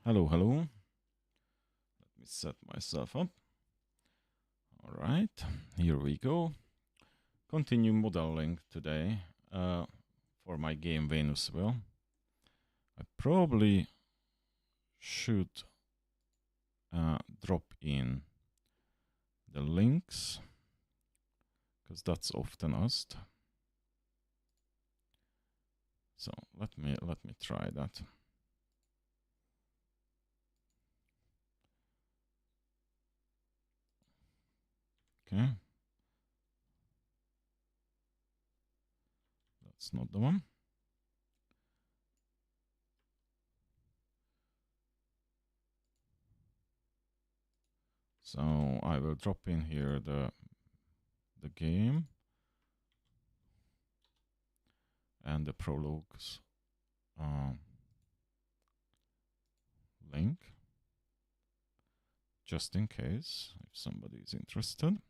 Hello, hello. Let me set myself up. All right, here we go. Continue modeling today for my game Venusville. I probably should drop in the links because that's often asked. So let me try that. Okay. That's not the one. So I will drop in here the game and the Prologue's link, just in case if somebody is interested.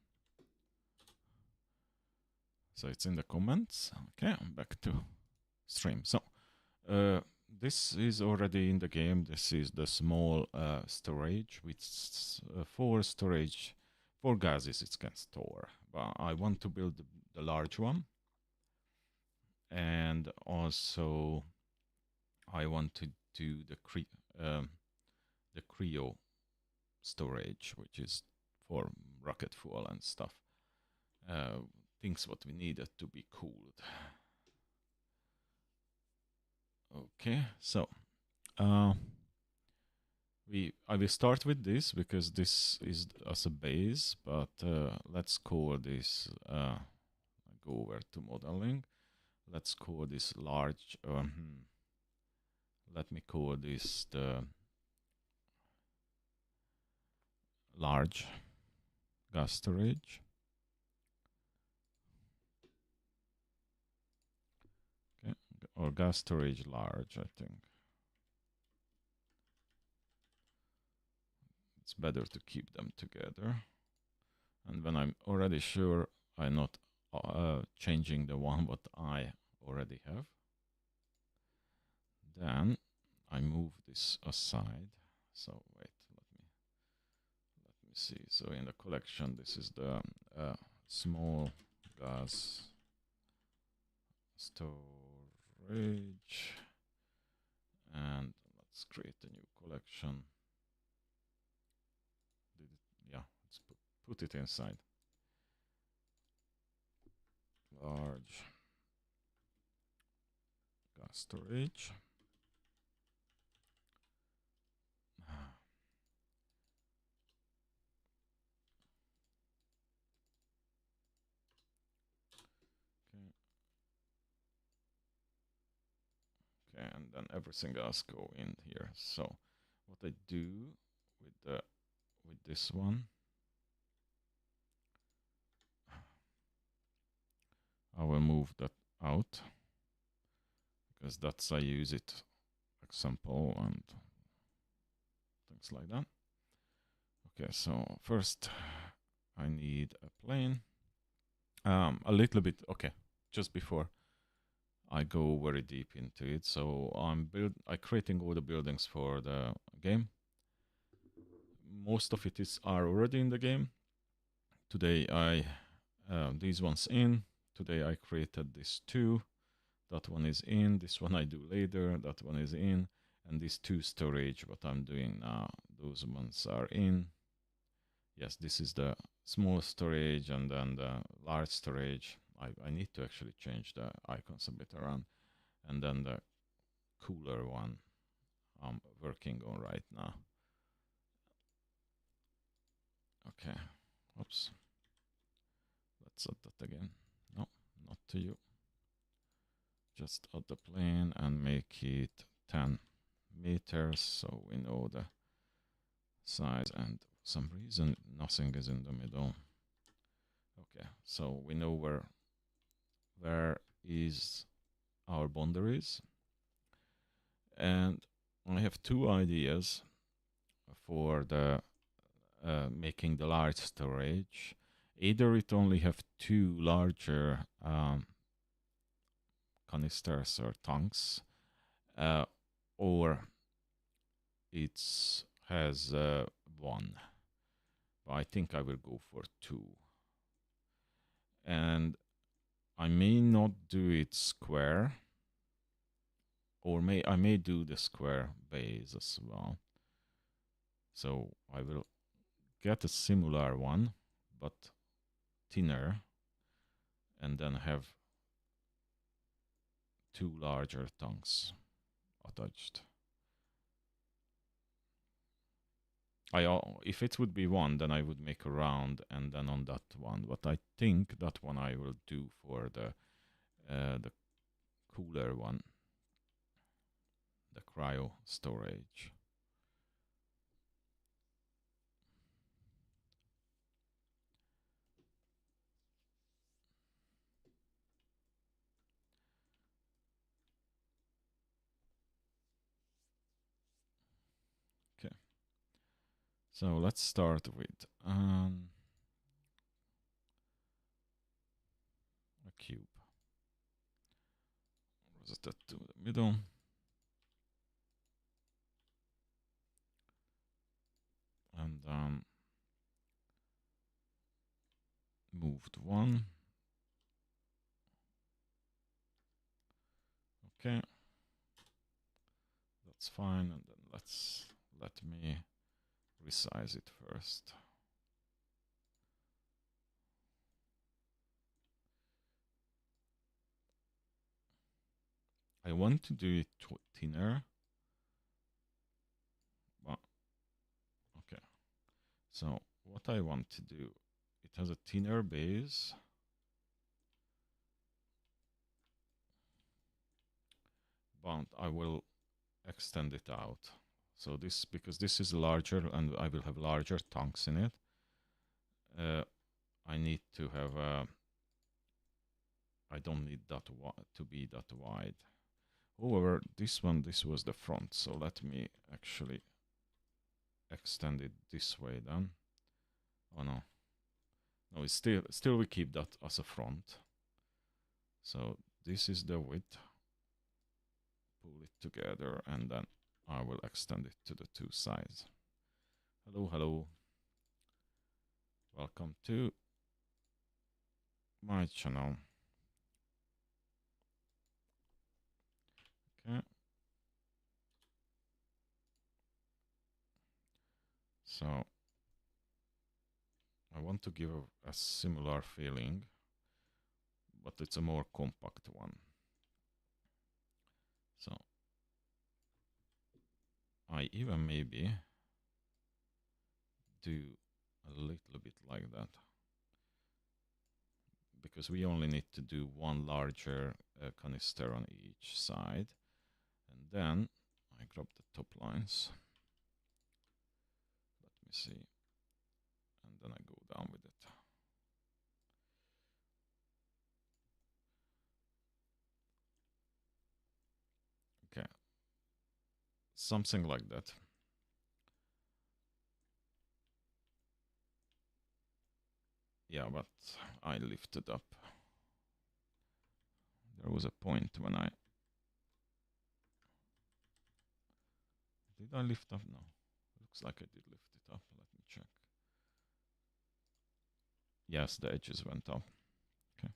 So it's in the comments. Okay, I'm back to stream. So this is already in the game. This is the small storage with four gases it can store. But I want to build the large one, and also I want to do the cryo storage, which is for rocket fuel and stuff. Things what we needed to be cooled. Okay, so I will start with this because this is as a base, but let's call this, go over to modeling. Let's call this large, let me call this the large gas storage. Okay, or gas storage large, I think. It's better to keep them together. And when I'm already sure I'm not changing the one what I already have, then I move this aside. So wait, let me see. So in the collection, this is the small gas storage, and let's create a new collection. Yeah, let's put it inside. Large gas storage. Okay, and then everything else go in here. So what I do with this one, I will move that out because that's I use it example and things like that. Okay, so first I need a plane. A little bit, okay, just before I go very deep into it. So I'm creating all the buildings for the game. Most of it are already in the game. Today I these ones in. Today I created this two. That one is in. This one I do later. That one is in. And these two storage, what I'm doing now, those ones are in. Yes, this is the small storage and then the large storage. I need to actually change the icons a bit around. And then the cooler one I'm working on right now. Okay, oops. Let's add that again. No, not to you. Just add the plane and make it 10 meters so we know the size, and for some reason nothing is in the middle. Okay, so we know where is our boundaries, and I have two ideas for the making the large storage. Either it only have two larger canisters or tanks, or it has 1. But I think I will go for 2. And I may not do it square, or I may do the square base as well. So I will get a similar one, but thinner, and then have 2 larger tongues attached. If it would be 1, then I would make a round and then on that one. But I think that one I will do for the cooler one, the cryo storage. Okay, so let's start with a cube. Rotate that to the middle. And then moved 1. Okay, that's fine. And then let me resize it first. I want to do it thinner. Well, okay. So what I want to do, it has a thinner base. But I will extend it out. So this, because this is larger and I will have larger tongues in it, I need to have I don't need that to be that wide. However, this was the front, so let me actually extend it this way then. Oh no. No, it's still we keep that as a front. So this is the width. Pull it together and then I will extend it to the 2 sides. Hello, hello. Welcome to my channel. Okay. So I want to give a similar feeling, but it's a more compact one. So I even maybe do a little bit like that, because we only need to do 1 larger canister on each side. And then I grab the top lines. Let me see. And then I go down with it. Okay. Something like that. Yeah, but I lifted up. There was a point when I... Did I lift up? No. Looks like I did lift it up. Let me check. Yes, the edges went up. Okay.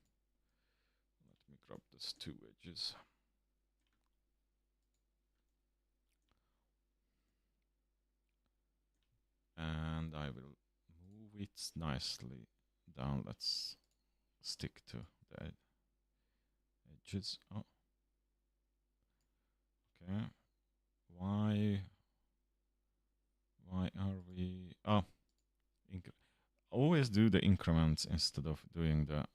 Let me grab these 2 edges. And I will move it nicely down. Let's stick to the edges. Oh. Okay. Why are we... Oh. Always do the increments instead of doing the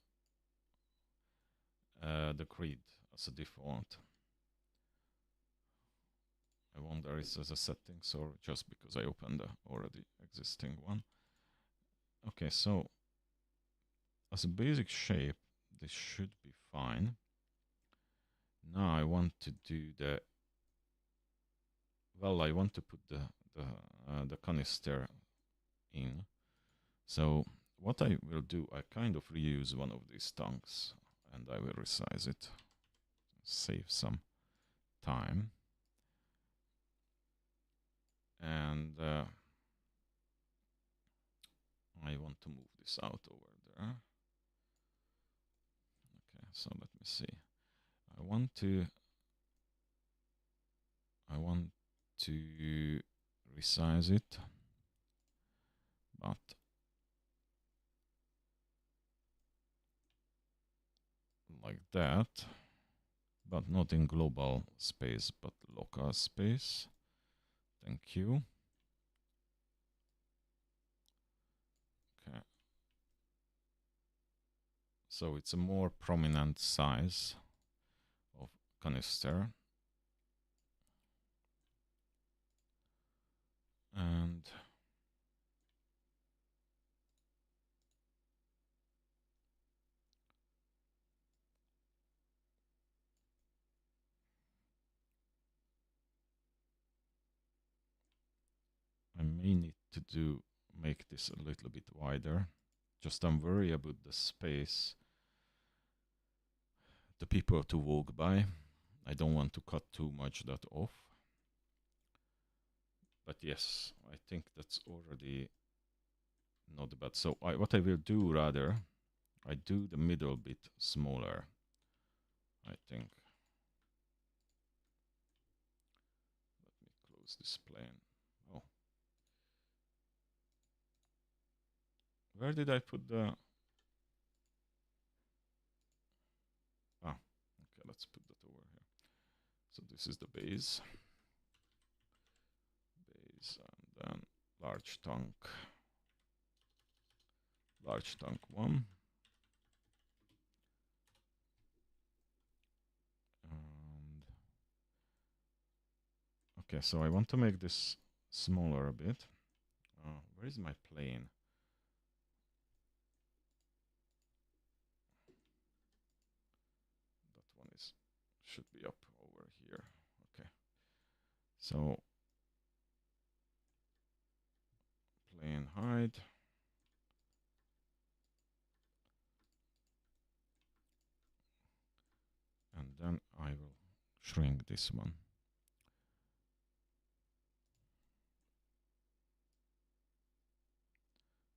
grid as a default. I wonder is as a settings or just because I opened the already existing one. Okay, so as a basic shape, this should be fine. Now I want to do the... Well, I want to put the canister in. So what I will do, I kind of reuse one of these tongues and I will resize it. Save some time. And I want to move this out over there. Okay, so let me see. I want to resize it, but like that, but not in global space, but local space. Thank you. Okay. So it's a more prominent size of canister. And I may need to make this a little bit wider. Just I'm worried about the space the people to walk by. I don't want to cut too much that off. But yes, I think that's already not bad. So what I will do rather, I do the middle bit smaller, I think. Let me close this plane. Oh. Where did I put the... Ah, okay, let's put that over here. So this is the base. Base and then large tank. Large tank 1. And okay, so I want to make this smaller a bit. Where is my plane? That one should be up over here. Okay. So plane height. And then I will shrink this one.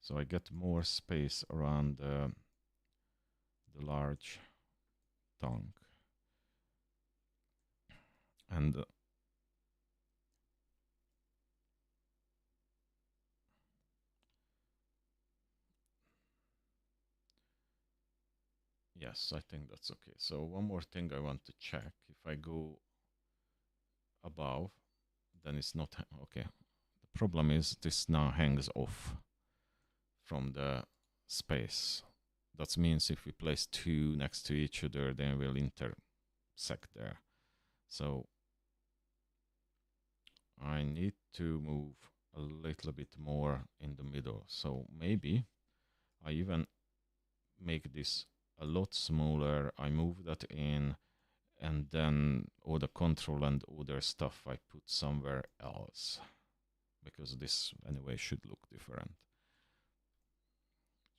So I get more space around the large tank. And yes, I think that's okay. So one more thing I want to check. If I go above, then it's not okay. The problem is this now hangs off from the space. That means if we place two next to each other, then we'll intersect there. So I need to move a little bit more in the middle. So maybe I even make this a lot smaller. I move that in, and then all the control and other stuff I put somewhere else, because this anyway should look different.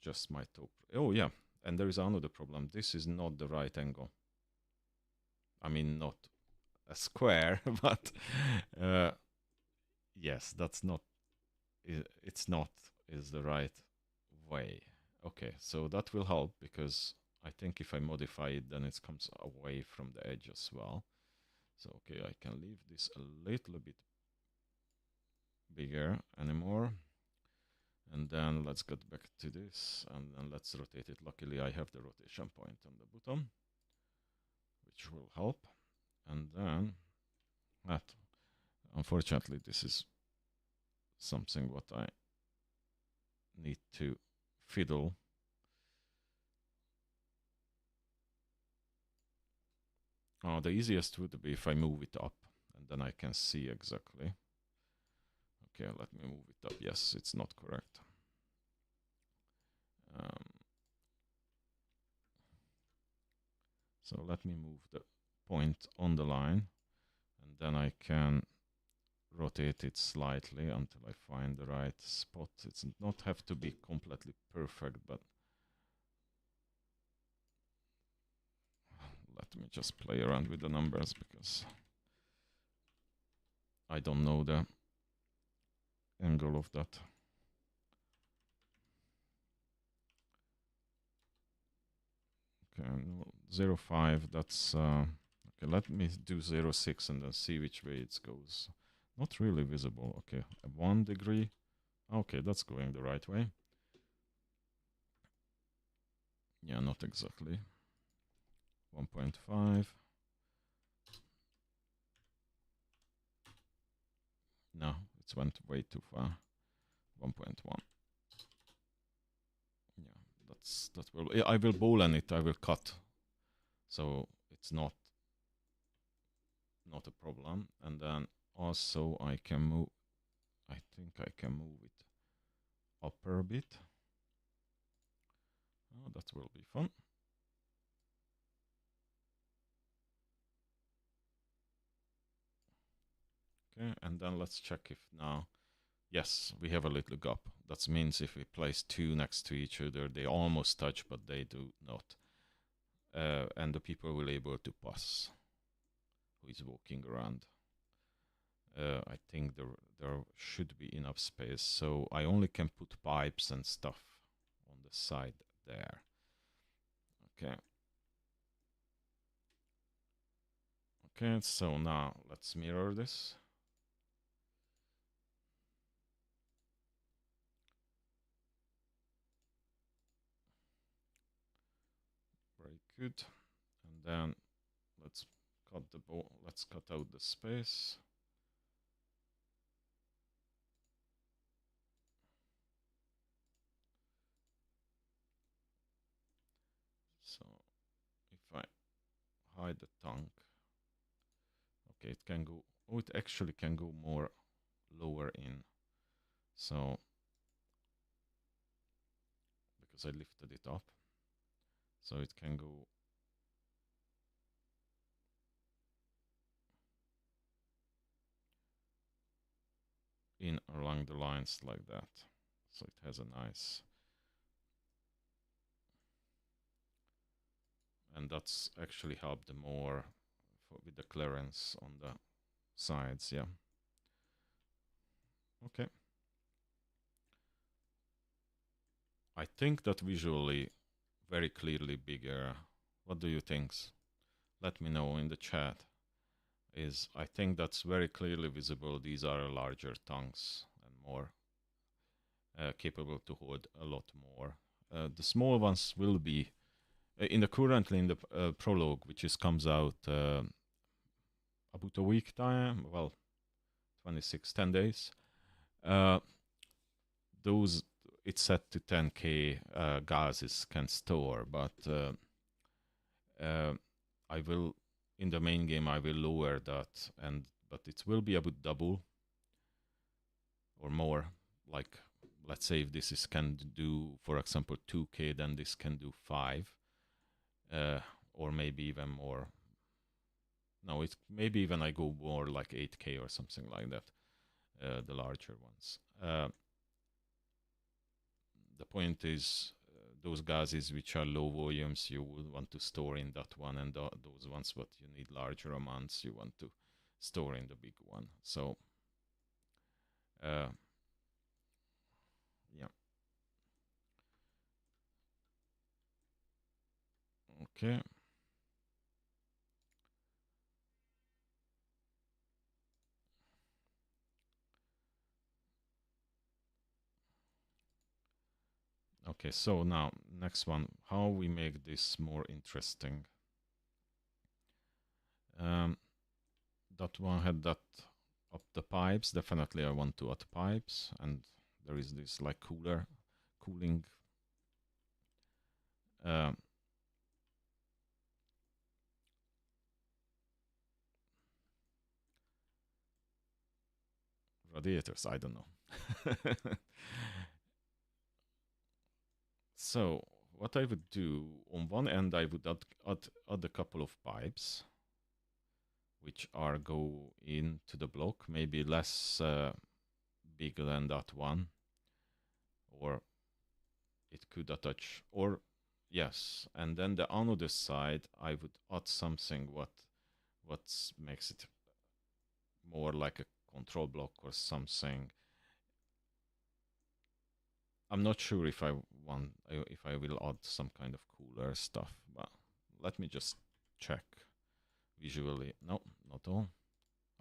Just my top. Oh yeah, and there is another problem. This is not the right angle. I mean, not a square, but yes, that's not. It's not is the right way. Okay, so that will help, because I think if I modify it, then it comes away from the edge as well. So okay, I can leave this a little bit bigger anymore. And then let's get back to this, and then let's rotate it. Luckily, I have the rotation point on the bottom, which will help. And then that, unfortunately, this is something what I need to fiddle. The easiest would be if I move it up, and then I can see exactly. Okay, let me move it up. Yes, it's not correct. So let me move the point on the line, and then I can rotate it slightly until I find the right spot. It's not have to be completely perfect, but let me just play around with the numbers, because I don't know the angle of that. Okay, no, 0.5, that's okay, let me do 0.6 and then see which way it goes. Not really visible. Okay, 1 degree. Okay, that's going the right way. Yeah, not exactly. 1.5. No, it went way too far. 1.1. Yeah, that will. I will boolean it. I will cut, so it's not a problem. And then also I can move. I think I can move it upper a bit. Oh, that will be fun. Okay, and then let's check if now. Yes, we have a little gap. That means if we place two next to each other, they almost touch, but they do not. And the people will be able to pass who is walking around. I think there should be enough space, so I only can put pipes and stuff on the side there. Okay. Okay, so now let's mirror this. Very good. And then let's cut out the space. So if I hide the tank, okay, it can go. Oh, it actually can go more lower in. So because I lifted it up, so it can go in along the lines like that. So it has a nice, and that's actually helped more with the clearance on the sides. Yeah. Okay. I think that visually very clearly bigger. What do you think? Let me know in the chat. I think that's very clearly visible. These are larger tanks and more capable to hold a lot more. The small ones will be currently in the prologue, which comes out about a week time. Well, 10 days. Those it's set to 10k gases can store, but I will in the main game I will lower that, but it will be about double or more. Like let's say if this can do, for example, 2k, then this can do 5, or maybe even more. No, it's maybe even I go more like 8k or something like that. The larger ones. The point is those gases which are low volumes you would want to store in that one, and those ones what you need larger amounts you want to store in the big one. So yeah. Okay. Okay, so now next one, how we make this more interesting. That one had that up the pipes. Definitely I want to add pipes, and there is this like cooling radiators, I don't know. So what I would do, on one end I would add a couple of pipes which are go into the block, maybe less big than that one, or it could attach, or yes, and then the another side I would add something what makes it more like a control block or something, I'm not sure if I will add some kind of cooler stuff, but let me just check visually. No, not all.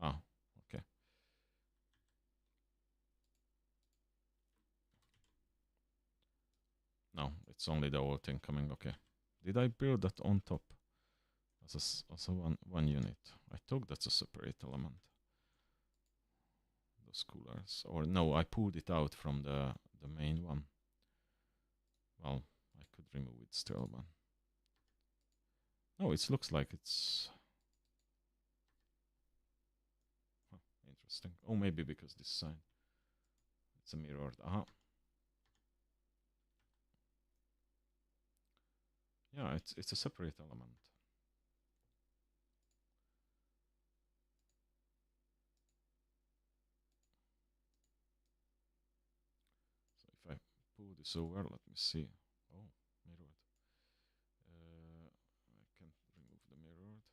Ah, okay. No, it's only the old thing coming. Okay. Did I build that on top as a one unit? I thought that's a separate element. Those coolers, or no, I pulled it out from the main one. Well, I could remove it still, but no, it looks like it's interesting. Oh, maybe because this side it's a mirrored. Aha. Yeah, it's a separate element. So if I pull this over, let me see. Oh, mirrored. I can remove the mirrored.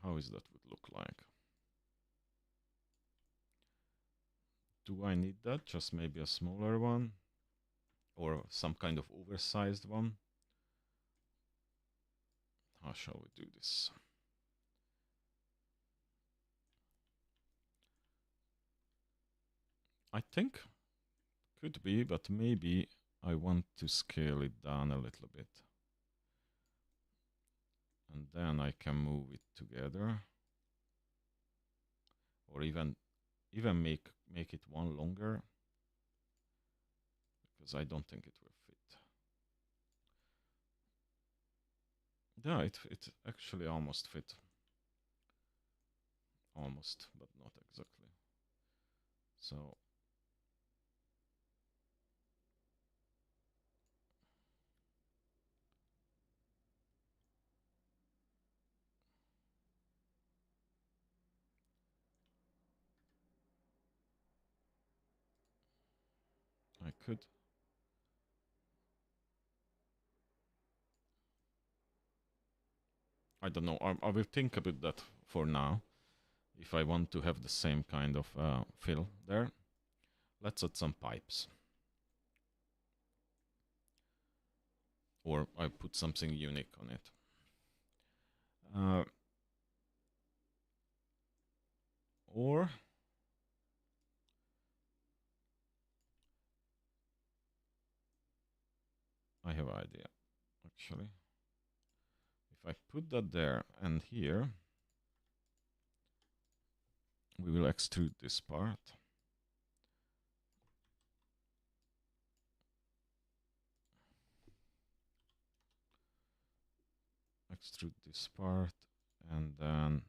How is that would look like? Do I need that? Just maybe a smaller one? Or some kind of oversized one? How shall we do this? I think could be, but maybe I want to scale it down a little bit. And then I can move it together. Or even make it one longer. Because I don't think it will fit. Yeah, it actually almost fit. Almost, but not exactly. So I could. I don't know. I will think about that for now. If I want to have the same kind of fill there, let's add some pipes. Or I put something unique on it. Or I have an idea, actually. If I put that there and here, we will extrude this part. Extrude this part, and then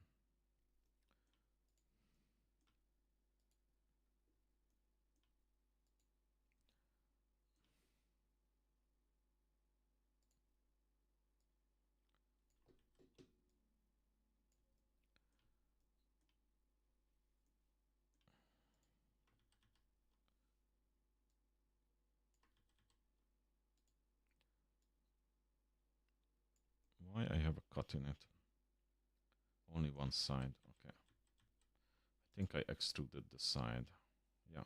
why I have a cut in it? Only one side. Okay. I think I extruded the side. Yeah.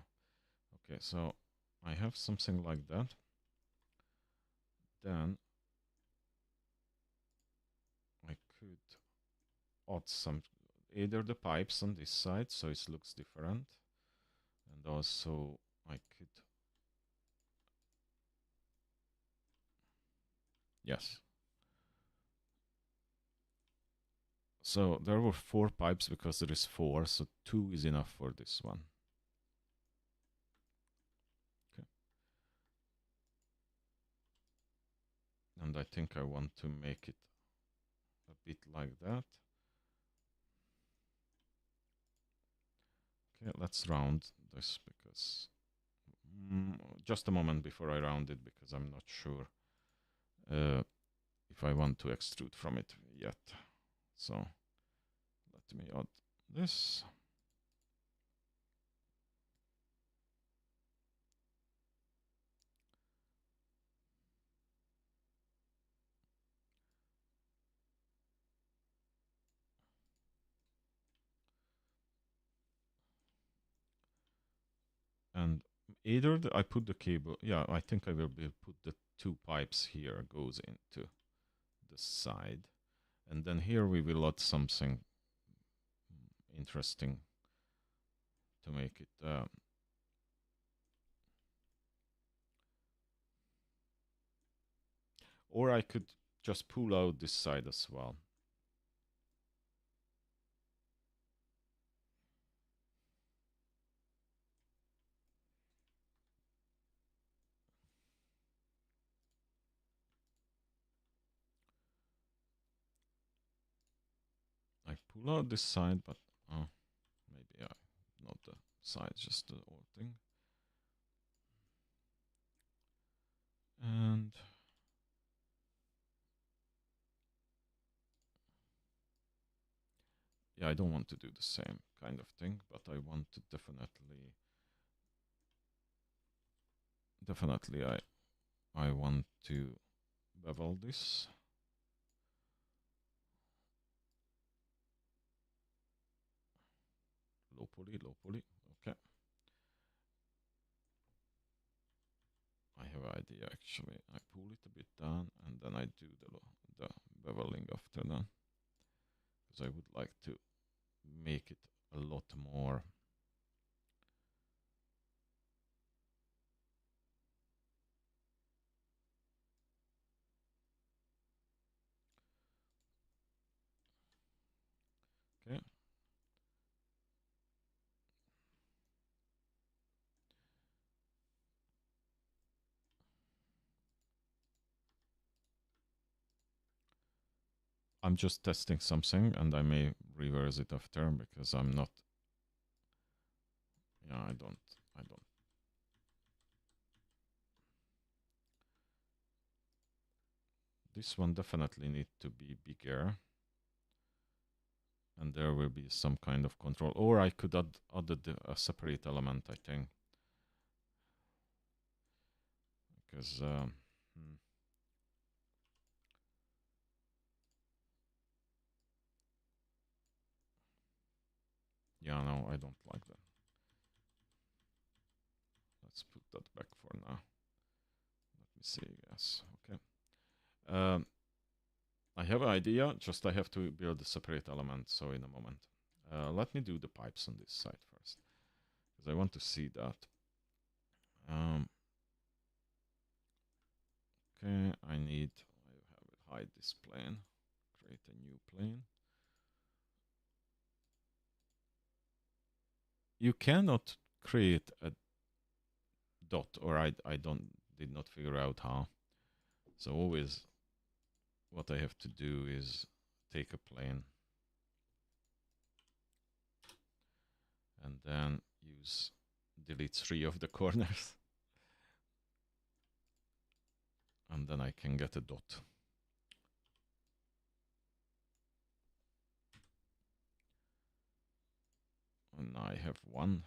Okay, so I have something like that. Then I could add some, either the pipes on this side, so it looks different. And also I could, yes. So there were 4 pipes because there is 4, so 2 is enough for this one. Okay. And I think I want to make it a bit like that. Okay, let's round this because just a moment before I round it, because I'm not sure if I want to extrude from it yet. So let me add this. either I put the cable. Yeah, I think I will put the two pipes here goes into the side, and then here we will add something interesting to make it. Or I could just pull out this side as well. I pull out this side, but maybe not the side, just the whole thing. And yeah, I don't want to do the same kind of thing, but I want to definitely I want to bevel this. Low poly, okay. I have an idea actually. I pull it a bit down and then I do the beveling after that. Because I would like to make it a lot more okay. I'm just testing something and I may reverse it after because I'm not. Yeah, I don't. This one definitely need to be bigger. And there will be some kind of control. Or I could add a separate element, I think. Because yeah, no, I don't like that. Let's put that back for now. Let me see, yes, okay. I have an idea, just I have to build a separate element, so in a moment. Let me do the pipes on this side first, because I want to see that. Okay, I have it hide this plane, create a new plane. You cannot create a dot, or I did not figure out how. So always what I have to do is take a plane and then use delete 3 of the corners. And then I can get a dot. And now I have one,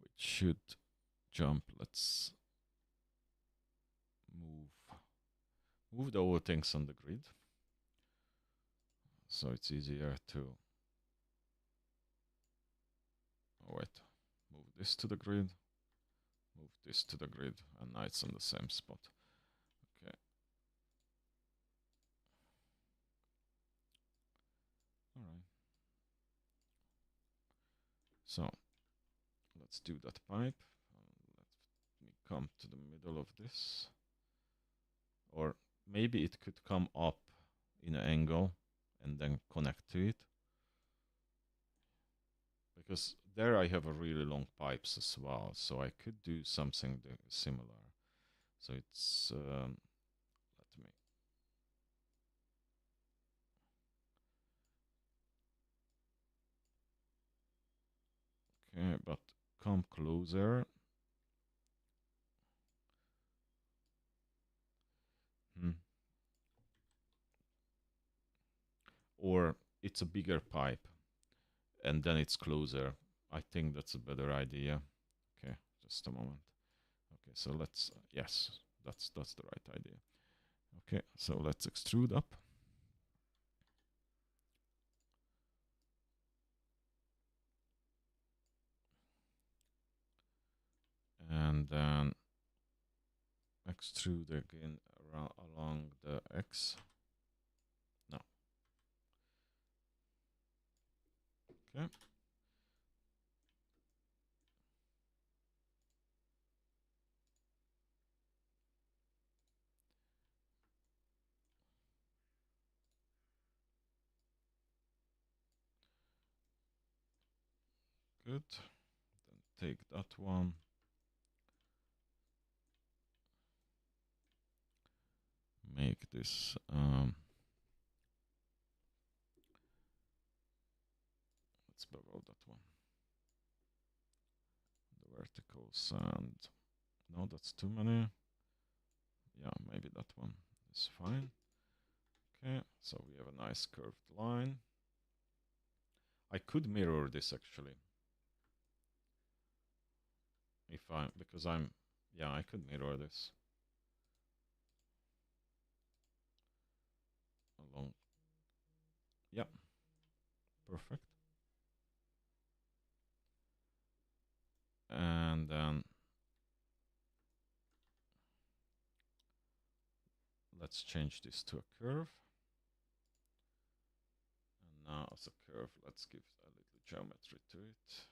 which should jump. Let's move the whole things on the grid. So it's easier to, oh wait, move this to the grid, move this to the grid, and now it's on the same spot. Okay. All right. So let's do that pipe. Let me come to the middle of this. Or maybe it could come up in an angle and then connect to it. Because there I have a really long pipes as well, so I could do something similar. So it's let me. Okay, but come closer. Or it's a bigger pipe, and then it's closer. I think that's a better idea. Okay, just a moment. Okay, so let's yes, that's the right idea. Okay, so let's extrude up. and then extrude again along the X. No. Okay. Good. Then take that one. Make this let's bevel that one. The verticals, and no, that's too many. Yeah, maybe that one is fine. Okay, so we have a nice curved line. I could mirror this actually. Because I'm, yeah, I could mirror this. Along, yeah, perfect. And then let's change this to a curve. And now as a curve, let's give a little geometry to it.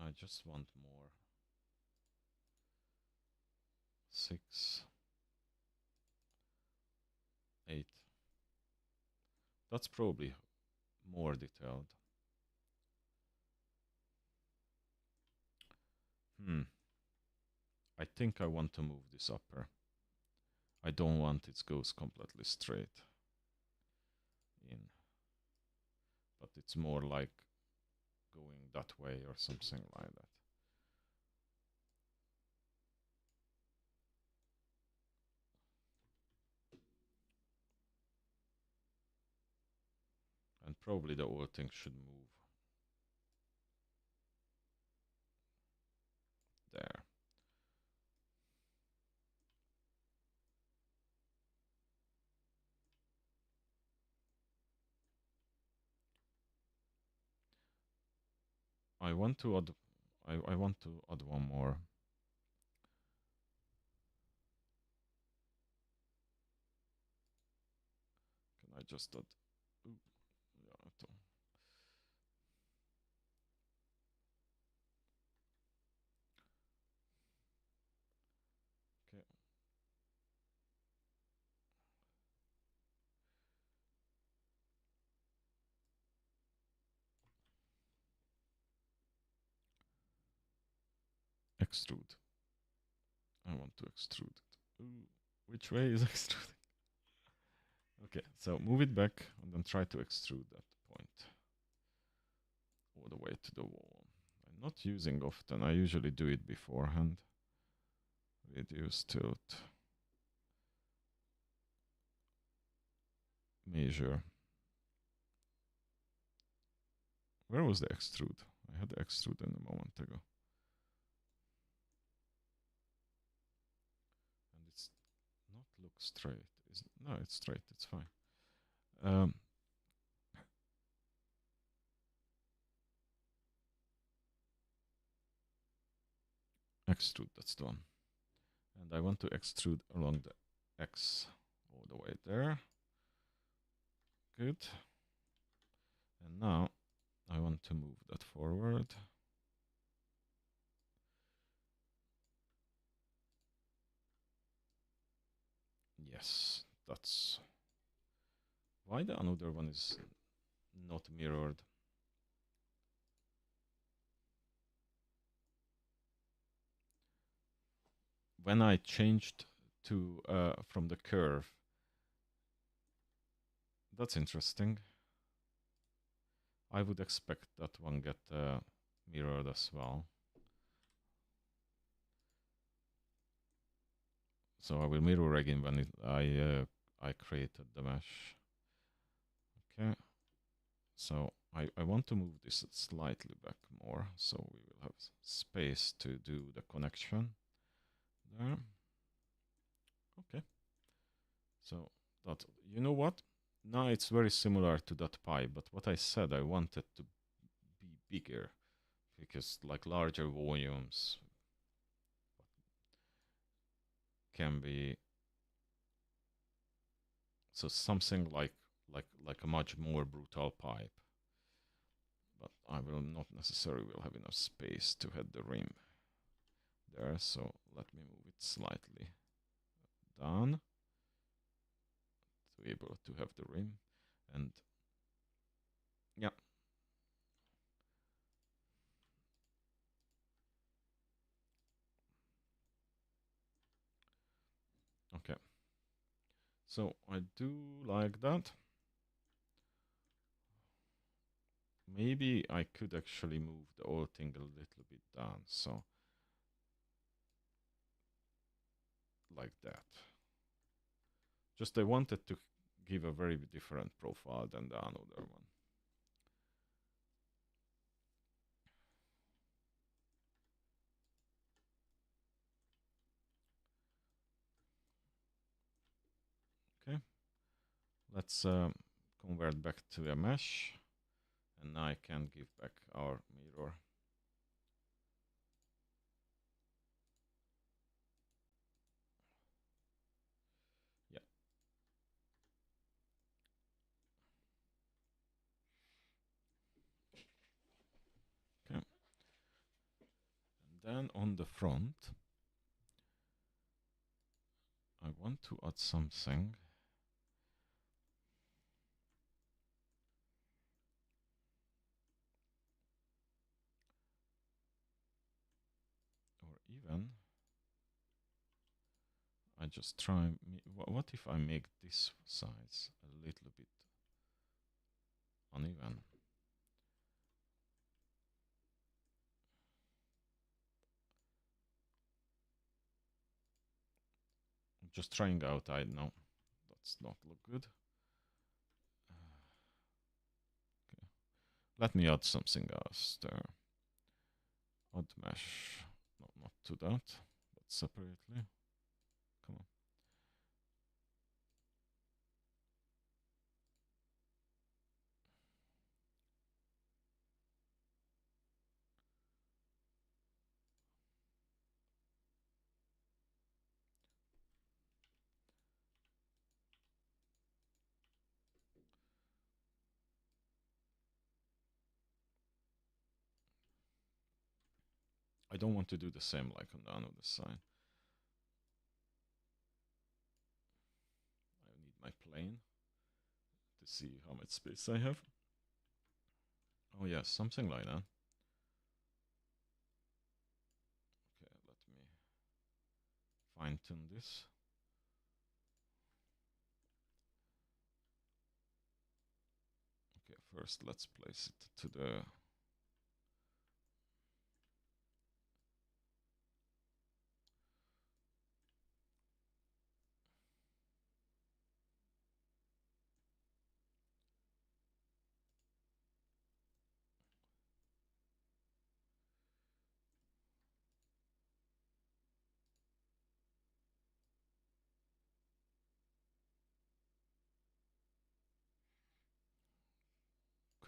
I just want more. 6, 8. That's probably more detailed. I think I want to move this upper. I don't want it goes completely straight in. But it's more like going that way or something like that. And probably the whole thing should move there. I want to add one more. Can I just add? Ooh, yeah, okay. Extrude. I want to extrude it. Ooh, which way is extruding? Okay, so move it back and then try to extrude that point all the way to the wall. I'm not using often. I usually do it beforehand. Reduce tilt. Measure. Where was the extrude? I had the extrude in a moment ago. And it's not look straight. No, it's straight. It's fine. Extrude, that's the one. And I want to extrude along the X all the way there. Good. And now I want to move that forward. Yes, that's why the another one is not mirrored. When I changed to from the curve, that's interesting. I would expect that one get mirrored as well. So I will mirror again when I created the mesh. Okay. So I want to move this slightly back more, so we will have space to do the connection there. Okay. So that, you know what? Now it's very similar to that pie, but what I said, I wanted to be bigger. because like larger volumes can be, so something like a much more brutal pipe, but I will not necessarily will have enough space to head the rim there, so let me move it slightly down to be able to have the rim. And yeah, okay, so I do like that. Maybe I could actually move the whole thing a little bit down, so like that. Just I wanted to give a very different profile than the another one. Okay, let's convert back to a mesh, and now I can give back our mirror. Yeah. Okay. And then on the front, I want to add something. Or even, I just try, what if I make this size a little bit uneven? I'm just trying out, I know that's not look good. Okay. Let me add something else there. Add mesh, no, not to that, but separately. Come on. I don't want to do the same like on the other side. I need my plane to see how much space I have. Oh yes, something like that. Okay, let me fine tune this. Okay, first let's place it to the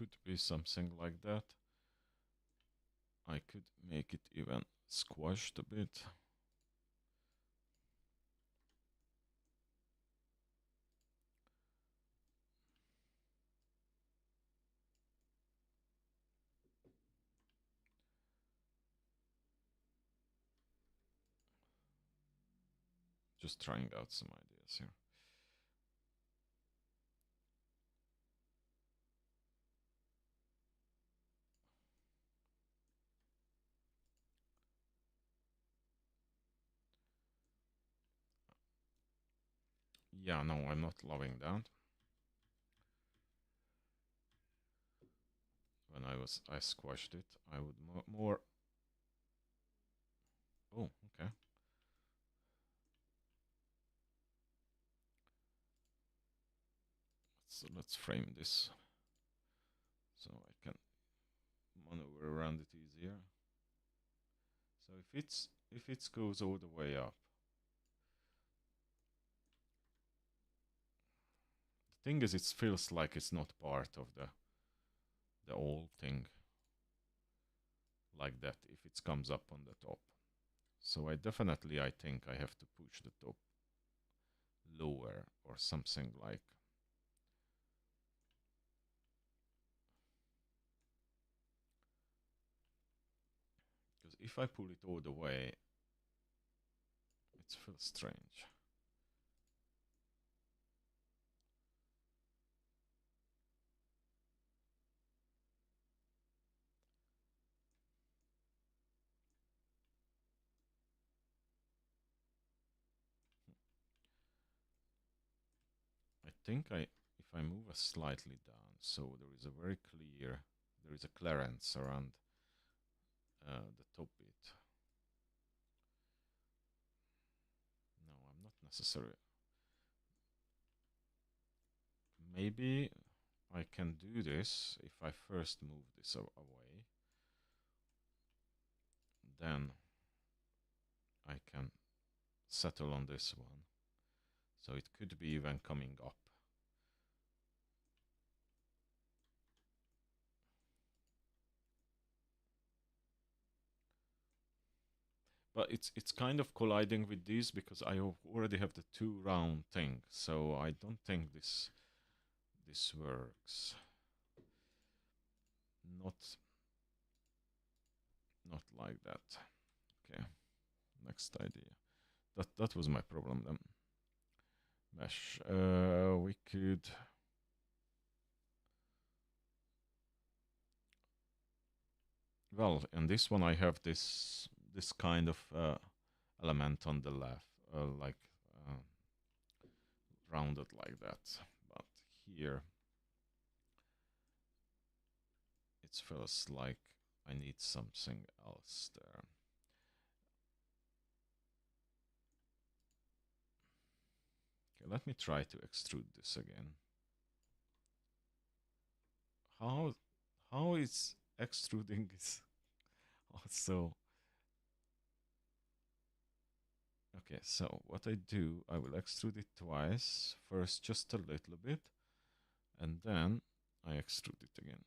could be something like that. I could make it even squashed a bit. Just trying out some ideas here. Yeah, no, I'm not loving that. When I squashed it, I would more. Oh, okay. Let's frame this so I can maneuver around it easier. So if it goes all the way up, the thing is, it feels like it's not part of the old thing. like that if it comes up on the top. So I think I have to push the top lower or something like. Because if I pull it all the way, it feels strange. I think if I move it slightly down, so there is a very clear, there is a clearance around the top bit. No, I'm not necessarily. Maybe I can do this if I first move this away. Then I can settle on this one. So it could be even coming up. But it's kind of colliding with these because I already have the 2 round thing. So I don't think this works. Not like that. Okay. Next idea. That was my problem then. Mesh. We could. Well, in this one I have this kind of element on the left, like rounded like that. But here it feels like I need something else there. Okay, let me try to extrude this again. How is extruding is also. Okay, so what I do, I will extrude it twice. First just a little bit, and then I extrude it again.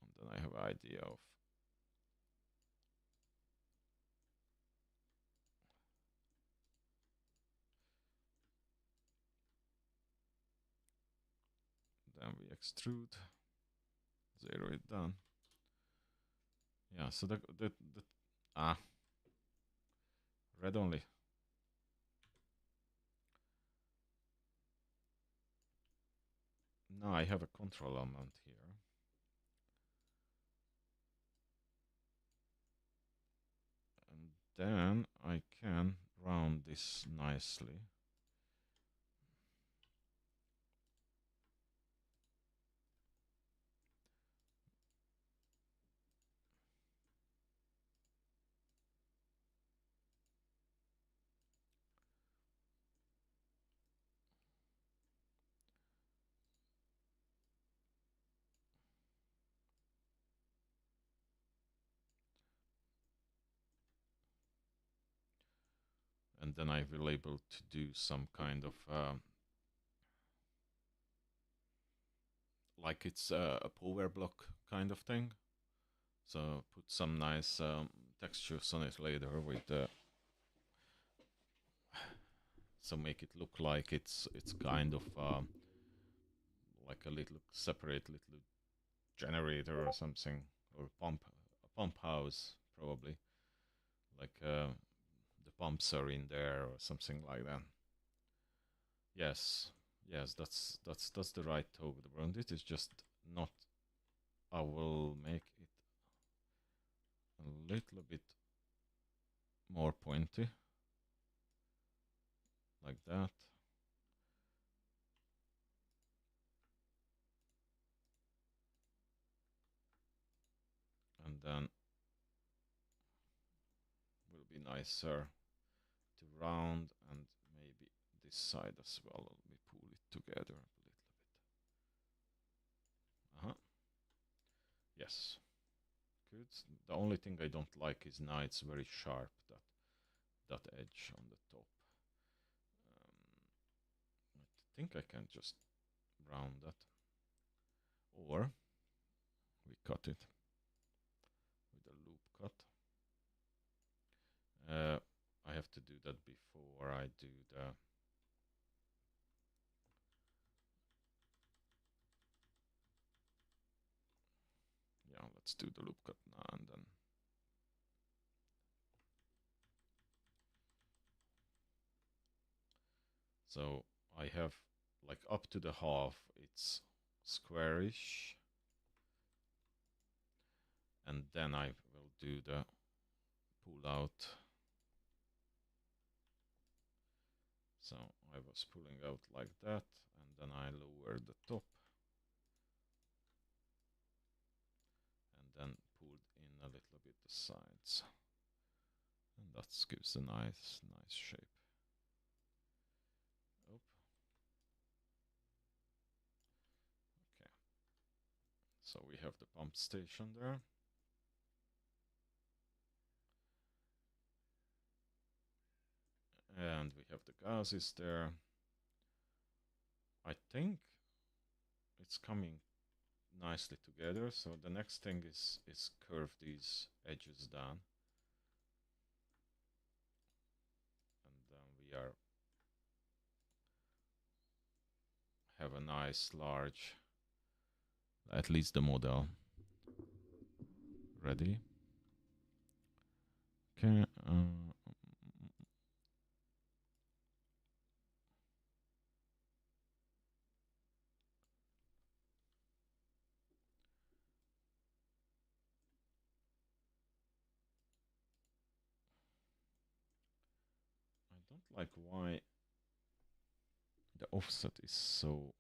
And then I have an idea of. Then we extrude, 0 it done. Yeah, so red only. Now I have a control element here. And then I can round this nicely. And then I will able to do some kind of like it's a power block kind of thing. So put some nice textures on it later with so make it look like it's kind of like a little separate little generator or something, or a pump house probably, like the pumps are in there or something like that. Yes, that's the right overground. It is just not. I will make it a little bit more pointy, like that. And then will be nicer to round, and maybe this side as well. Let me pull it together a little bit. Yes. Good. The only thing I don't like is now it's very sharp, that edge on the top. I think I can just round that. Or we cut it with a loop I have to do that before I do the... Yeah, let's do the loop cut now and then. So I have like up to the half, it's squarish. And then I will do the pull out. So I was pulling out like that, and then I lowered the top. And then pulled in a little bit the sides. And that gives a nice shape. Oh. Okay. So we have the pump station there. And we have the gases there. I think it's coming nicely together. So the next thing is curve these edges down. And then we have a nice large, at least the model ready. Okay. I don't like why the offset is so...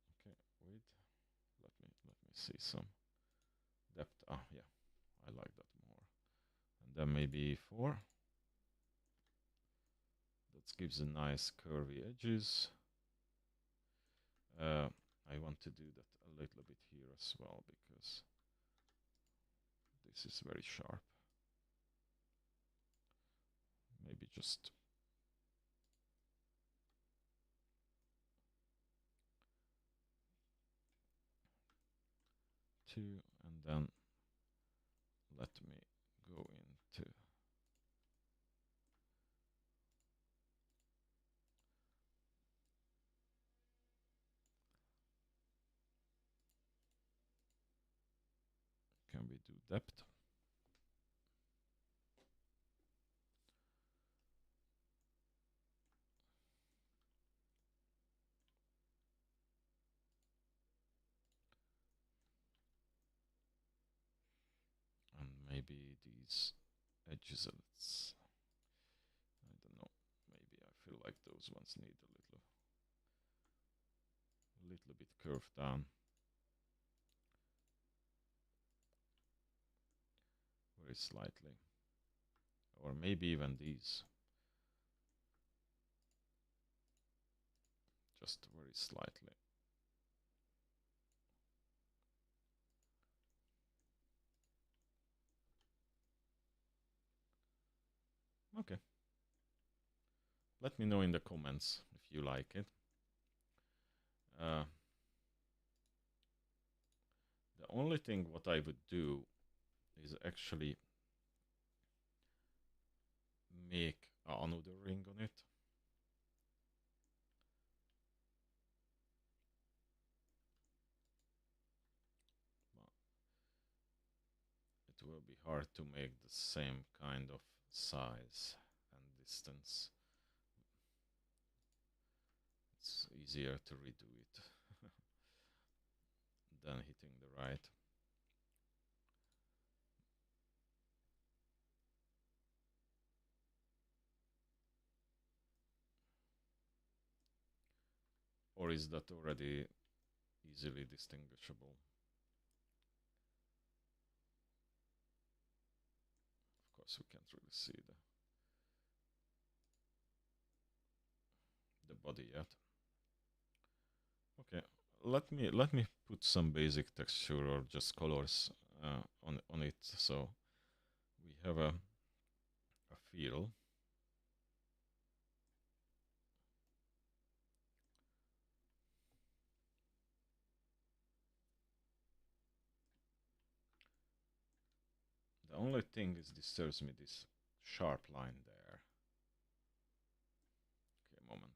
Okay, wait. Let me see some depth. Ah, yeah, I like that more. And then maybe 4. That gives a nice curvy edges. I want to do that a little bit here as well because this is very sharp. Maybe just 2, and then let me go into... Can we do depth? And maybe these edges, I don't know, maybe I feel like those ones need a little bit curved down. Very slightly. Or maybe even these. Just very slightly. Okay. Let me know in the comments if you like it. The only thing what I would do is actually make another ring on it. But it will be hard to make the same kind of size and distance. It's easier to redo it than hitting the right. Or is that already easily distinguishable? Of course, we can't really see the body yet. Okay, let me put some basic texture or just colors on it, so we have a feel. The only thing is disturbs me, this sharp line there. Okay, moment.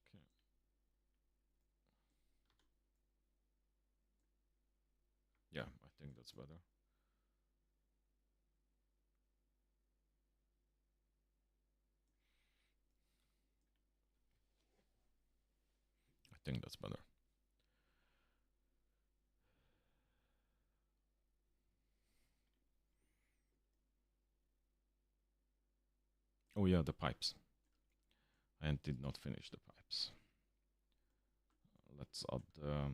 Okay. Yeah, I think that's better. I think that's better. Oh yeah, the pipes. I did not finish the pipes. Let's add the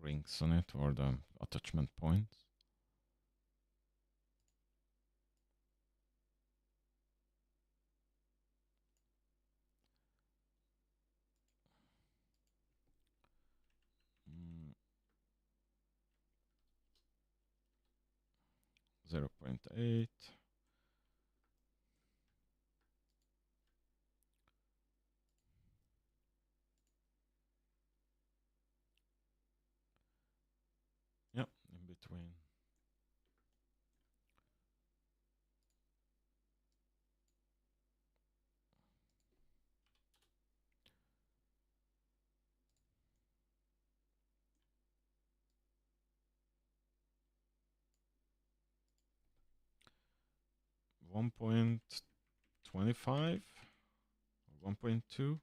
rings on it, or the attachment points. Mm, 0.8. Yeah, in between. One 1.25 or 1.2.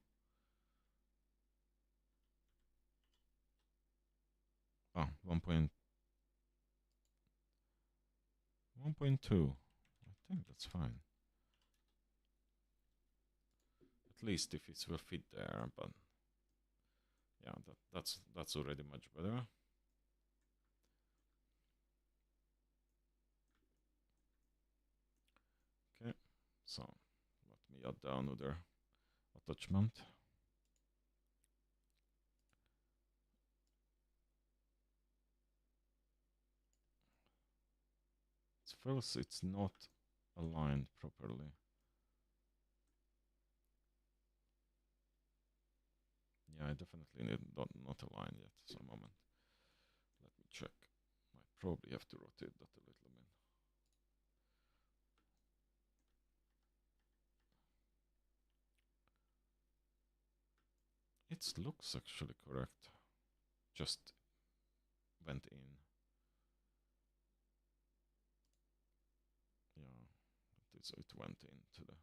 Oh, 1.2. I think that's fine. At least if it will fit there, but yeah, that's already much better. Okay, so let me add the another attachment. It feels it's not aligned properly. Yeah, I definitely need not aligned yet. So a moment. Let me check. Might probably have to rotate that a little bit. It looks actually correct. Just went in. Yeah, it went into the.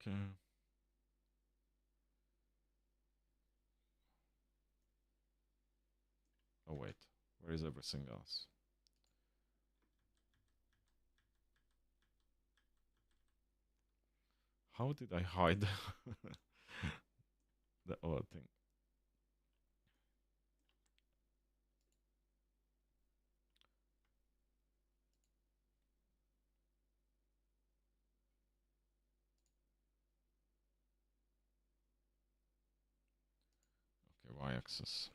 Okay. Oh wait, where is everything else? How did I hide the other thing? Okay, y-axis.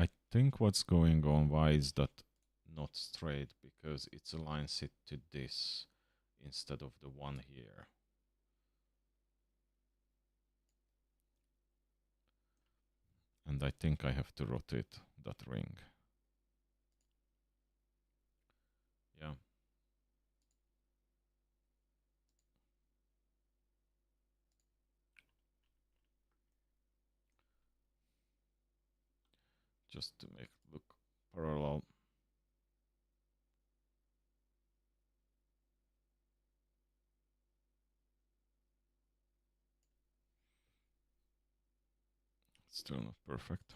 I think what's going on, why is that not straight? Because it aligns it to this instead of the one here. And I think I have to rotate that ring. Yeah. Just to make it look parallel. Still not perfect.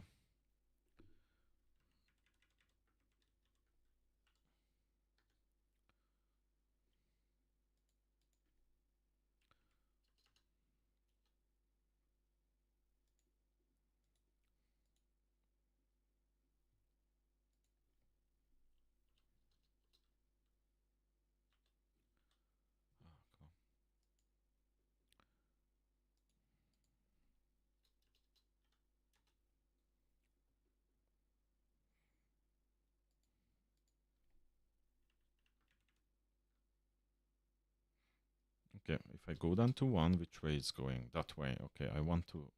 Okay, if I go down to 1, which way is going? That way. Okay, I want to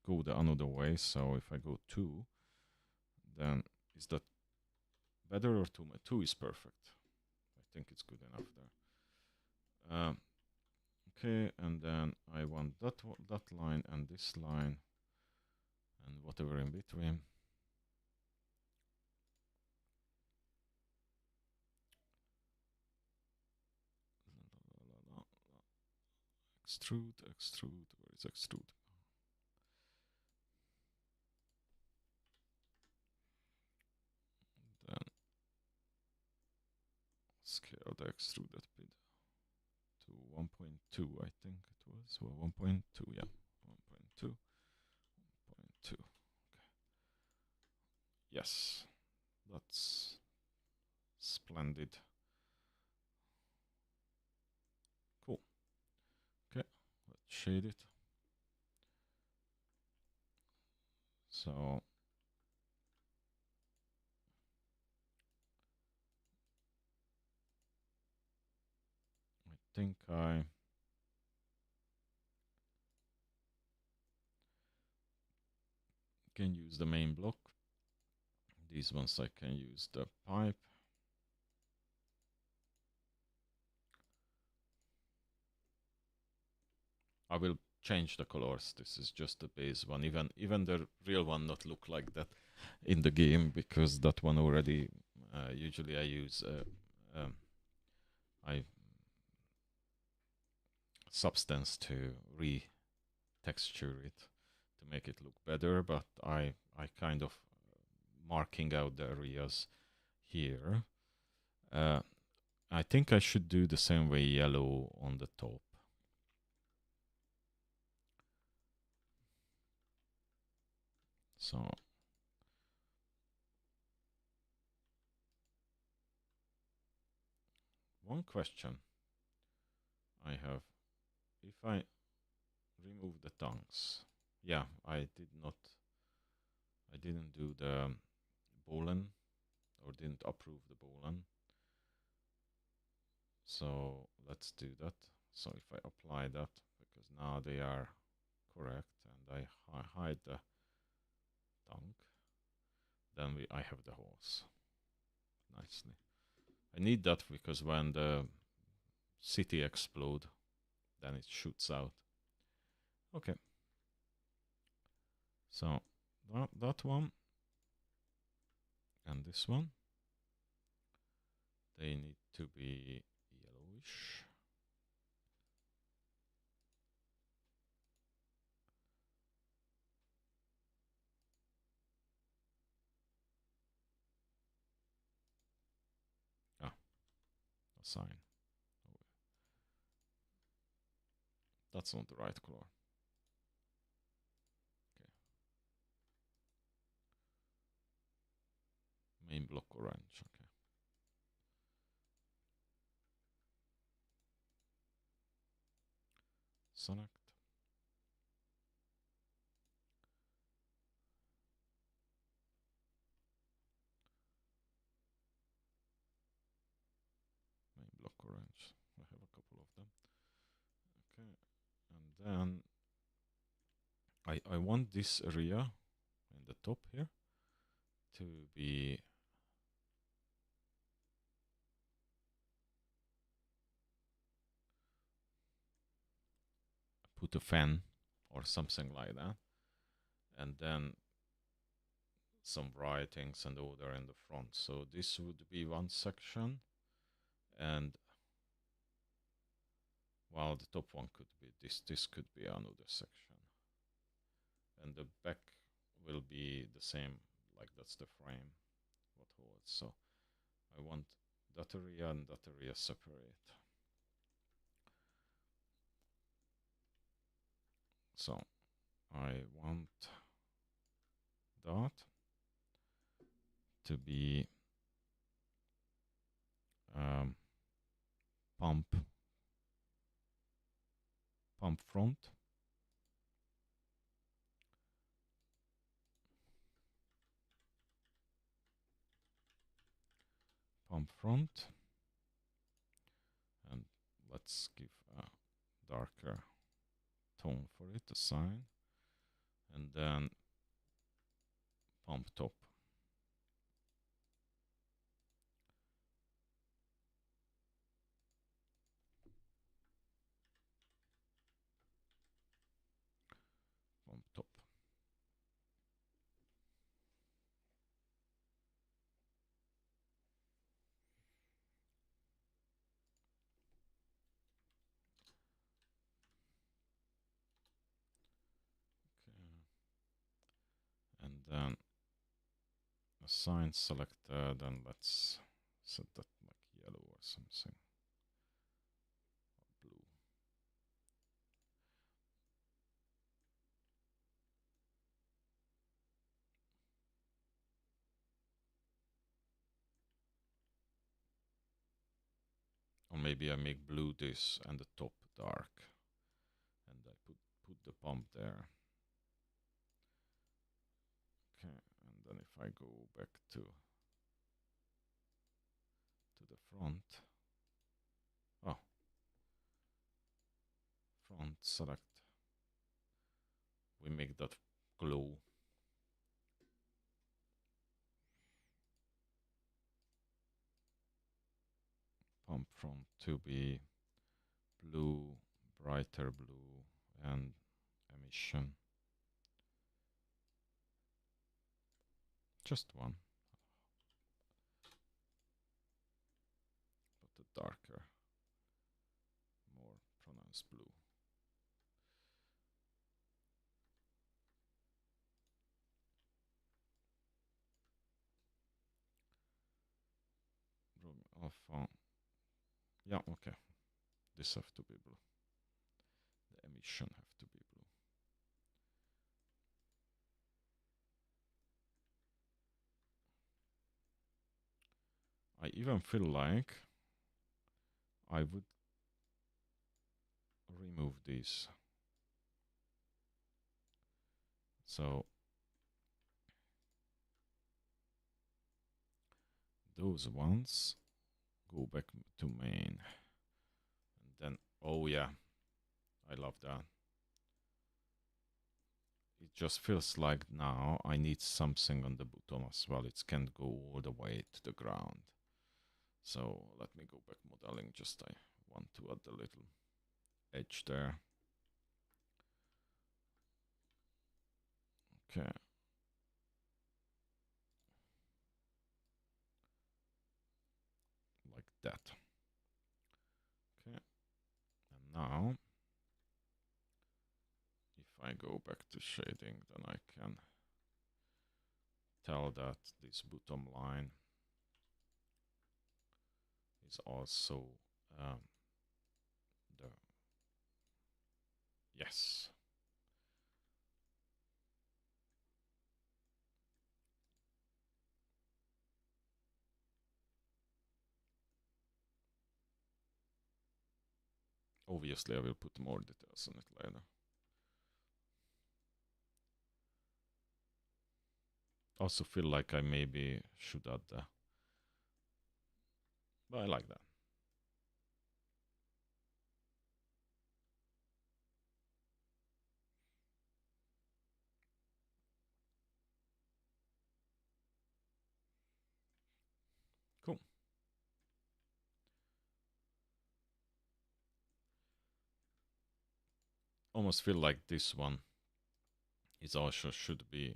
go the another way, so if I go 2, then is that better or 2? 2 is perfect. I think it's good enough there. Okay, and then I want that line and this line and whatever in between. Extrude, extrude, where is extrude? Then scale the extruded bit to 1.2, I think it was. Well, 1.2, yeah. 1.2, 1.2. Okay. Yes, that's splendid. Cool. Okay, let's shade it. So I think I can use the main block. These ones I can use the pipe. I will change the colors. This is just the base one. Even the real one not look like that in the game, because that one already usually I use I substance to re-texture it to make it look better, but I kind of marking out the areas here. I think I should do the same way yellow on the top. So one question I have, if I remove the tongues, yeah, I didn't do the boolean, or didn't approve the boolean. So let's do that. So if I apply that, because now they are correct, and I hide the tongue, then I have the horse nicely. I need that because when the city explode, then it shoots out. Okay. So that one and this one, they need to be yellowish. Ah, a sign. That's not the right color. Okay. Main block orange. Okay. Select. Main block orange. I have a couple of them. Okay. And then I want this area in the top here to be put a fan or something like that, and then some writings and order in the front. So this would be one section, and well, the top one could be this. This could be another section. and the back will be the same, like that's the frame what holds. So I want that area and that area separate. So I want that to be pump front, and let's give a darker tone for it, a sign, and then pump top. Pump top. Okay. And then assign selected, and let's set that like yellow or something. Or blue. Or maybe I make blue this and the top dark. And I put the pump there. Okay, and then if I go back to the front. Oh. Front select. We make that glow. Pump front to be blue, brighter blue, and emission. Just one. But the darker, more pronounced blue. Off. Yeah, okay. This have to be blue. The emission have to be blue. I even feel like I would remove these. So those ones go back to main. And then, oh yeah, I love that. It just feels like now I need something on the bottom as well. It can't go all the way to the ground. So let me go back modeling. Just I want to add a little edge there. Okay. Like that. Okay. And now, if I go back to shading, then I can tell that this bottom line is also the yes. Obviously, I will put more details on it later. Also feel like I maybe should add the, but I like that. Cool. Almost feel like this one is also should be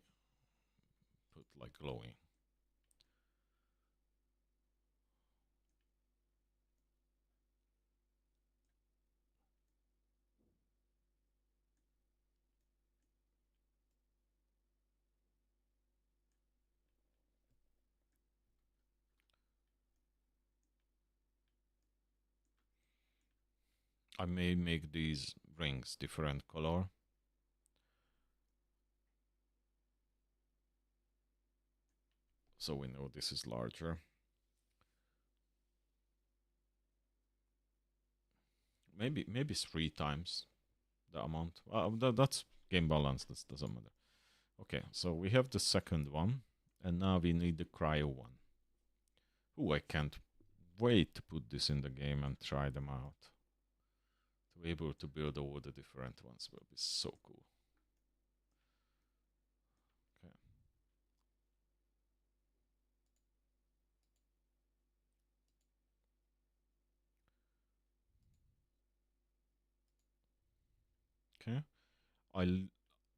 put like glowing. I may make these rings different color. So we know this is larger. Maybe 3 times the amount. That's game balance. That doesn't matter. Okay, so we have the second one, and now we need the cryo one. Ooh, I can't wait to put this in the game and try them out. To be able to build all the different ones will be so cool. Okay. Okay.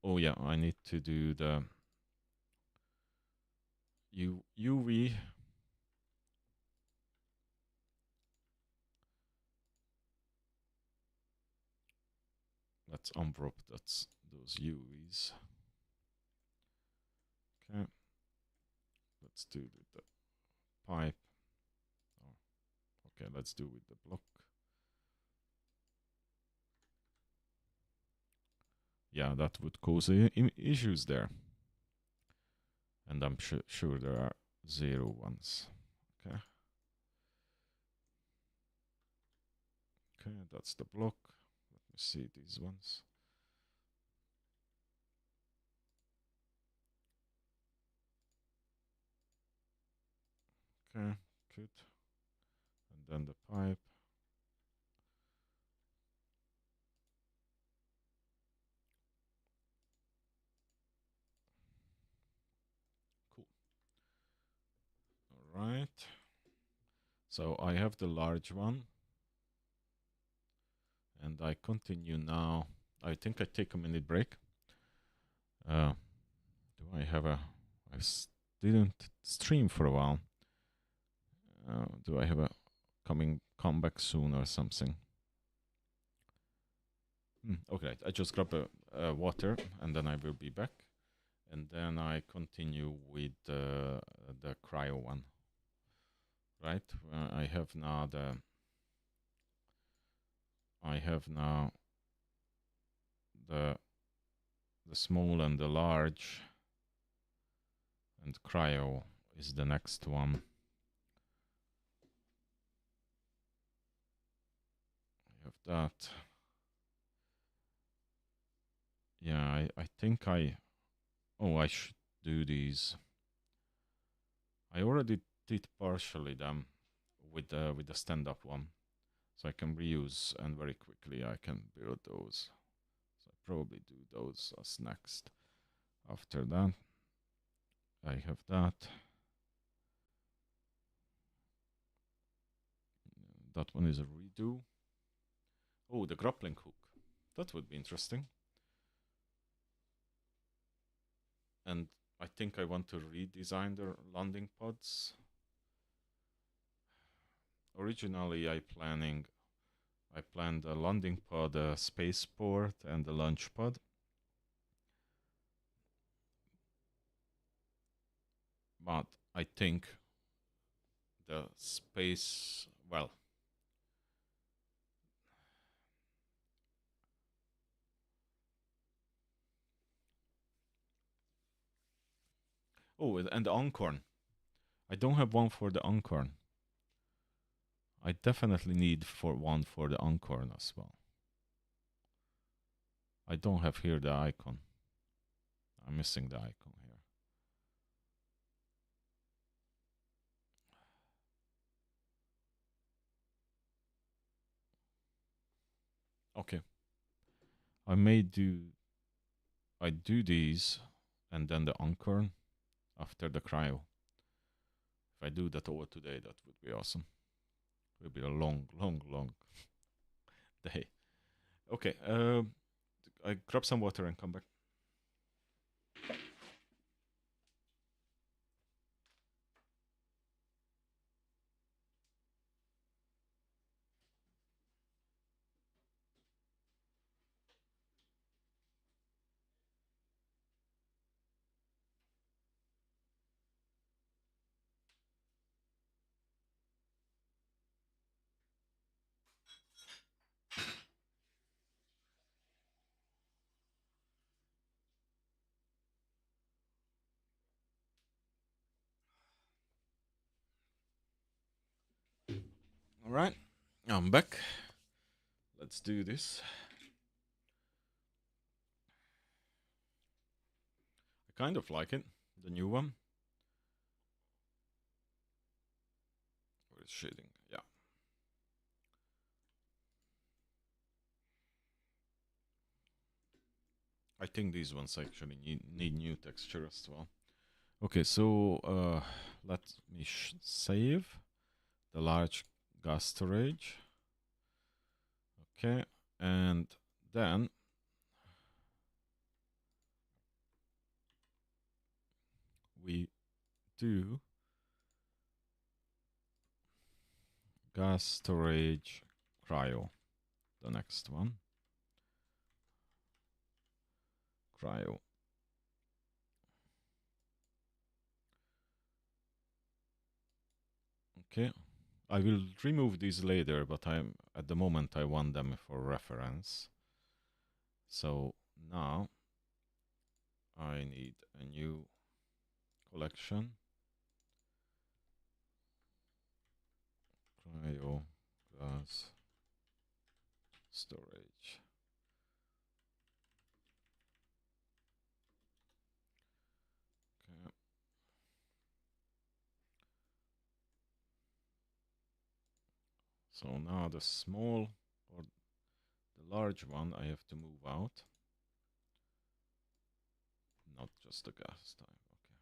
Oh yeah, I need to do the UV. Let's unwrap those UVs. Okay. Let's do the pipe. Oh, okay, let's do with the block. Yeah, that would cause issues there. And I'm sure there are 0 ones. Okay. Okay, that's the block. Let me see these ones. Okay, good. And then the pipe. Cool. All right. So I have the large one. And I continue now. I think I take a minute break. Do I have a... I didn't stream for a while. Do I have a come back soon or something? Okay, I just grab a water and then I will be back. And then I continue with the cryo one. Right? I have now the small and the large, and cryo is the next one. I have that. Yeah, I think I should do these. I already did partially them with the stand-up one, so I can reuse, and very quickly I can build those. So I probably do those as next. After that, I have that. That one is a redo. Oh, the grappling hook. That would be interesting. And I think I want to redesign the landing pods. Originally, I planned a landing pod, a spaceport, and a launch pod. But I think the space, well, oh, and the Oncorn. I don't have one for the Oncorn. I definitely need one for the Oncorn as well. I don't have here the icon. I'm missing the icon here. Okay. I do these and then the Oncorn after the cryo. If I do that over today, that would be awesome. It will be a long day. Okay, I grab some water and come back. All right, I'm back. Let's do this. I kind of like it, the new one. Where is shading? Yeah. I think these ones actually need new texture as well. Okay, so let me save the large gas storage. Okay, and then we do gas storage cryo, the next one. Cryo. Okay, I will remove these later, but at the moment I want them for reference. So now I need a new collection. Cryo gas storage. Okay. So now the small or the large one I have to move out. Not just the gas type. Okay.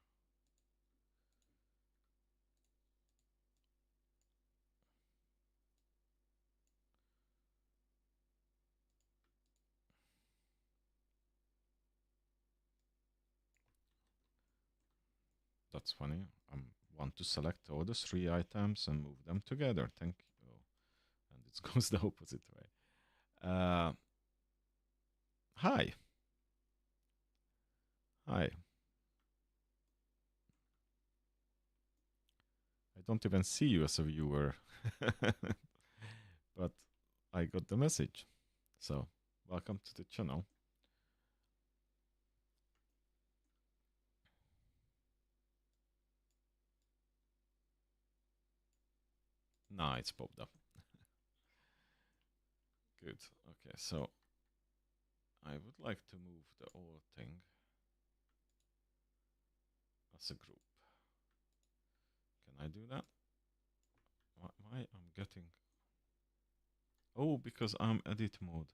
That's funny. I want to select all the 3 items and move them together. Thank you. Oh, and it goes the opposite way. Hi. Hi. I don't even see you as a viewer. But I got the message. So, welcome to the channel. Nah, it's popped up. Good. Okay, so I would like to move the whole thing as a group. Can I do that? Why I'm getting... Oh, because I'm edit mode.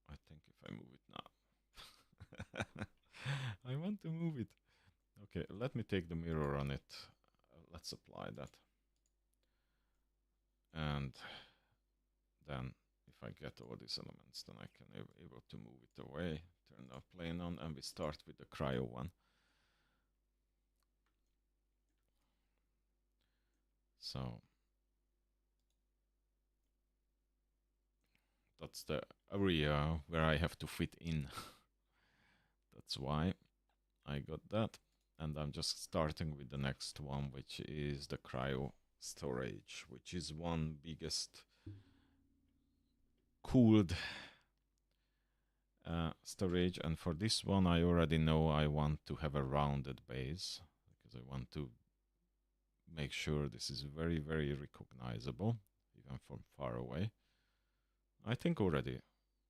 I think if I move it now. I want to move it. Okay, let me take the mirror on it. Let's apply that. And then if I get all these elements, then I can able to move it away, turn the plane on, and we start with the cryo one. So that's the area where I have to fit in. That's why I got that. And I'm just starting with the next one, which is the cryo storage, which is one biggest cooled storage. And for this one, I already know I want to have a rounded base because I want to make sure this is very, very recognizable, even from far away. I think already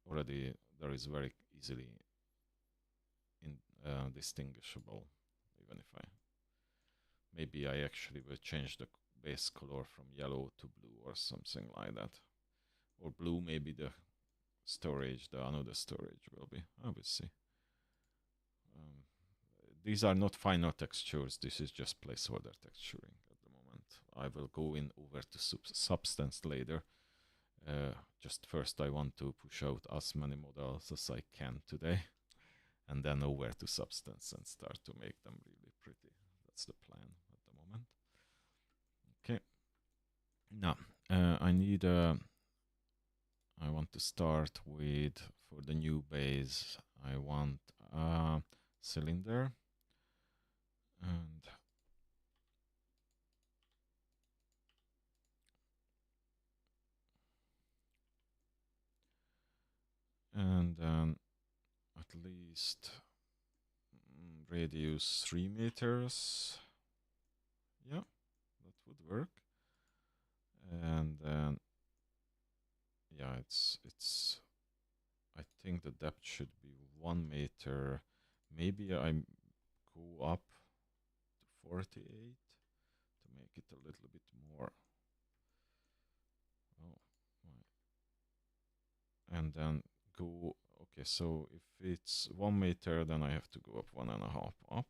there is very easily distinguishable, even if maybe I actually will change the base color from yellow to blue or something like that. Or blue, maybe the storage, the another storage will be. I will see. These are not final textures. This is just placeholder texturing at the moment. I will go in over to substance later. Just first I want to push out as many models as I can today, and then over to substance and start to make them really pretty. That's the plan at the moment. Okay. Now, I want to start with, for the new base, I want a cylinder. And then at least radius 3 meters. Yeah, that would work. And then, yeah, it's. I think the depth should be 1 meter. Maybe I go up to 48 to make it a little bit more. Oh, and then go. Okay, so if it's 1 meter, then I have to go up 1.5 up.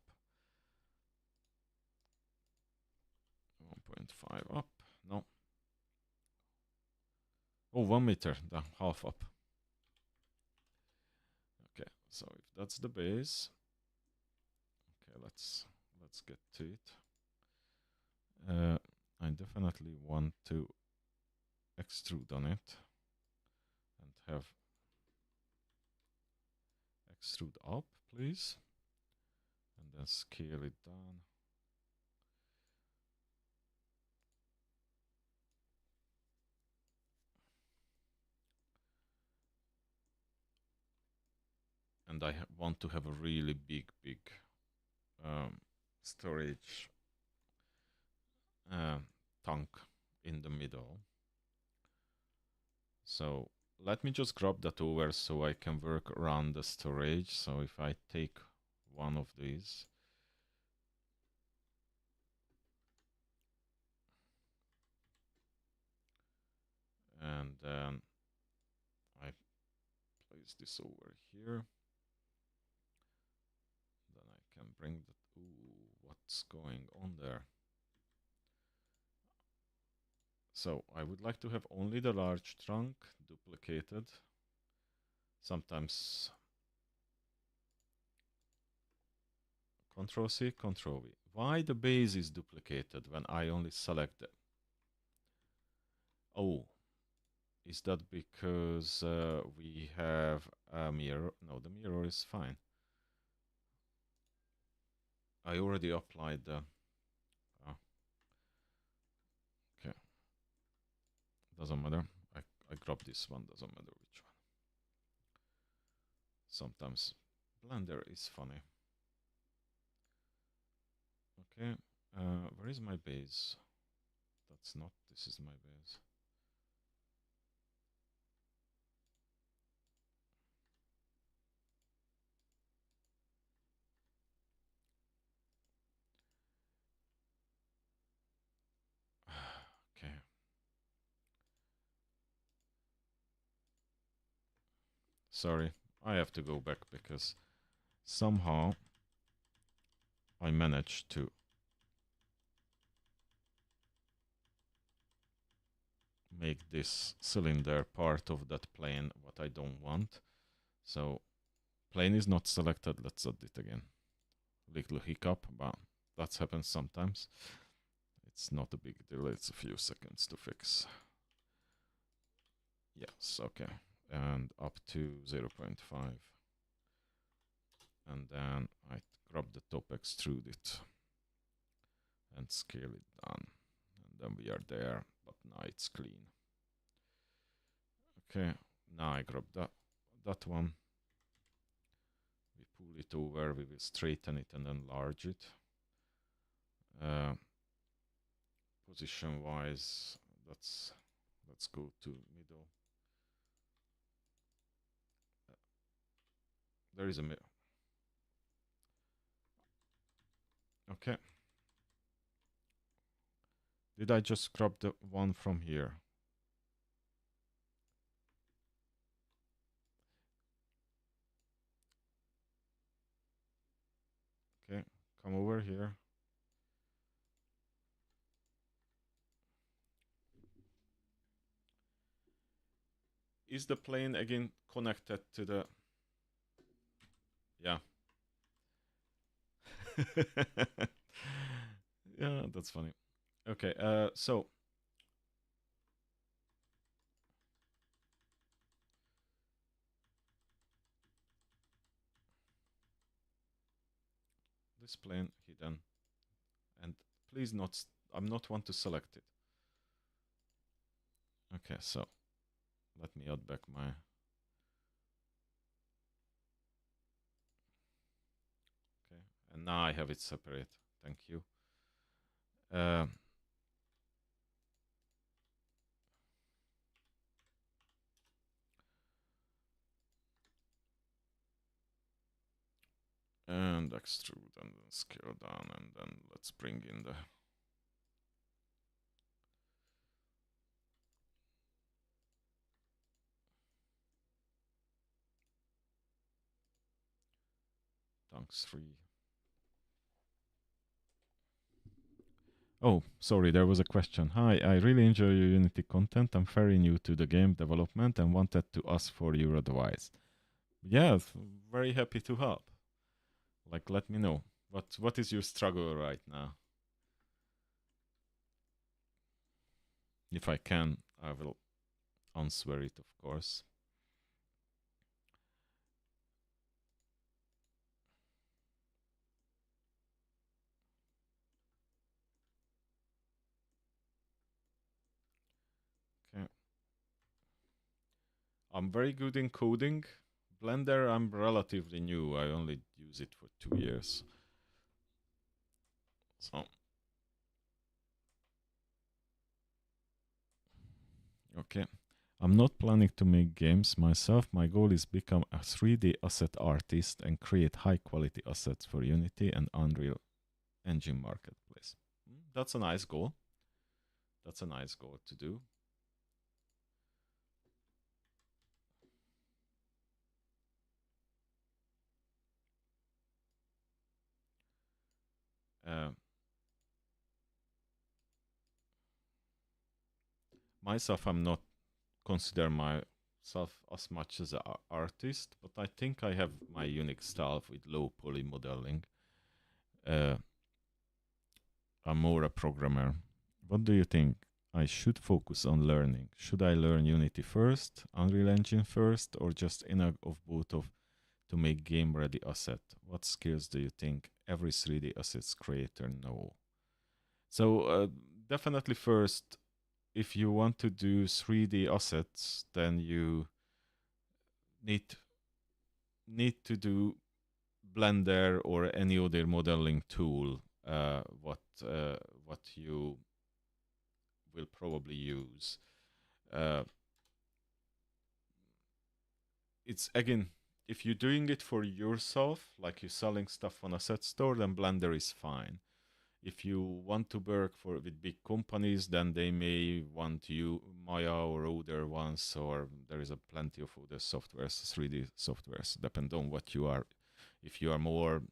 1.5 up. No. Oh, 1 meter, the half up. Okay, so if that's the base, okay, let's get to it. I definitely want to extrude on it and have extrude up, please, and then scale it down. And I want to have a really big storage tank in the middle. So let me just grab that over so I can work around the storage. So if I take one of these, and then I place this over here, then I can bring that. Ooh, what's going on there? So I would like to have only the large trunk duplicated. Sometimes Control C, Control V. Why the base is duplicated when I only select it? Oh, is that because we have a mirror? No, the mirror is fine. I already applied the... okay. Doesn't matter. I grab this one, doesn't matter which one. Sometimes Blender is funny. Okay, where is my base? That's not, this is my base. Okay. Sorry, I have to go back because somehow I managed to make this cylinder part of that plane, what I don't want. So plane is not selected. Let's add it again. Little hiccup, but that happens sometimes. It's not a big deal. It's a few seconds to fix. Yes, okay. And up to 0.5. And then I grab the top, extrude it, and scale it down. And then we are there, but now it's clean. Okay, now I grab that one. We pull it over, we will straighten it and enlarge it. Position wise, let's go to middle. There is a middle. Okay. Did I just grab the one from here? Okay, come over here. Is the plane again connected to the... yeah. Yeah, that's funny. Okay, so this plane hidden, and please not, I'm not want to select it. Okay, so let me add back my... okay, And now I have it separate. Thank you. Uh, and extrude and then scale down, and then let's bring in the Dunks 3. Oh, sorry, there was a question. Hi, I really enjoy your Unity content. I'm very new to the game development and wanted to ask for your advice. Yeah, very happy to help. Like, let me know. What is your struggle right now? If I can, I will answer it, of course. Okay. I'm very good in coding. Blender, I'm relatively new. I only use it for 2 years. So, okay. I'm not planning to make games myself. My goal is become a 3D asset artist and create high quality assets for Unity and Unreal Engine marketplace. That's a nice goal. That's a nice goal to do. Uh, myself, I'm not consider myself as much as an artist, but I think I have my unique style with low poly modeling. I'm more a programmer. What do you think? I should focus on learning. Should I learn Unity first, Unreal Engine first, or just enough of both of to make game ready asset? What skills do you think every 3D assets creator know? So definitely first, if you want to do 3D assets, then you need to do Blender or any other modeling tool. What you will probably use. Uh, it's again, if you're doing it for yourself, like you're selling stuff on a set store, then Blender is fine. If you want to work with big companies, then they may want you Maya or other ones, or there is a plenty of other softwares, 3D softwares, depend on what you are. If you are more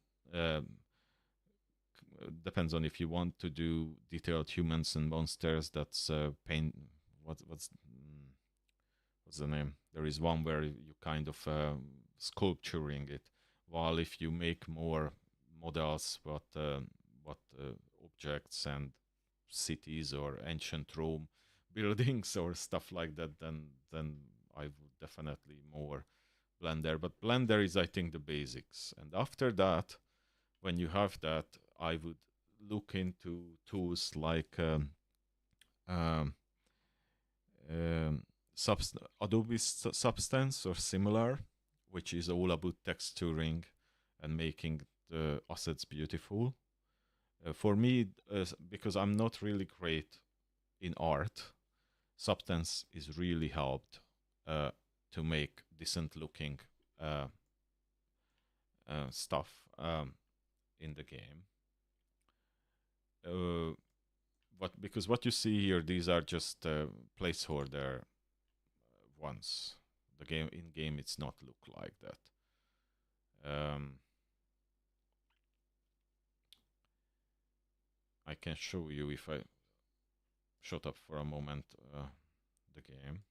depends on if you want to do detailed humans and monsters. That's paint. What's the name? There is one where you kind of sculpturing it. While if you make more models, what objects and cities or ancient Rome buildings or stuff like that, then I would definitely more Blender. But Blender is, I think, the basics. And after that, when you have that, I would look into tools like um, um, Adobe Substance or similar, which is all about texturing and making the assets beautiful. For me, because I'm not really great in art, Substance is really helped to make decent looking uh, stuff in the game. Because what you see here, these are just placeholder ones. The game in game, it's not look like that. I can show you if I shut up for a moment the game.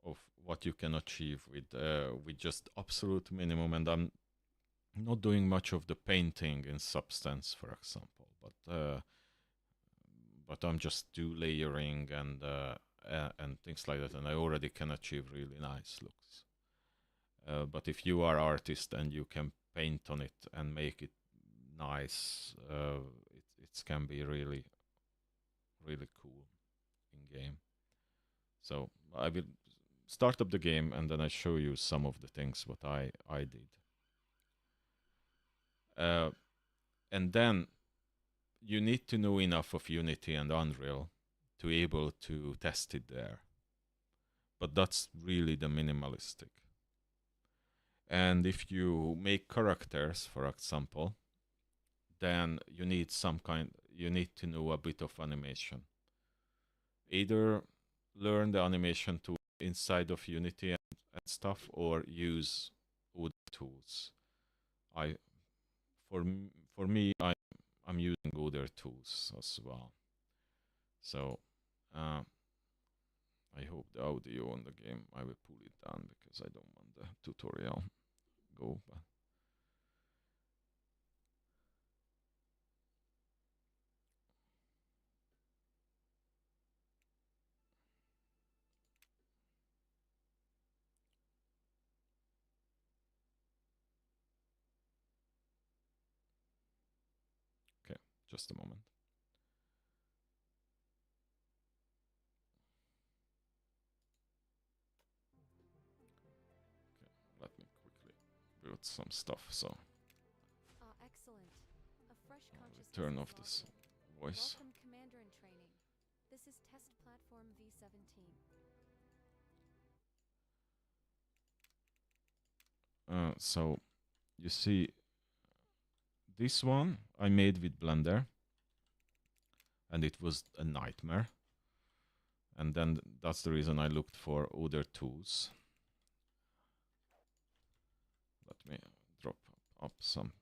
Of what you can achieve with just absolute minimum, and I'm not doing much of the painting in Substance, for example, but I'm just do layering and things like that, and I already can achieve really nice looks. But if you are artist and you can paint on it and make it nice, it can be really really cool in game. So I will start up the game, and then I show you some of the things what I did. And then you need to know enough of Unity and Unreal to be able to test it there. But that's really the minimalistic. And if you make characters, for example, then you need you need to know a bit of animation. Either learn the animation tool inside of Unity and stuff, or use other tools. For me, I'm using other tools as well. So I hope the audio on the game, I will pull it down because I don't want the tutorial go. But okay, just a moment. Let me quickly build some stuff. So Excellent. A fresh consciousness turn off this voice. Welcome, Commander in Training. This is Test Platform V17. So you see, this one I made with Blender, and it was a nightmare. And then that's the reason I looked for other tools. Let me drop up some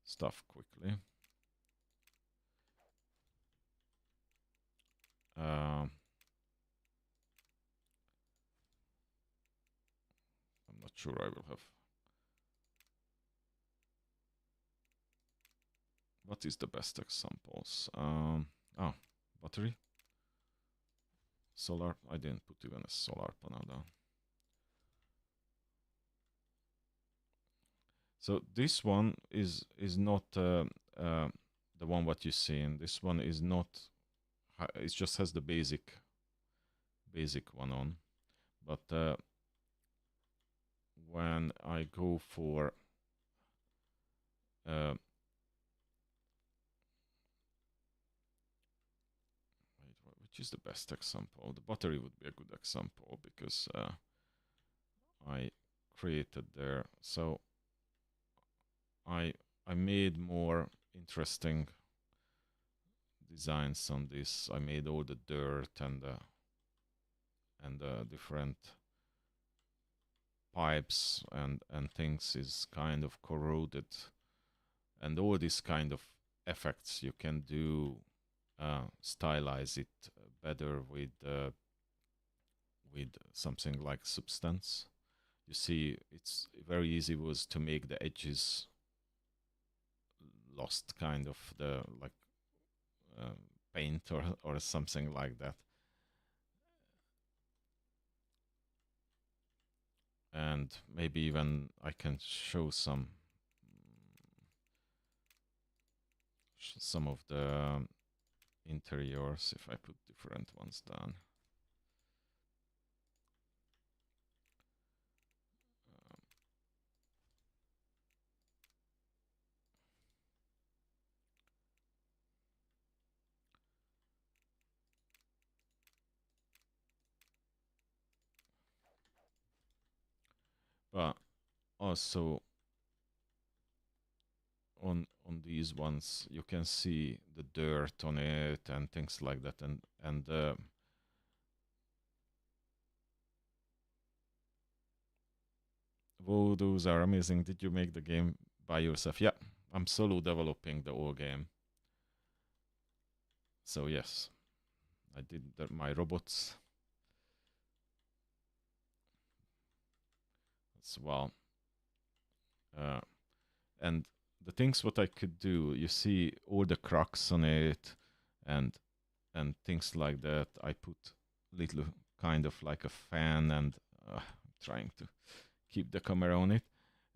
stuff quickly. I'm not sure I will have. What is the best examples? Battery, solar. I didn't put even a solar panel down. So this one is not the one what you see, and this one is not. It just has the basic one on, but when I go for which is the best example? The battery would be a good example because I created there. So I made more interesting designs on this. I made all the dirt and the different pipes and things is kind of corroded, and all these kind of effects you can do, stylize it better with something like Substance. You see, it's very easy was to make the edges lost, kind of the like paint or something like that. And maybe even I can show some of the interiors if I put different ones down. But also on these ones you can see the dirt on it and things like that, and whoa, those are amazing. Did you make the game by yourself? Yeah, I'm solo developing the whole game. So yes, I did my robots as well. And the things what I could do, you see all the cracks on it and things like that. I put little kind of like a fan, and trying to keep the camera on it,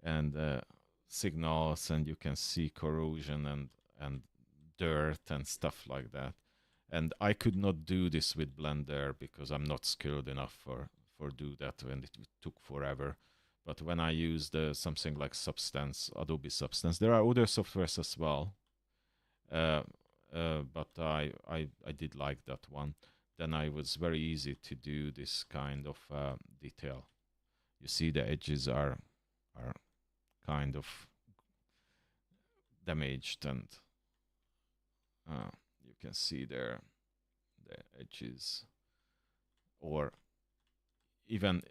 and signals, and you can see corrosion and dirt and stuff like that. And I could not do this with Blender because I'm not skilled enough for do that, and it took forever. But when I used something like Substance, Adobe Substance, there are other softwares as well, but I did like that one. Then I was very easy to do this kind of detail. You see the edges are kind of damaged, and you can see there the edges, or even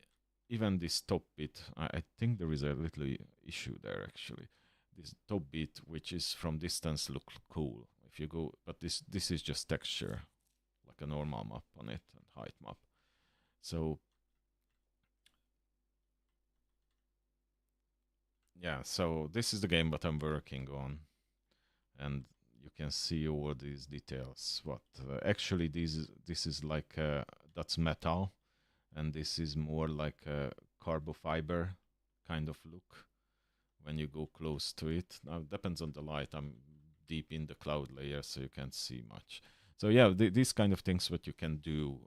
this top bit. I think there is a little issue there actually. This top bit, which is from distance, look cool if you go, but this is just texture, like a normal map on it, and height map. So yeah, so this is the game that I'm working on, and you can see all these details. What actually this is like that's metal, and this is more like a carbon fiber kind of look when you go close to it. Now it depends on the light. I'm deep in the cloud layer, so you can't see much. So yeah, these kind of things what you can do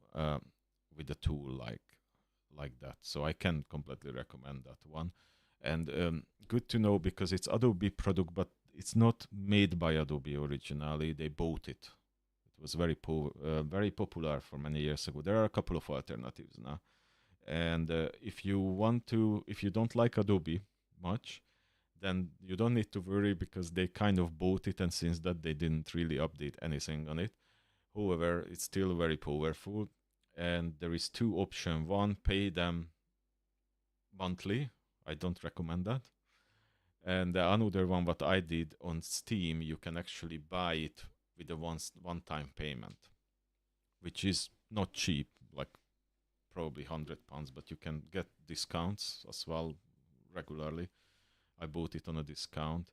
with a tool like that. So I can completely recommend that one. And good to know, because it's Adobe product, but it's not made by Adobe originally. They bought it. It was very popular for many years ago. There are a couple of alternatives now. And if you don't like Adobe much, then you don't need to worry, because they kind of bought it, and since that they didn't really update anything on it. However, it's still very powerful, and there is two options. One, pay them monthly. I don't recommend that. And another one, what I did on Steam, you can actually buy it with a one-time payment, which is not cheap, like probably £100, but you can get discounts as well regularly. I bought it on a discount,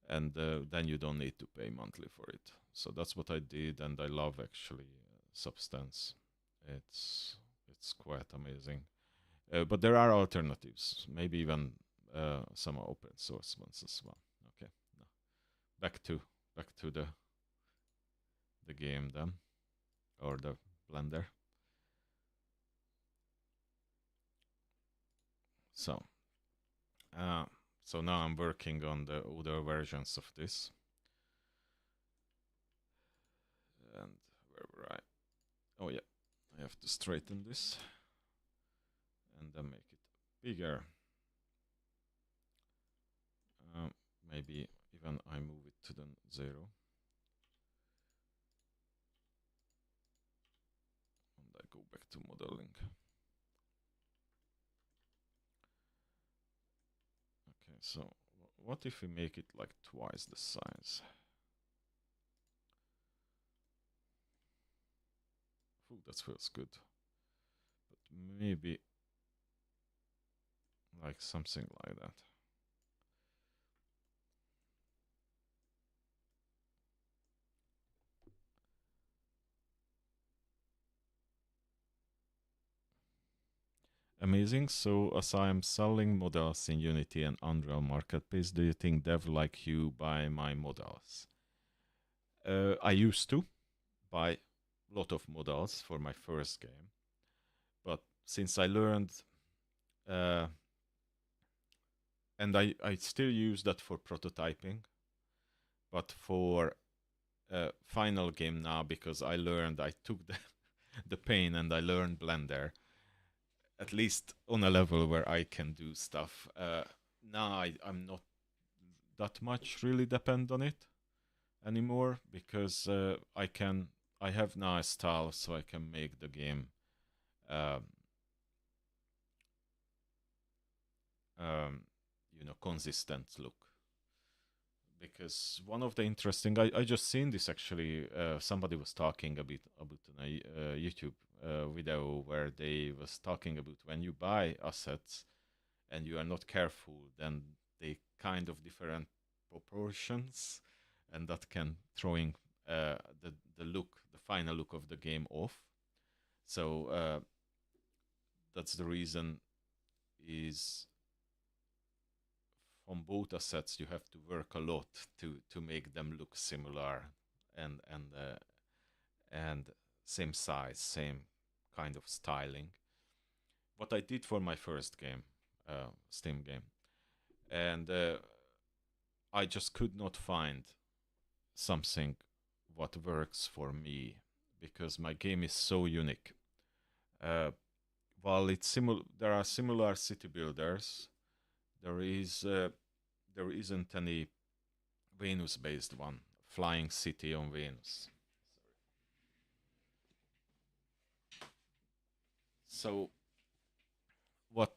and then you don't need to pay monthly for it. So that's what I did, and I love actually Substance. It's quite amazing. But there are alternatives, maybe even some open source ones as well. Okay, now back to the game then, or the Blender. So now I'm working on the other versions of this. And where were I? Oh yeah, I have to straighten this and then make it bigger. Maybe even I move it to the 0. And I go back to modeling. Okay, so what if we make it like twice the size? Ooh, that feels good. But maybe like something like that. Amazing. So as I am selling models in Unity and Unreal Marketplace, do you think dev like you buy my models? I used to buy a lot of models for my first game, but since I learned, and I still use that for prototyping, but for final game now, because I took the pain and I learned Blender, at least on a level where I can do stuff. Now I'm not that much really depend on it anymore, because I have now a style, so I can make the game consistent look. Because one of the interesting, I just seen this actually, somebody was talking a bit about a YouTube video where they was talking about when you buy assets and you are not careful, then they kind of different proportions, and that can throwing the final look of the game off. So that's the reason is from both assets you have to work a lot to make them look similar, and and same size, same kind of styling. What I did for my first game, Steam game, and I just could not find something what works for me because my game is so unique. Uh, while there are similar city builders, there isn't any Venus-based one, flying city on Venus. So what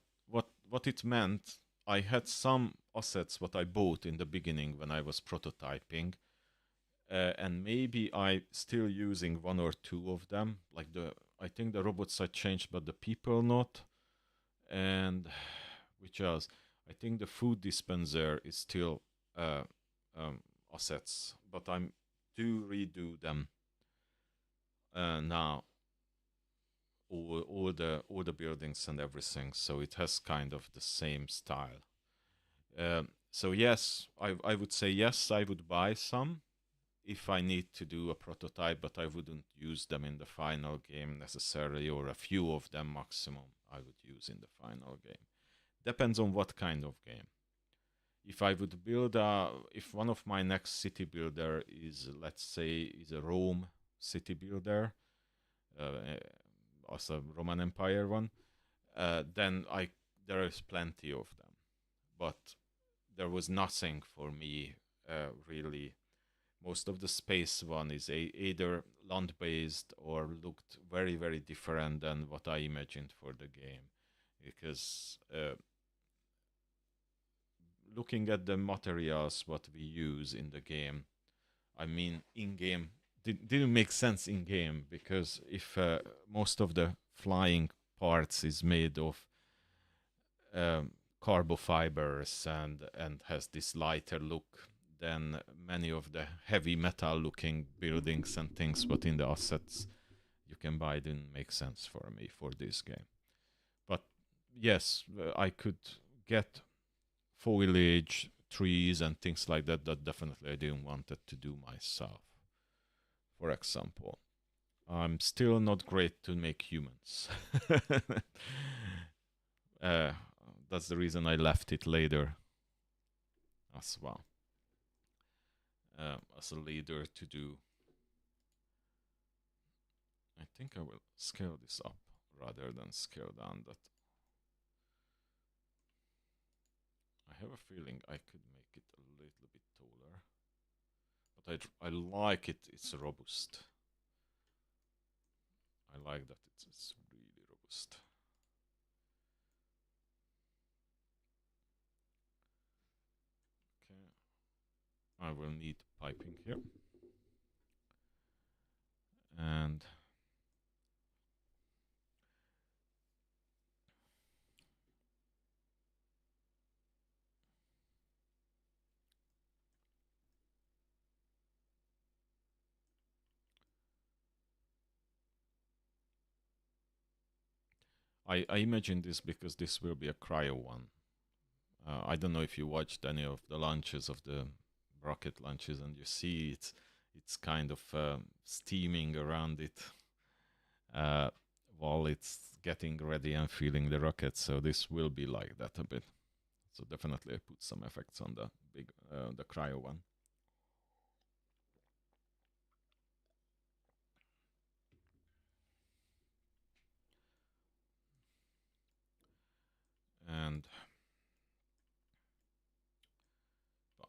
what it meant, I had some assets what I bought in the beginning when I was prototyping, and maybe I still using one or two of them. Like I think the robots I changed, but the people not. And which else? I think the food dispenser is still assets, but I'm do redo them now. All the buildings and everything, so it has kind of the same style. So yes, I would say yes, I would buy some if I need to do a prototype, but I wouldn't use them in the final game necessarily, or a few of them maximum I would use in the final game. Depends on what kind of game. If I would build if one of my next city builder is, let's say, is a Rome city builder, also Roman Empire one, then there is plenty of them. But there was nothing for me really. Most of the space one is either land-based or looked very, very different than what I imagined for the game. Because looking at the materials what we use in the game, I mean, in-game, didn't make sense in-game, because if most of the flying parts is made of carbofibers and has this lighter look than many of the heavy metal looking buildings and things what in the assets you can buy didn't make sense for me for this game. But yes, I could get foliage, trees and things like that definitely I didn't want it to do myself. For example, I'm still not great to make humans. That's the reason I left it later as well. As a leader to do. I think I will scale this up rather than scale down that. I have a feeling I could make it a little bit taller. But I like it, it's robust. I like that it's really robust. Okay. I will need piping here. And I imagine this because this will be a cryo one. I don't know if you watched any of the launches of the rocket launches, and you see it's kind of steaming around it while it's getting ready and feeling the rocket. So this will be like that a bit. So definitely I put some effects on the big the cryo one. And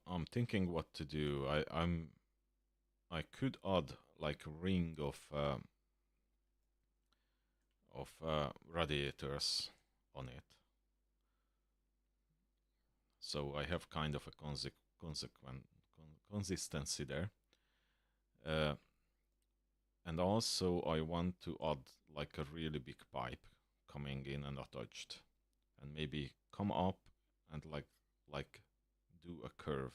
I'm thinking what to do. I could add like a ring of radiators on it. So I have kind of a consistency there. And also I want to add like a really big pipe coming in and attached, and maybe come up and like do a curve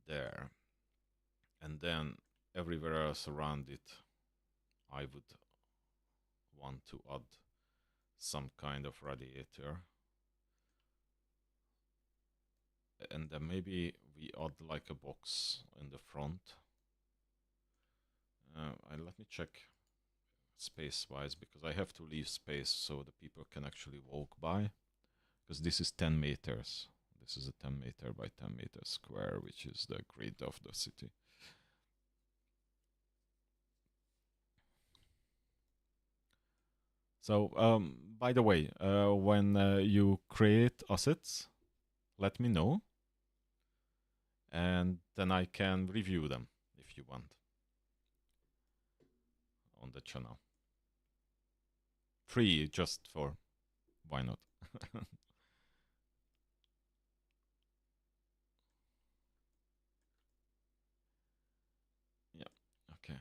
there, and then everywhere else around it I would want to add some kind of radiator, and then maybe we add like a box in the front, Let me check space-wise, because I have to leave space so the people can actually walk by. Because this is 10 meters. This is a 10 meter by 10 meter square, which is the grid of the city. So, by the way, when you create assets, let me know, and then I can review them if you want on the channel. Free, just for why not? Yeah, okay.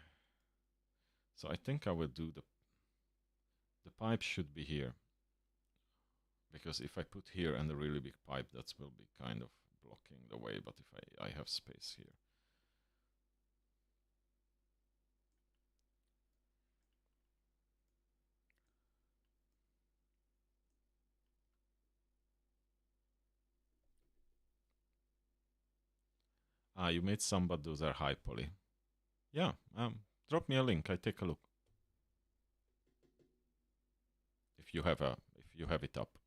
So I think I will do the pipe should be here. Because if I put here and a really big pipe, that will be kind of blocking the way, but if I have space here. Ah, you made some, but those are high poly. Yeah, drop me a link, I take a look. If you have it up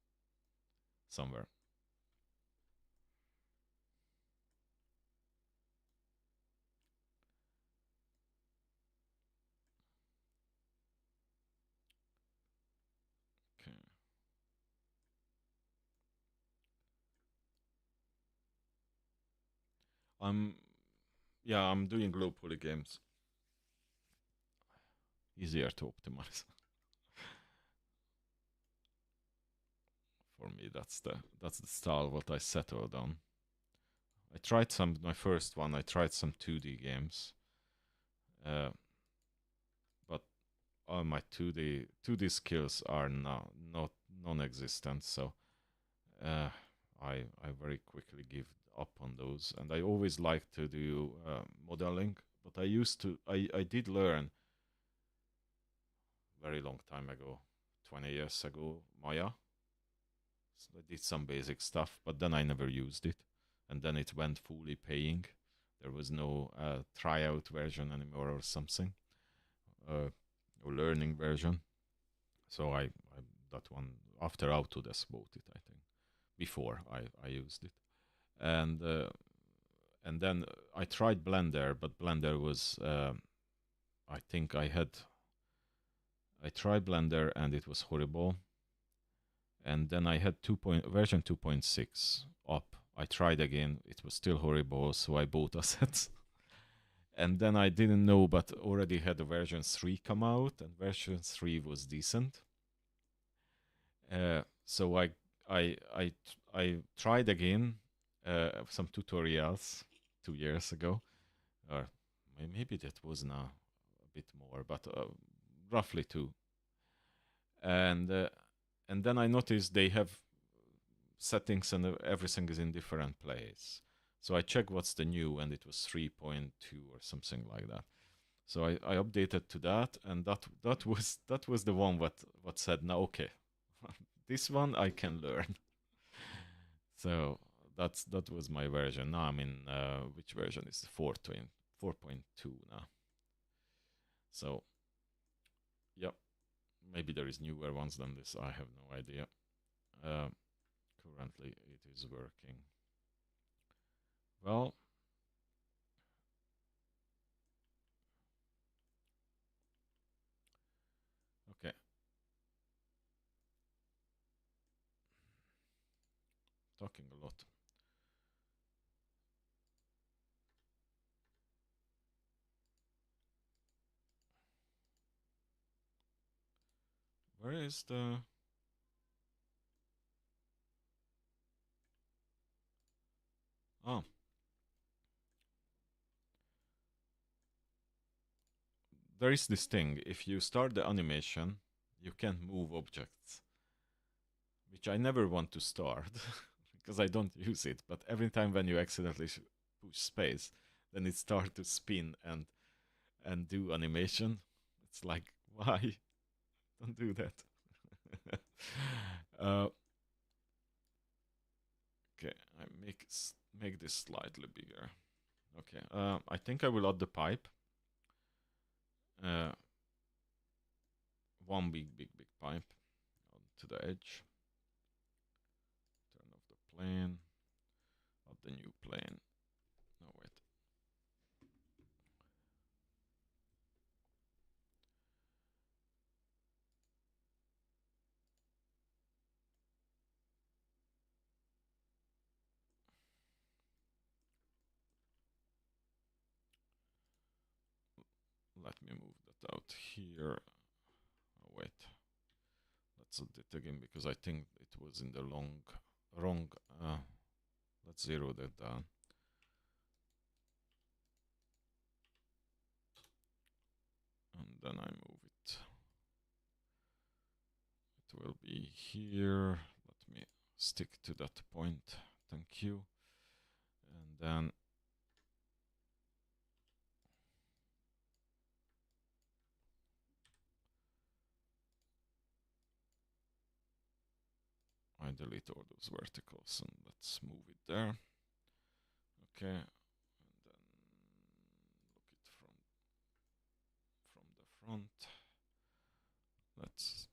somewhere. Okay. I'm doing low poly games. Easier to optimize. For me, that's the style what I settled on. I tried my first one. I tried some 2D games, but all my 2D skills are not non-existent. So I very quickly give up on those, and I always like to do modeling. But I did learn very long time ago, 20 years ago, Maya. So I did some basic stuff, but then I never used it, and then it went fully paying. There was no tryout version anymore or something, or learning version. So I that one after Autodesk bought it, I think. Before I used it, and then I tried Blender, but Blender was I think I tried Blender and it was horrible. And then I had version 2.6 up. I tried again, it was still horrible, so I bought assets. And then I didn't know, but already had a version 3 come out, and version 3 was decent. So I tried again some tutorials 2 years ago, or maybe that was now a bit more, but roughly 2. And then I noticed they have settings and everything is in different place. So I checked what's the new, and it was 3.2 or something like that. So I updated to that, and that was the one what said, now okay, this one I can learn. So that was my version. Now I'm in which version is 4.2 now. So yep, maybe there is newer ones than this. I have no idea. Currently it is working well. Okay. Talking a lot. Where is the... Oh. There is this thing. If you start the animation, you can't move objects. Which I never want to start. Because I don't use it. But every time when you accidentally push space, then it starts to spin and do animation. It's like, why? Don't do that. Okay, I make this slightly bigger. Okay, I think I will add the pipe. one big pipe to the edge. Turn off the plane. Add the new plane. No, wait. Let me move that out here. Oh, wait. Let's add it again because I think it was in the wrong. Let's zero that down. And then I move it. It will be here. Let me stick to that point. Thank you. And then I delete all those verticals and let's move it there. Okay, and then look it from the front. Let's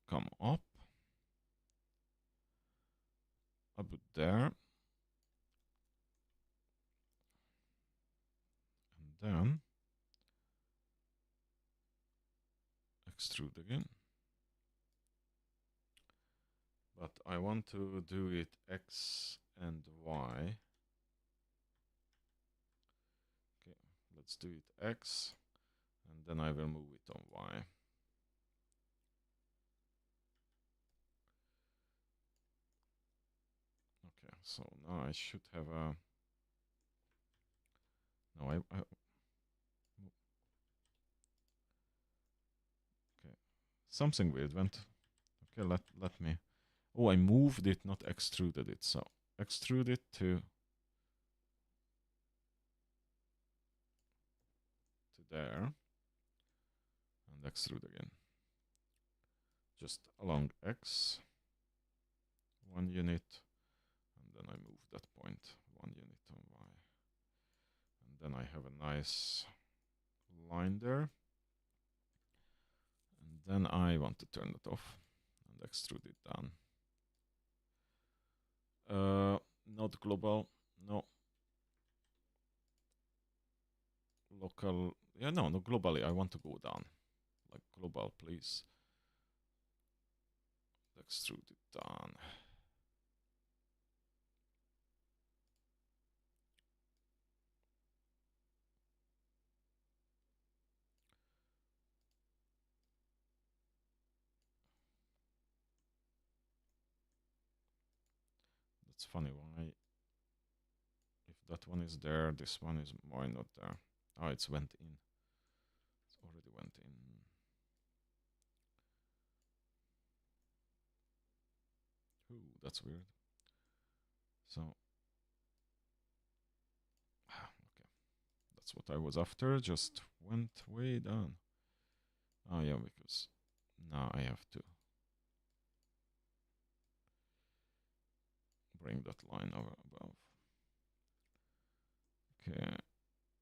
come up a bit there, and then extrude again. But I want to do it X and Y. Okay, let's do it X, and then I will move it on Y. Okay, so now I should have a... No, okay, something weird went. Okay, let me... Oh, I moved it, not extruded it. So extrude it to there, and extrude again. Just along X, 1 unit, and then I move that point 1 unit on Y. And then I have a nice line there. And then I want to turn it off and extrude it down. Not global, no. Local, yeah, no, globally, I want to go down. Like global, please. Extrude it down. That's funny, why? If that one is there, this one is why not there? Oh, it's went in. It's already went in. Ooh, that's weird. So, okay, that's what I was after. Just went way down. Oh yeah, because now I have to bring that line over above. Okay,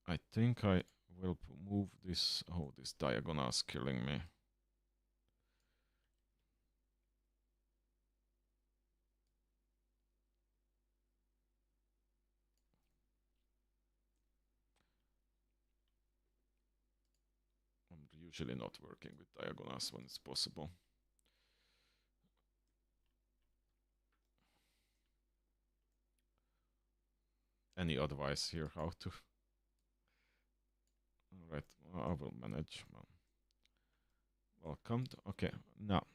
I think I will move this. Oh, this diagonal is killing me. I'm usually not working with diagonals when it's possible. Any advice here how to? Alright, I will manage. Welcome. Okay, now.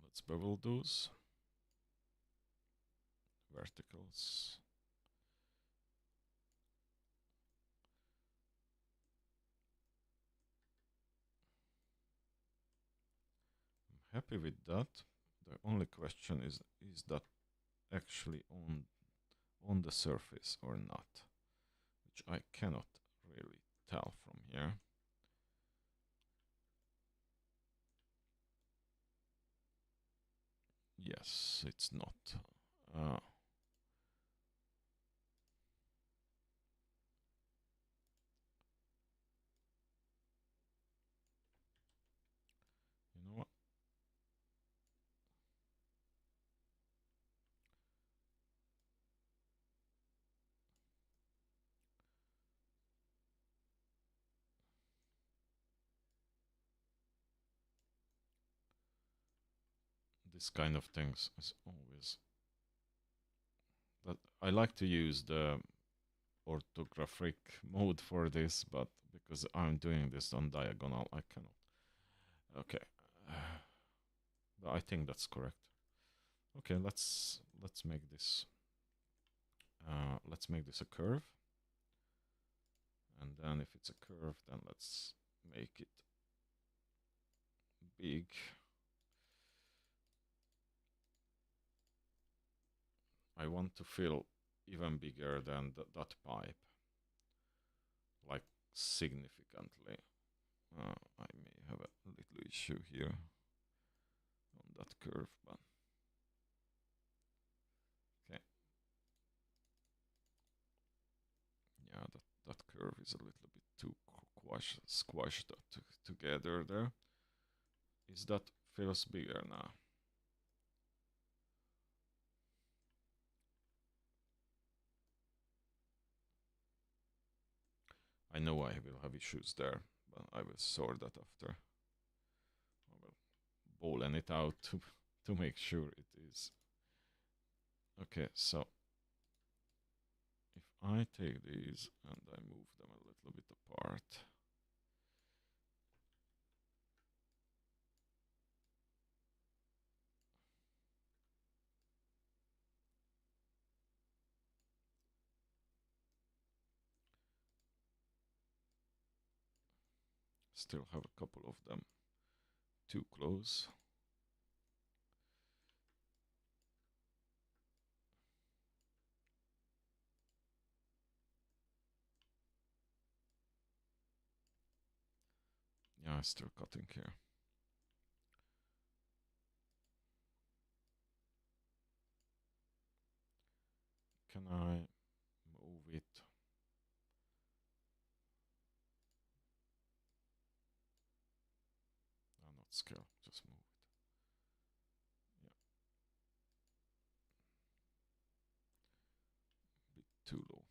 Let's bevel those. Verticals. I'm happy with that. The only question is that actually on the surface or not? Which I cannot really tell from here. Yes, it's not. this kind of things is always that I like to use the orthographic mode for this, but because I'm doing this on diagonal, I cannot. Okay, but I think that's correct. Okay, let's make this. Let's make this a curve, and then if it's a curve, then let's make it big. I want to fill even bigger than that pipe, like significantly. I may have a little issue here on that curve, but okay. Yeah, that curve is a little bit too squashed together there. Is that feels bigger now? I know I will have issues there, but I will sort that after. I will bowlen it out to make sure it is. Okay, so if I take these and I move them a little bit apart. Still have a couple of them too close. Yeah, still cutting here. Can I move it? Not scale, just move it. Yeah. Bit too low.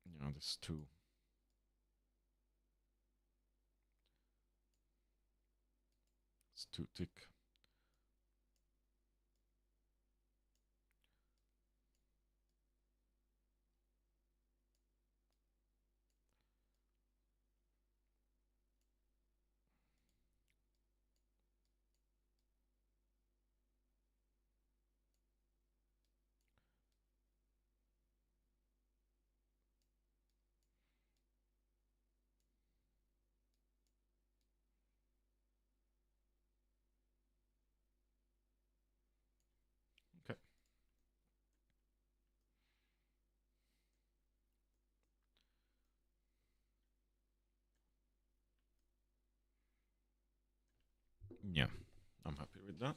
Yeah, this too. It's too thick. Okay. Yeah, I'm happy with that.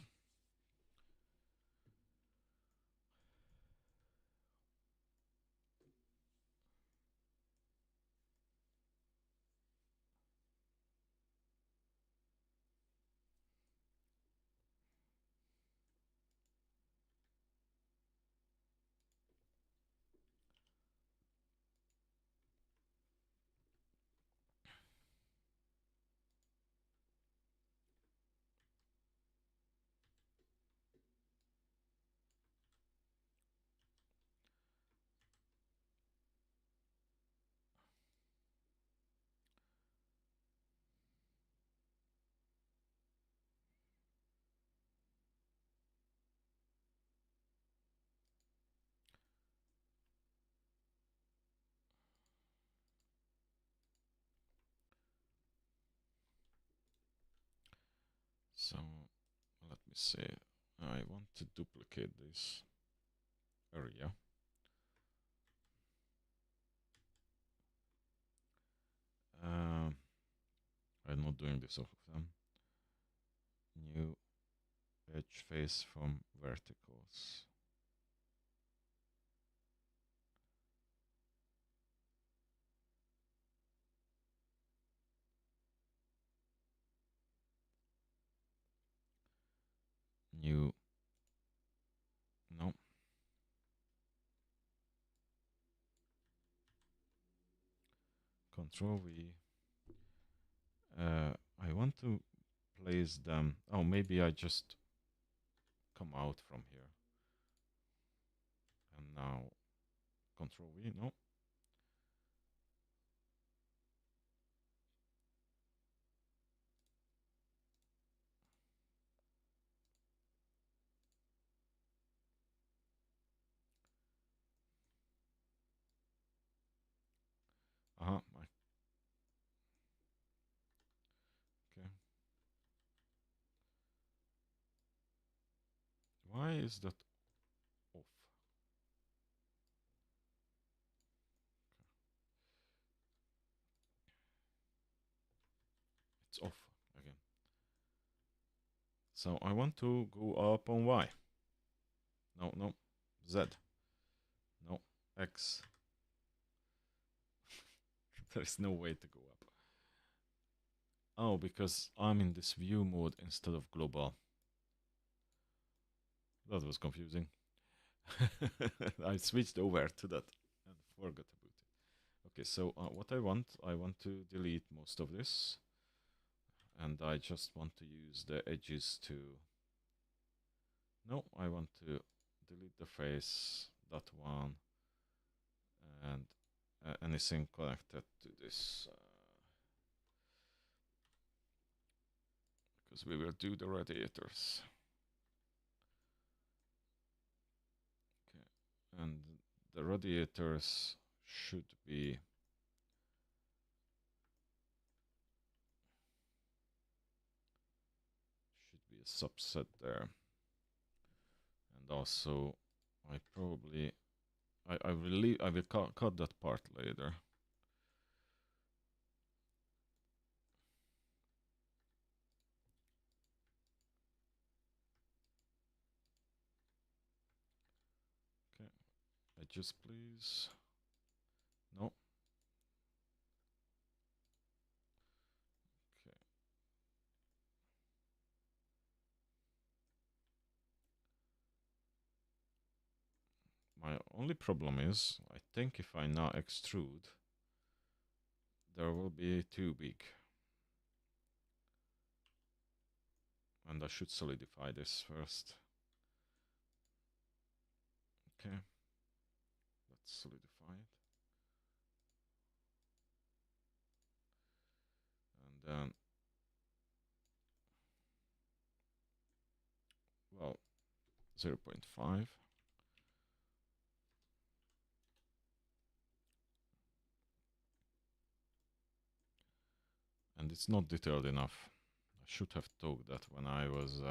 So let me see. I want to duplicate this area. I'm not doing this all of them. New edge face from verticals. new. No. Control V. I want to place them. Oh, maybe I just come out from here. And now Control V. No. Okay. Why is that off? It's off again. So I want to go up on Y. No, no. Z. No. X. There's no way to go up. Oh, because I'm in this view mode instead of global. That was confusing. I switched over to that and forgot about it. Okay, so what I want to delete most of this. And I just want to use the edges to... No, I want to delete the face, that one, and anything connected to this. Because we will do the radiators. Okay, and the radiators should be a subset there. And also, I probably I will cut that part later. Okay, edges please. No. Okay. My only problem is, I think if I now extrude, there will be too big. And I should solidify this first. Okay. Let's solidify it. And then, well, 0.5. And it's not detailed enough. I should have told that when I was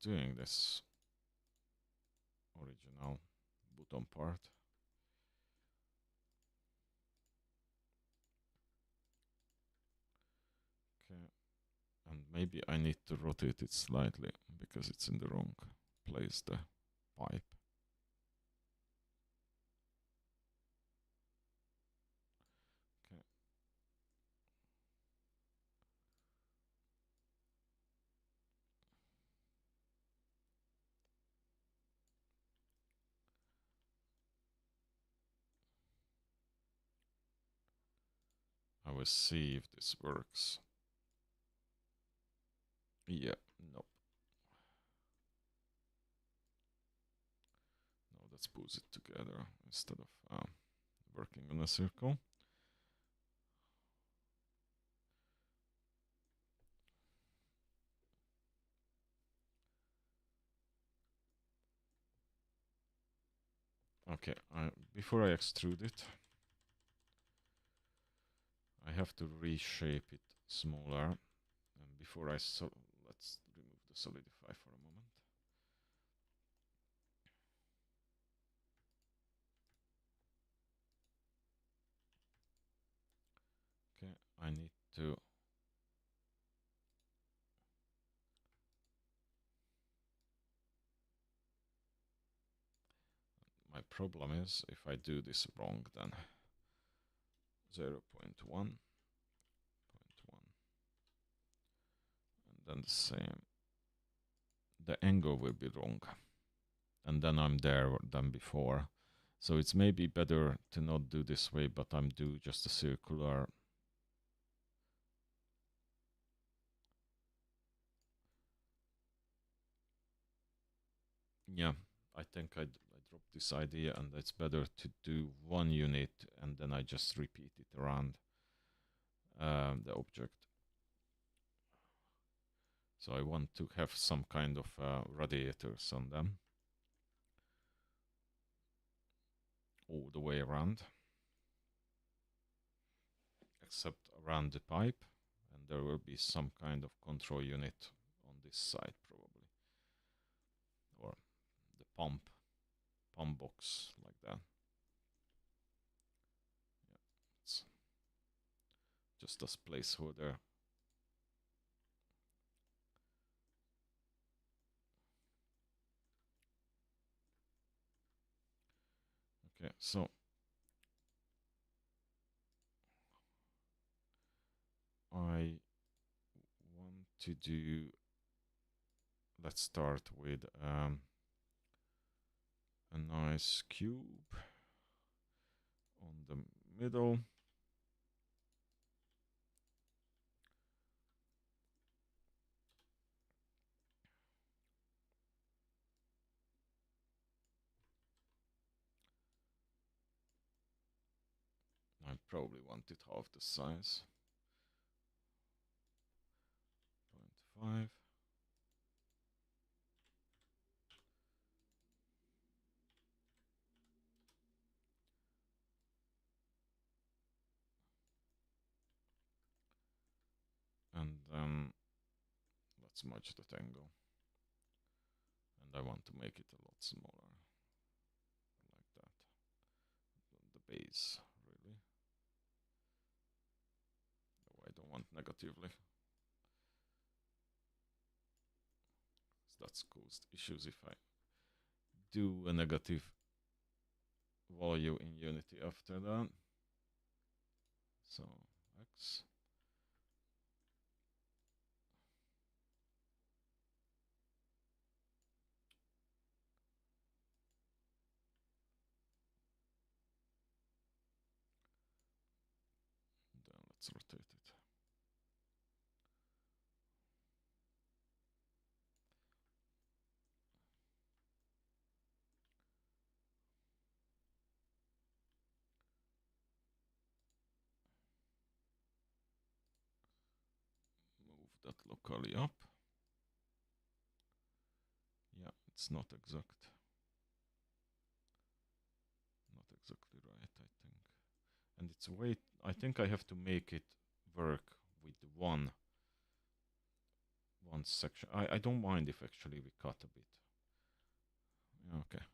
doing this original bottom part. Okay, and maybe I need to rotate it slightly because it's in the wrong place, the pipe. Okay. I will see if this works. Yeah, nope. No, let's pose it together instead of working on a circle. Okay, before I extrude it, I have to reshape it smaller. And before let's remove the solidify for a moment. Okay, I need to my problem is if I do this wrong, then 0.1, and then the same. The angle will be wrong, and then I'm there than before. So it's maybe better to not do this way, but I'm do just a circular. Yeah, I think I dropped this idea, and it's better to do one unit and then I just repeat it around the object. So I want to have some kind of radiators on them all the way around, except around the pipe, and there will be some kind of control unit on this side probably, or the pump box like that. Yeah, it's just as placeholder. Okay, so I want to do, let's start with a nice cube on the middle. I probably want it half the size. 0.5. And then let's merge that angle. And I want to make it a lot smaller. Like that. The base, really. Oh, I don't want negatively. That's caused issues if I do a negative value in Unity after that. So X. Then let's rotate it. Move that locally up. Yeah, it's not exact. Not exactly right, I think. And it's way, I think I have to make it work with one section. I don't mind if actually we cut a bit. Okay.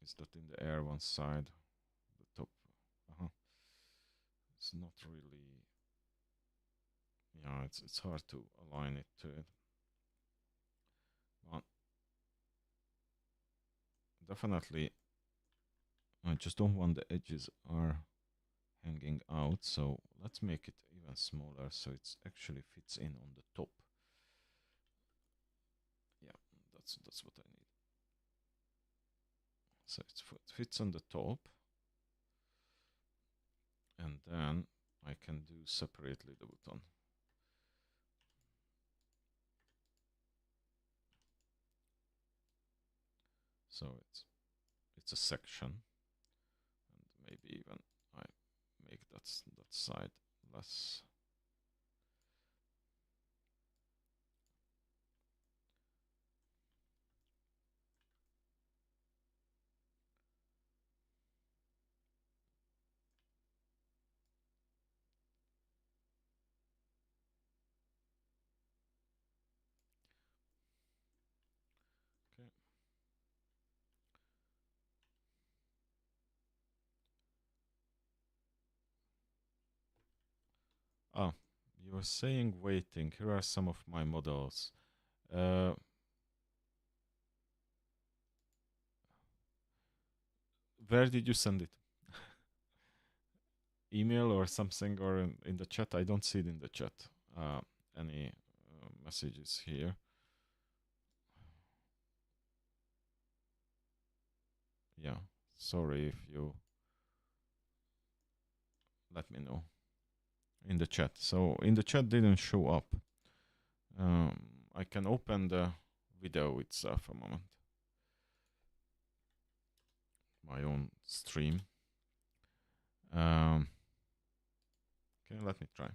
Is that in the air one side? The top. It's not really. Yeah, it's hard to align it to it. But definitely, I just don't want the edges are hanging out. So let's make it even smaller so it actually fits in on the top. Yeah, that's what I need. So it fits on the top, and then I can do separately the button. So it's a section, and maybe even I make that side less. Okay. Ah, You were saying waiting. Here are some of my models. Where did you send it? Email or something, or in the chat? I don't see it in the chat. Any messages here? Yeah, sorry if you let me know in the chat. So in the chat didn't show up. I can open the video itself a moment. My own stream. Okay, let me try.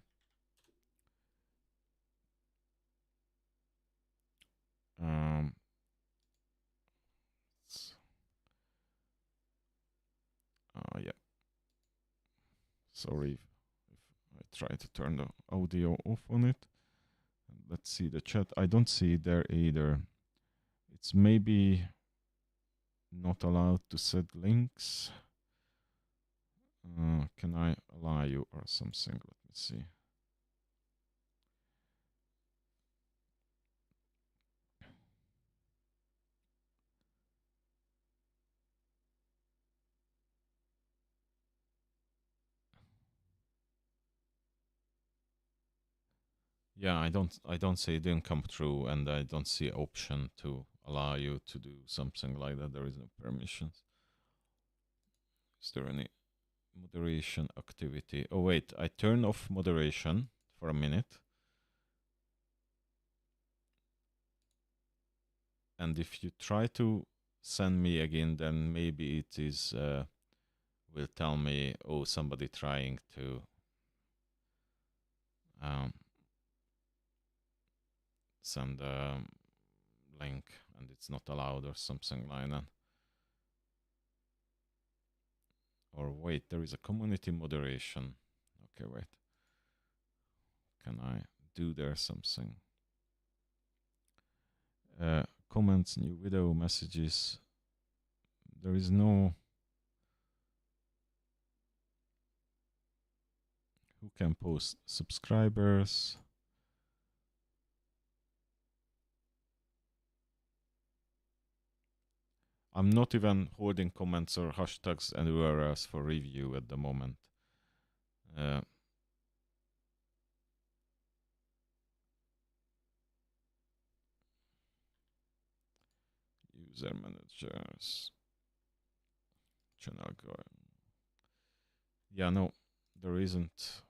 Yeah. Sorry if I try to turn the audio off on it. Let's see the chat. I don't see it there either. It's maybe not allowed to set links. Can I allow you or something? Let me see. Yeah, I don't see it didn't come through, and I don't see option to allow you to do something like that. There is no permissions. Is there any moderation activity? Oh wait, I turn off moderation for a minute. And if you try to send me again, then maybe it is will tell me, oh, somebody trying to send a link and it's not allowed or something like that. Or wait, there is a community moderation. Okay, wait. Can I do there something? Comments, new video, messages. There is no... Who can post? Subscribers. I'm not even holding comments or hashtags anywhere else for review at the moment. User managers. Channel going. Yeah, no, there isn't.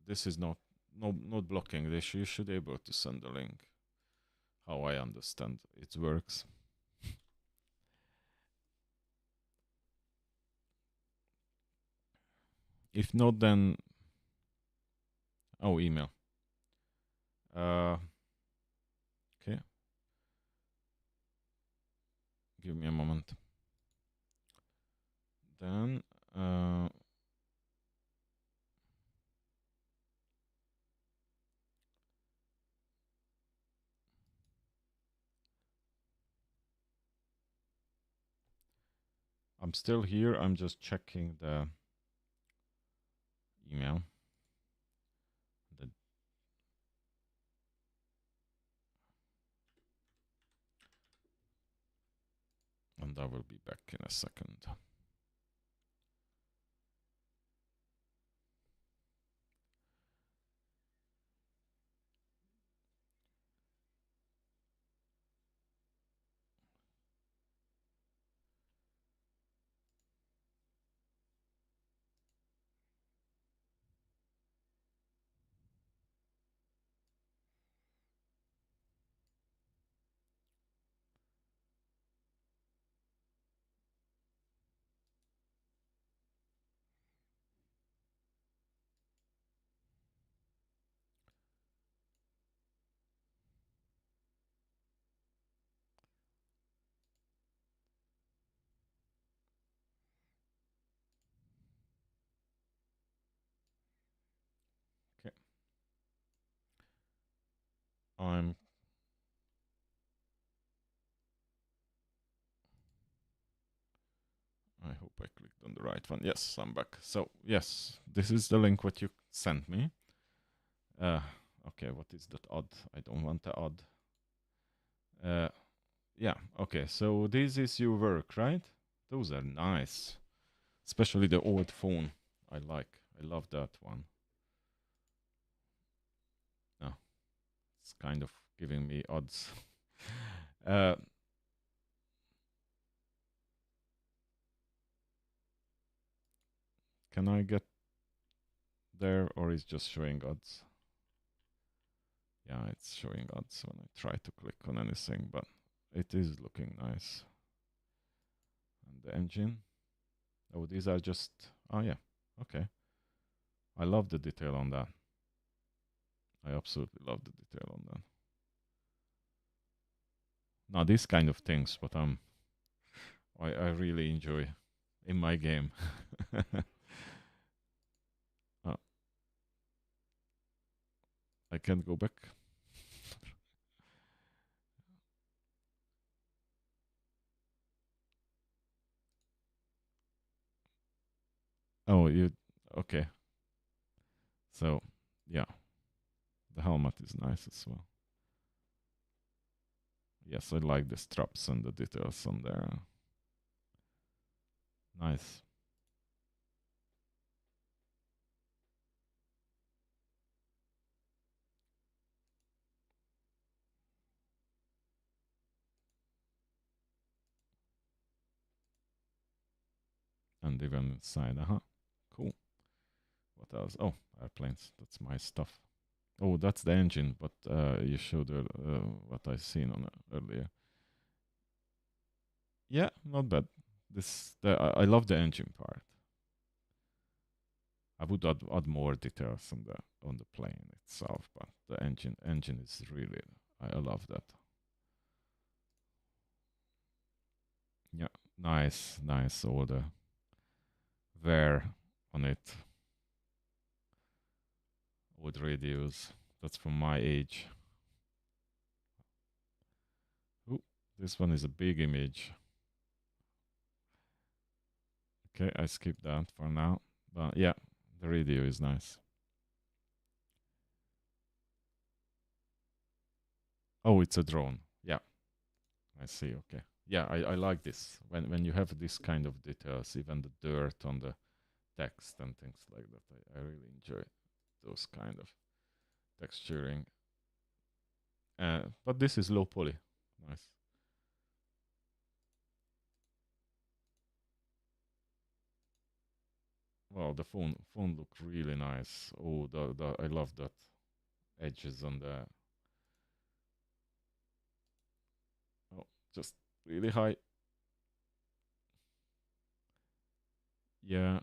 This is not blocking this. You should be able to send a link. How I understand it works. If not, then email. Okay. Give me a moment. Then I'm still here. I'm just checking the email. And I will be back in a second. Okay. I hope I clicked on the right one. Yes, I'm back. So yes, this is the link what you sent me. Okay, what is that odd? I don't want the odd. Yeah, okay, so this is your work, right? Those are nice. Especially the old phone. I love that one. Oh, it's kind of giving me odds. uh, can I get there, or is just showing odds? Yeah, it's showing odds when I try to click on anything, but it is looking nice. And the engine. Oh, these are just... Oh, yeah. Okay. I love the detail on that. I absolutely love the detail on that. Now, these kind of things, what I really enjoy in my game. Oh, I can't go back. Oh, you... Okay. So, yeah. The helmet is nice as well. Yes, I like the straps and the details on there. Nice. And even inside, cool. What else? Oh, airplanes. That's my stuff. Oh, that's the engine, but you showed what I seen on earlier. Yeah, not bad. I love the engine part. I would add more details on the plane itself, but the engine is really... I love that. Yeah, nice. All the wear on it. Old radios. That's from my age. Ooh, this one is a big image. Okay, I skip that for now. But yeah, the radio is nice. Oh, it's a drone. Yeah, I see. Okay. Yeah, I like this. When you have this kind of details, even the dirt on the text and things like that, I really enjoy those kind of texturing. But this is low poly. Nice. Well, the phone look really nice. Oh, the I love that edges on the... Oh, just really high. Yeah,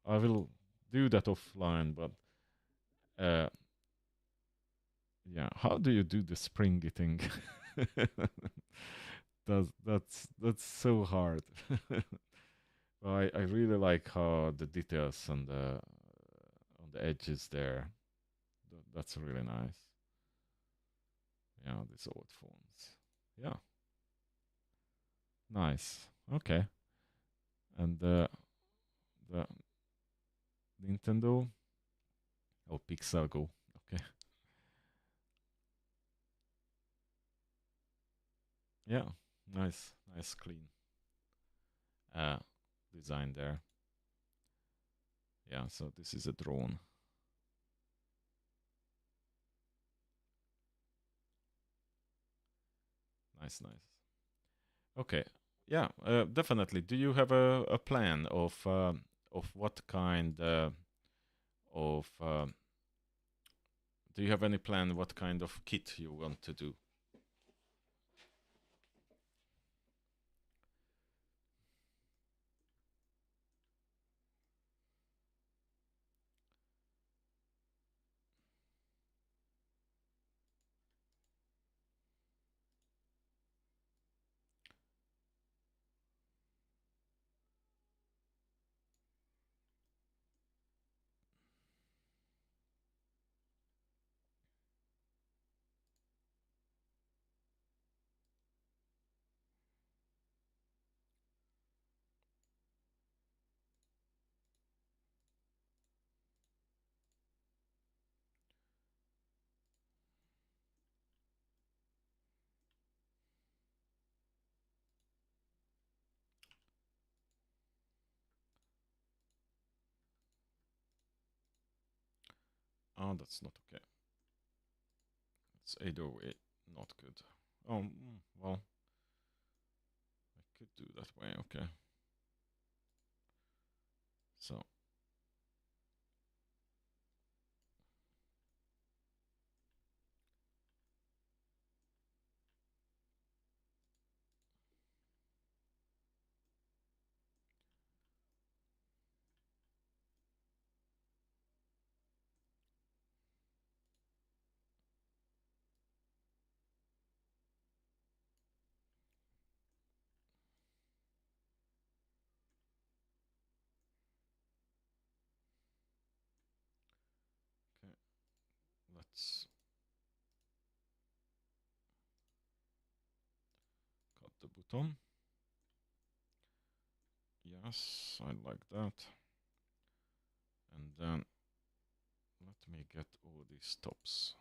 I will do that offline, but uh, yeah, how do you do the springy thing? That's so hard. I really like how the details on the edges there. That's really nice. Yeah, these old phones. Yeah, nice. Okay, and the Nintendo. Oh, Pixel Go. Okay. Yeah, nice, clean uh, design there. Yeah, so this is a drone. Nice. Okay. Yeah, definitely. Do you have a plan of what kind of do you have any plan what kind of kit you want to do? Oh, that's not okay. It's either way not good. Oh, well, I could do that way, okay. So. Okay, let's cut the button. Yes, I like that. And then let me get all these tops.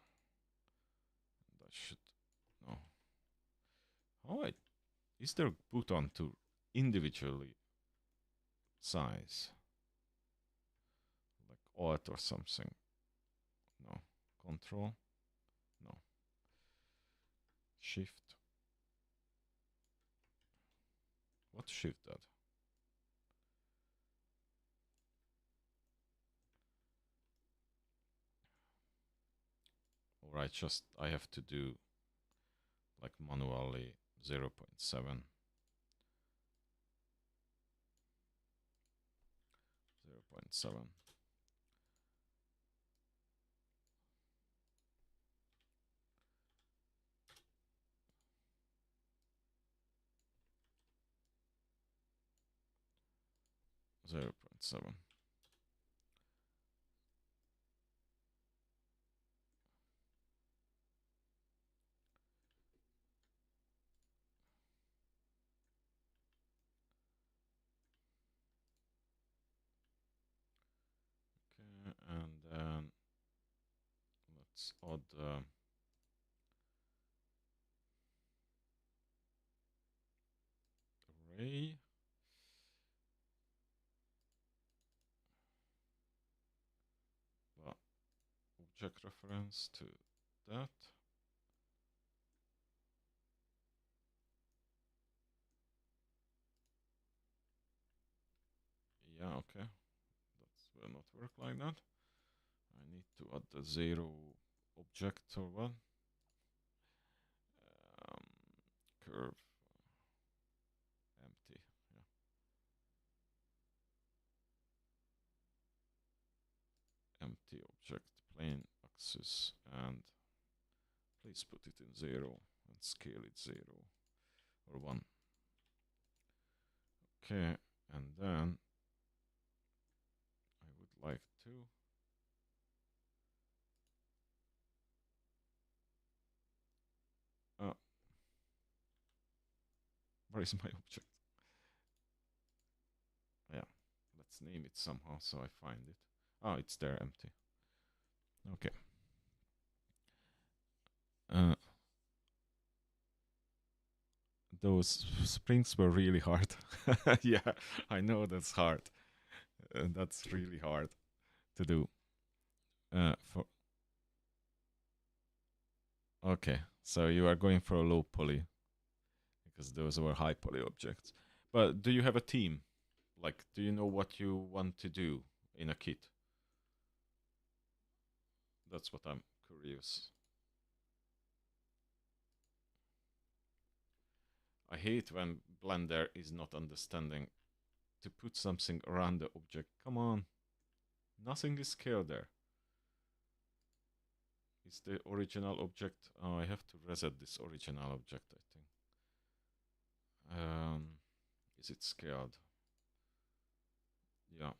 And I should no. Is there a button to individually size? Like Alt or something? No. Control? No. Shift? What shift that? Or I have to do like manually 0.7. 0.7. Zero point 0.7. Okay, and then let's add array. Object reference to that. Yeah, okay. That will not work like that. I need to add the 0 object or what? Curve empty. Yeah. Empty object plane axis, and please put it in 0 and scale it 0 or 1. Okay, and then I would like to where is my object? Yeah, let's name it somehow so I find it. Oh, it's there, empty. Okay. Those springs were really hard. Yeah, I know that's hard. That's really hard to do. Okay, so you are going for a low poly because those were high poly objects. But do you have a team? Like, do you know what you want to do in a kit? That's what I'm curious. I hate when Blender is not understanding to put something around the object. Come on. Nothing is scaled there. Is the original object... Oh, I have to reset this original object, I think. Is it scaled? Yeah.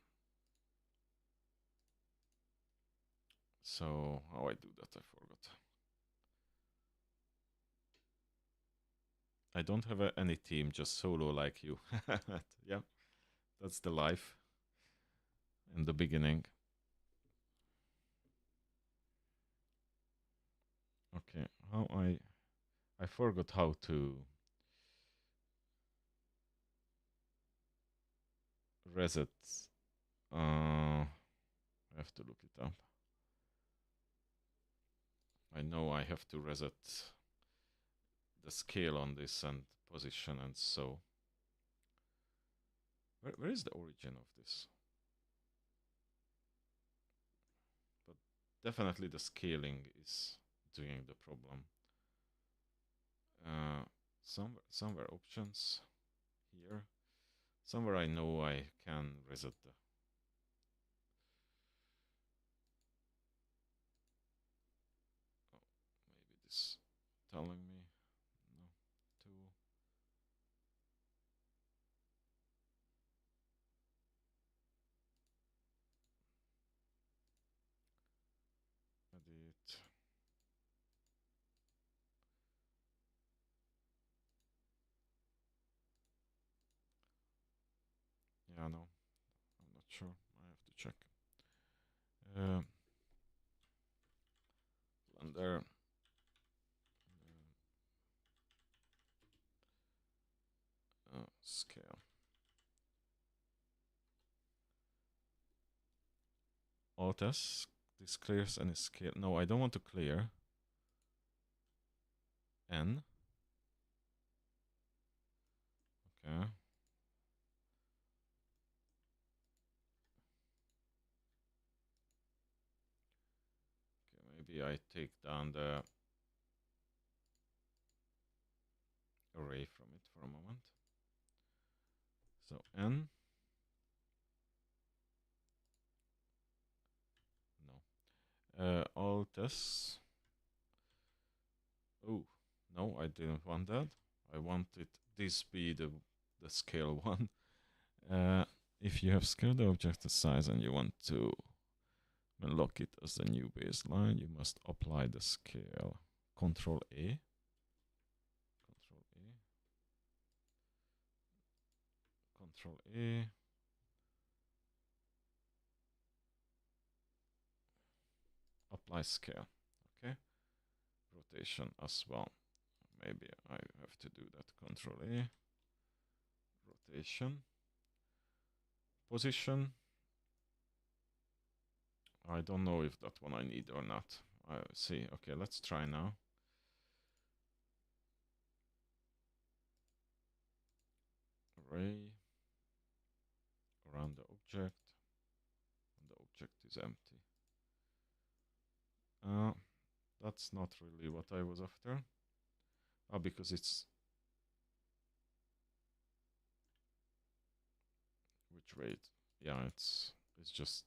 So, how I do that, I forgot. I don't have any team, just solo like you. Yeah, that's the life in the beginning. Okay, how I forgot how to reset. I have to look it up. I know I have to reset the scale on this and position, and so where is the origin of this? But definitely the scaling is doing the problem. Somewhere options here. Somewhere I know I can reset the. Oh, maybe this telling me no. Two. Edit. Yeah, no, I'm not sure. I have to check. Blender. Scale. Alt S. This clears any scale. No, I don't want to clear. N. Okay. Okay, maybe I take down the array from it for a moment. So N. No. Alt S. Oh, no, I didn't want that. I wanted this be the scale one. If you have scaled the object to size and you want to lock it as the new baseline, you must apply the scale. Control A. Control A. Control A. Apply scale. Okay. Rotation as well. Maybe I have to do that. Control A. Rotation. Position. I don't know if that one I need or not. I see. Okay, let's try now. Array around the object, and the object is empty. That's not really what I was after. Because it's which rate? Yeah, it's just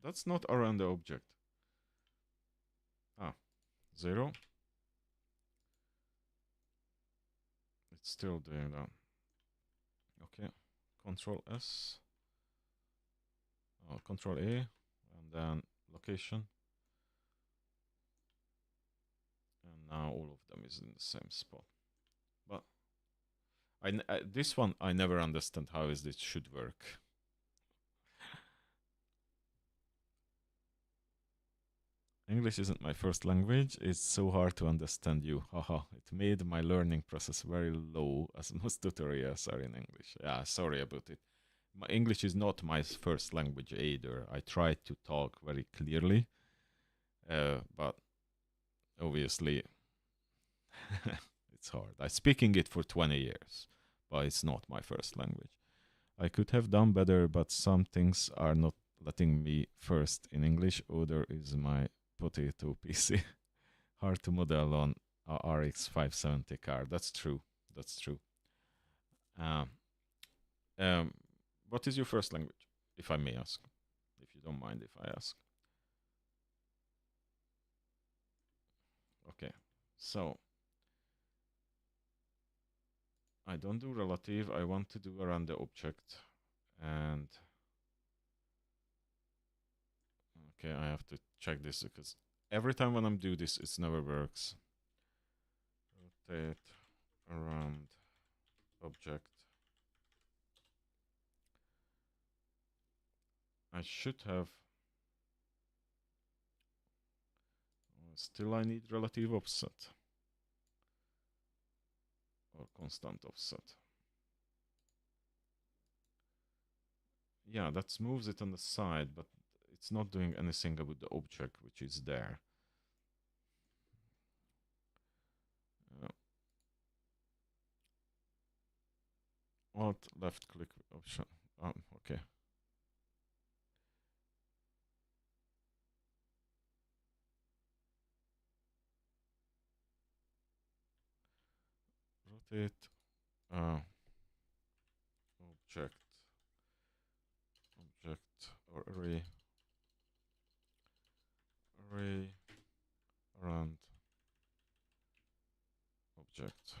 that's not around the object. 0. It's still doing that. Okay, Control S, Control A, and then location. And now all of them is in the same spot. But this one I never understand how is this should work. English isn't my first language. It's so hard to understand you. Haha, it made my learning process very low as most tutorials are in English. Yeah, sorry about it. My English is not my first language either. I try to talk very clearly, but obviously it's hard. I'm speaking it for 20 years, but it's not my first language. I could have done better, but some things are not letting me first in English. Other is my potato PC. Hard to model on a RX 570 car. That's true. That's true. Um, what is your first language, if I may ask? If you don't mind if I ask. Okay, so I don't do relative. I want to do around the object. And okay, I have to check this because every time when I'm do this, it never works. Rotate around object. I should have. Still, I need relative offset or constant offset. Yeah, that moves it on the side, but it's not doing anything about the object which is there. Alt left click option. Okay. Rotate object or array around object.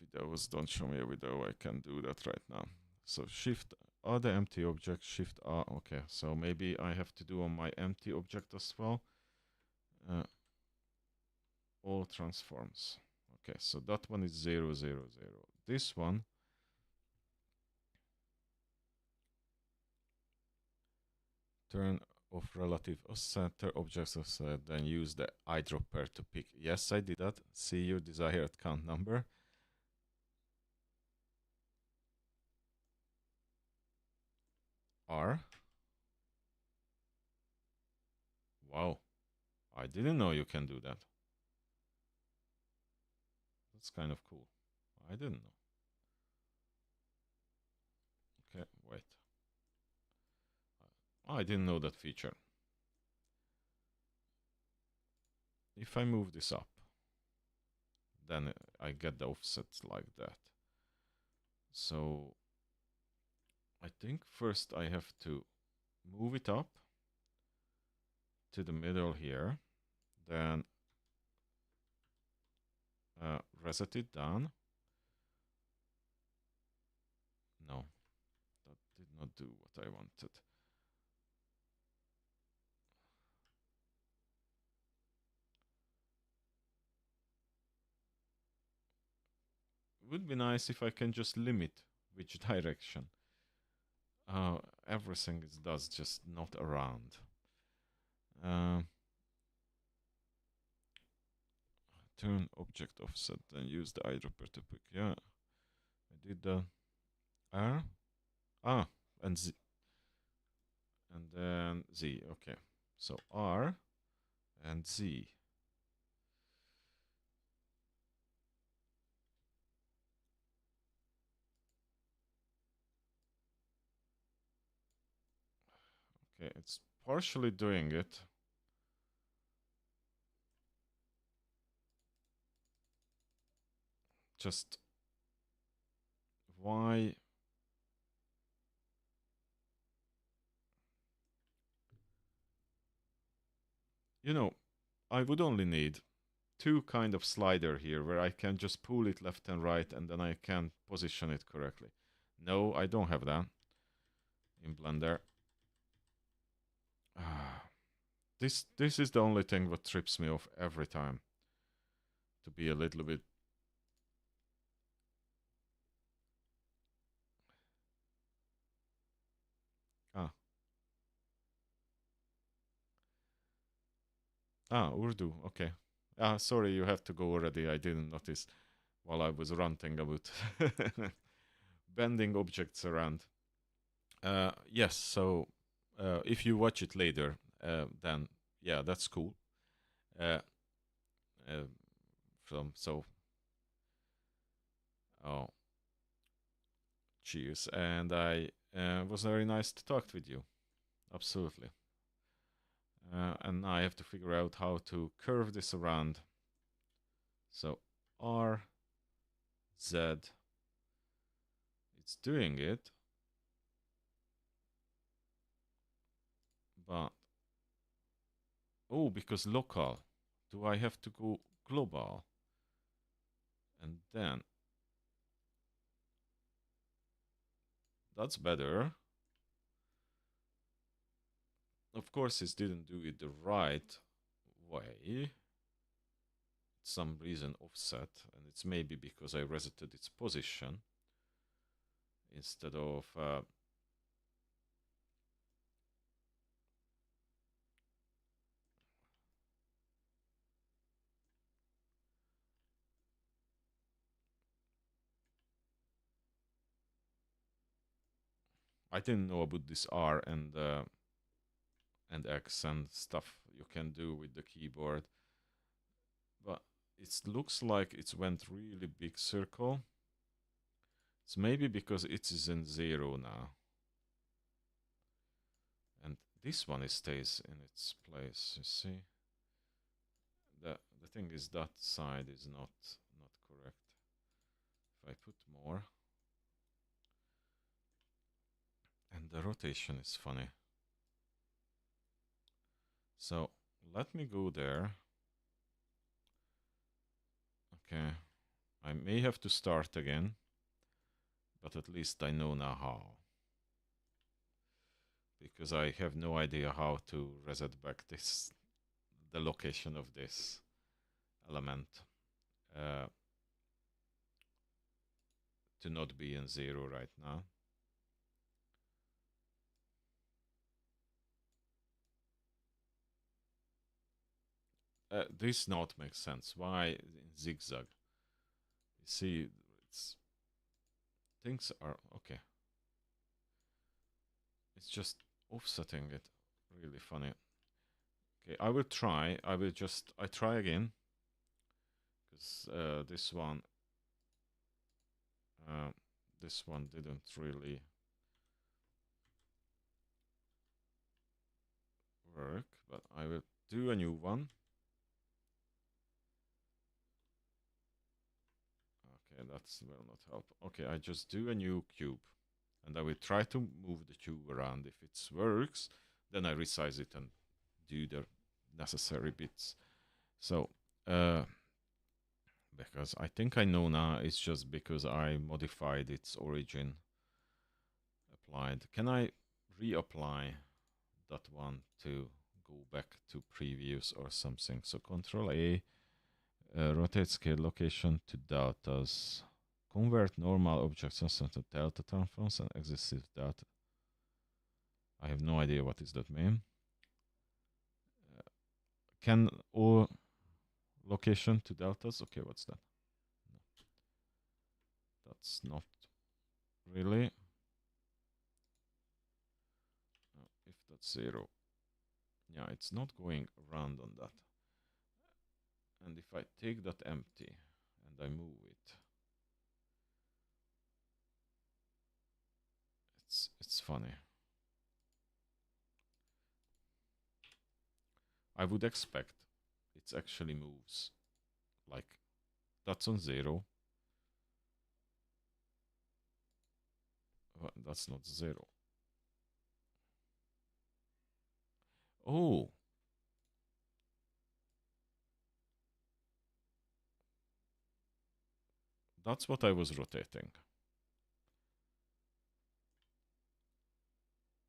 Videos don't show me a video. I can do that right now. So shift R the empty object, shift R. Okay, so maybe I have to do on my empty object as well. All transforms. Okay, so that one is 0, 0, 0. This one turn off relative center objects offset, then use the eyedropper to pick. Yes, I did that. See your desired count number. R. Wow, I didn't know you can do that. That's kind of cool. I didn't know. Okay, wait. I didn't know that feature. If I move this up, then I get the offset like that. So I think first I have to move it up to the middle here, then reset it down. No, that did not do what I wanted. It would be nice if I can just limit which direction. Everything does just not around. Turn object offset, then use the eyedropper to pick. Yeah, I did the R. And Z. And then Z. Okay, so R and Z. Okay, it's partially doing it. Just why? You know, I would only need two kind of slider here where I can just pull it left and right and then I can position it correctly. No, I don't have that in Blender. This is the only thing that trips me off every time. To be a little bit. Urdu. Okay. Sorry, you have to go already. I didn't notice while I was ranting about bending objects around. Yes, so if you watch it later, then yeah, that's cool. Oh, cheers, and I was very nice to talk with you. Absolutely. And now I have to figure out how to curve this around. So R, Z, it's doing it, but oh, because local, do I have to go global? And then that's better. Of course, it didn't do it the right way. Some reason offset, and it's maybe because I resetted its position instead of I didn't know about this R and X and stuff you can do with the keyboard, but it looks like it went really big circle. It's maybe because it is in 0 now. And this one stays in its place, you see. The thing is that side is not correct. If I put more, and the rotation is funny. So let me go there. Okay, I may have to start again, but at least I know now how. Because I have no idea how to reset back the location of this element to not be in 0 right now. This note makes sense. Why in zigzag? You see, things are okay. It's just offsetting it. Really funny. Okay, I will try. I try again. Because this one didn't really work. But I will do a new one. Okay, that will not help. Okay, I just do a new cube. And I will try to move the cube around. If it works, then I resize it and do the necessary bits. So, because I think I know now, it's just because I modified its origin applied. Can I reapply that one to go back to previous or something? So Control A, rotate scale location to deltas. Convert normal objects to delta transforms and existing delta. I have no idea what is that mean. Can all location to deltas? Okay, what's that? No. That's not really. If that's 0. Yeah, it's not going around on that. And if I take that empty and I move it, it's funny. I would expect it actually moves. Like, that's on 0. Well, that's not 0. Oh! That's what I was rotating.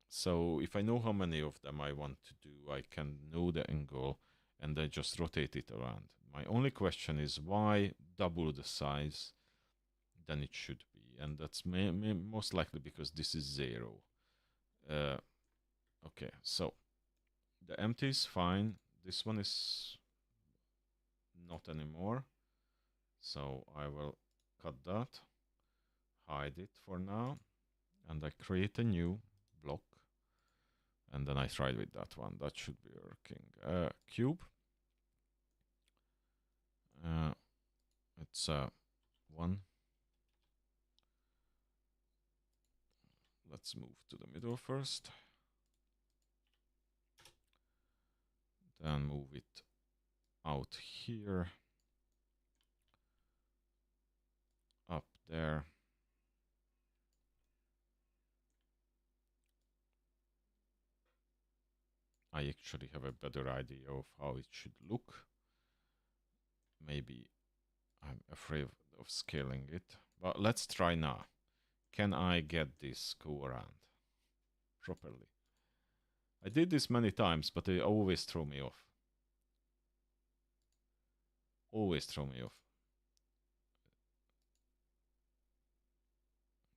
So if I know how many of them I want to do, I can know the angle and I just rotate it around. My only question is why double the size than it should be? And that's most likely because this is 0. Okay, so the empty is fine. This one is not anymore. So I will cut that, hide it for now, and I create a new block. And then I tried with that one. That should be working. Cube. It's 1. Let's move to the middle first. Then move it out here. Up there. I actually have a better idea of how it should look. Maybe I'm afraid of scaling it. But let's try now. Can I get this go around properly? I did this many times, but they always throw me off. Always throw me off.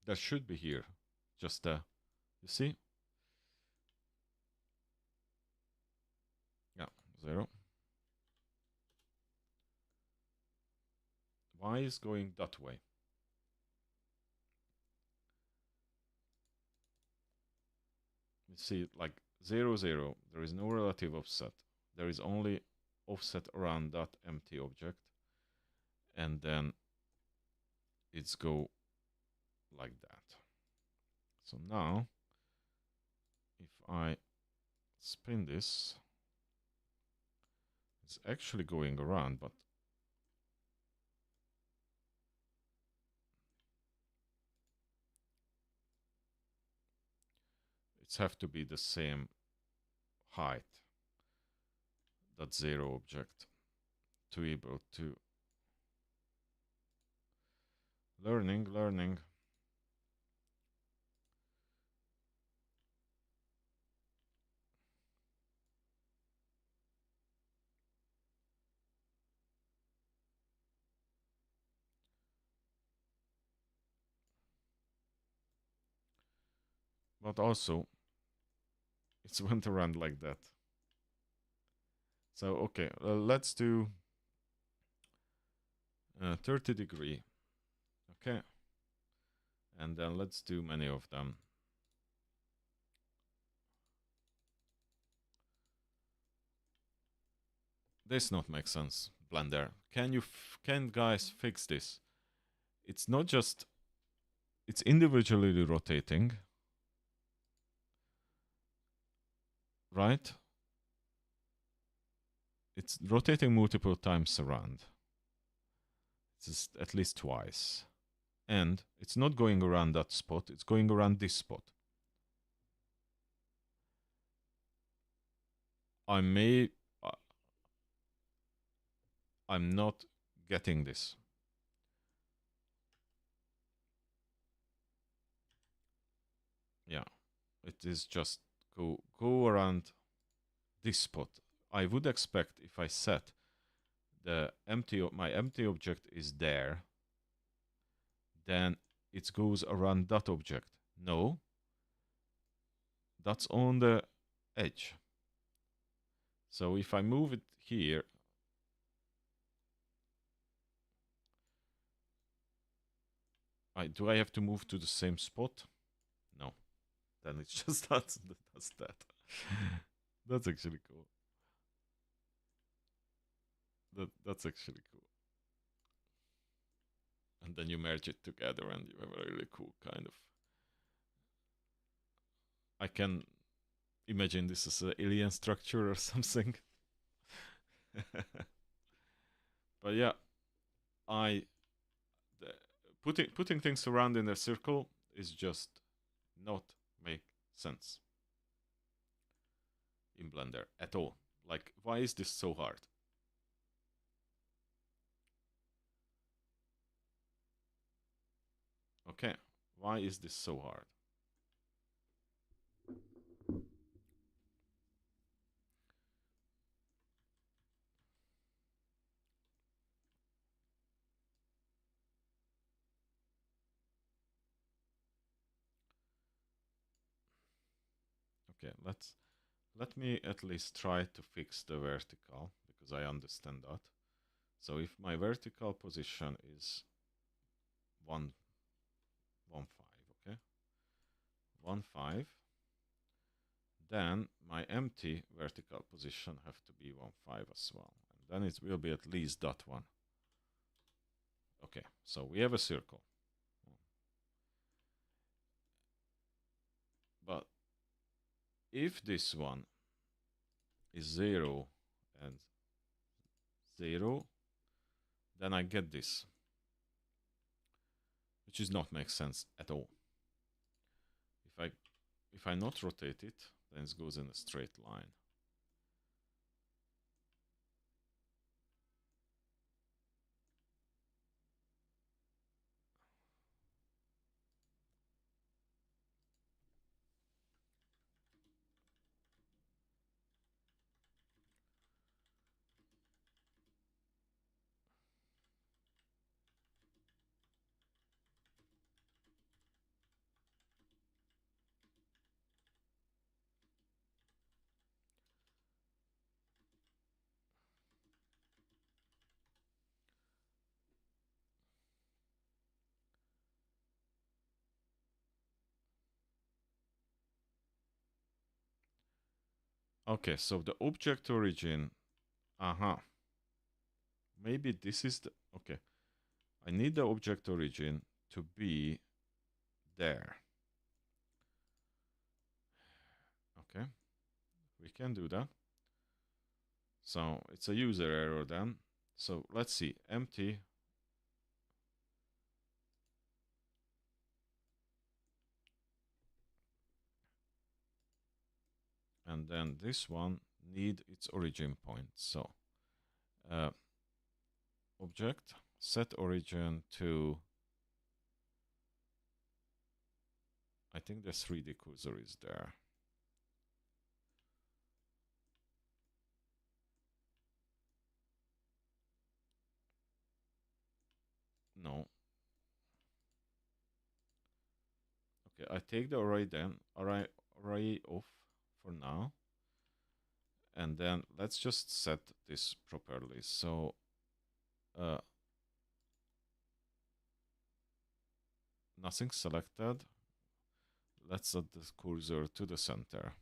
That should be here. Just, you see? Yeah, 0. Why is going that way? You see, like 0, 0. There is no relative offset. There is only offset around that empty object. and then it's go like that. So now, if I spin this, it's actually going around, but it's have to be the same height, that zero object, to be able to learning. But also, it's went around like that. So, okay, let's do 30 degree. Okay. And then let's do many of them. This not make sense, Blender. Can guys fix this? It's not just, it's individually rotating, right? It's rotating multiple times around. It's at least twice. And it's not going around that spot, it's going around this spot. I'm not getting this. Yeah, it is just go around this spot. I would expect if I set my empty object is there, then it goes around that object. No, that's on the edge. So if I move it here, do I have to move to the same spot? No. Then it's just does that. That's actually cool. That's actually cool. And then you merge it together and you have a really cool kind of... I can imagine this as an alien structure or something. But yeah, putting things around in a circle is just not make sense in Blender at all. Like, why is this so hard? Okay, why is this so hard? Okay, let me at least try to fix the vertical, because I understand that. So if my vertical position is 1, 1, 5, okay? 1, 5, then my empty vertical position have to be 1, 5 as well. And then it will be at least that one. Okay, so we have a circle. But if this one is 0 and 0, then I get this, which does not make sense at all. If I not rotate it, then it goes in a straight line. Okay, so the object origin, maybe this is the, okay. I need the object origin to be there. Okay, we can do that. So it's a user error then. So let's see, empty. And then this one need its origin point. So object set origin to, I think the 3D cursor is there. No. Okay, I take the array then, array off for now. And then let's just set this properly. So nothing selected. Let's set the cursor to the center.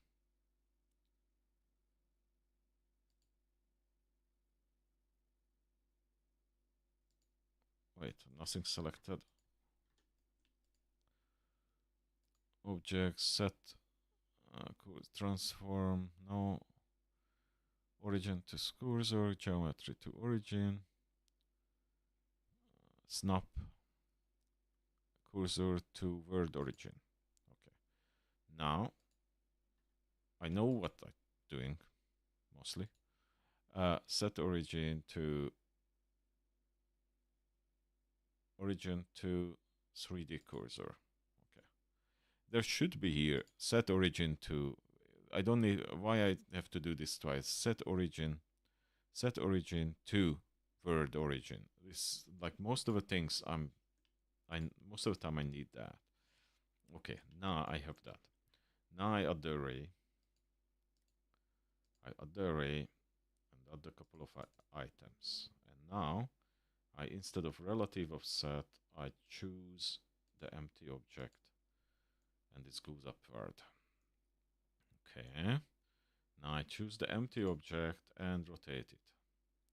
Wait, nothing selected. Object set transform, no. Origin to cursor, geometry to origin. Snap cursor to word origin. Okay. Now I know what I'm doing mostly. Set origin to 3D cursor. Okay. There should be here set origin to, I don't need, why I have to do this twice. Set origin to word origin. This, like most of the things most of the time I need that. Okay, now I have that. Now I add the array. And add a couple of items. And now instead of relative of set, I choose the empty object, and this goes upward. Okay. Now I choose the empty object and rotate it.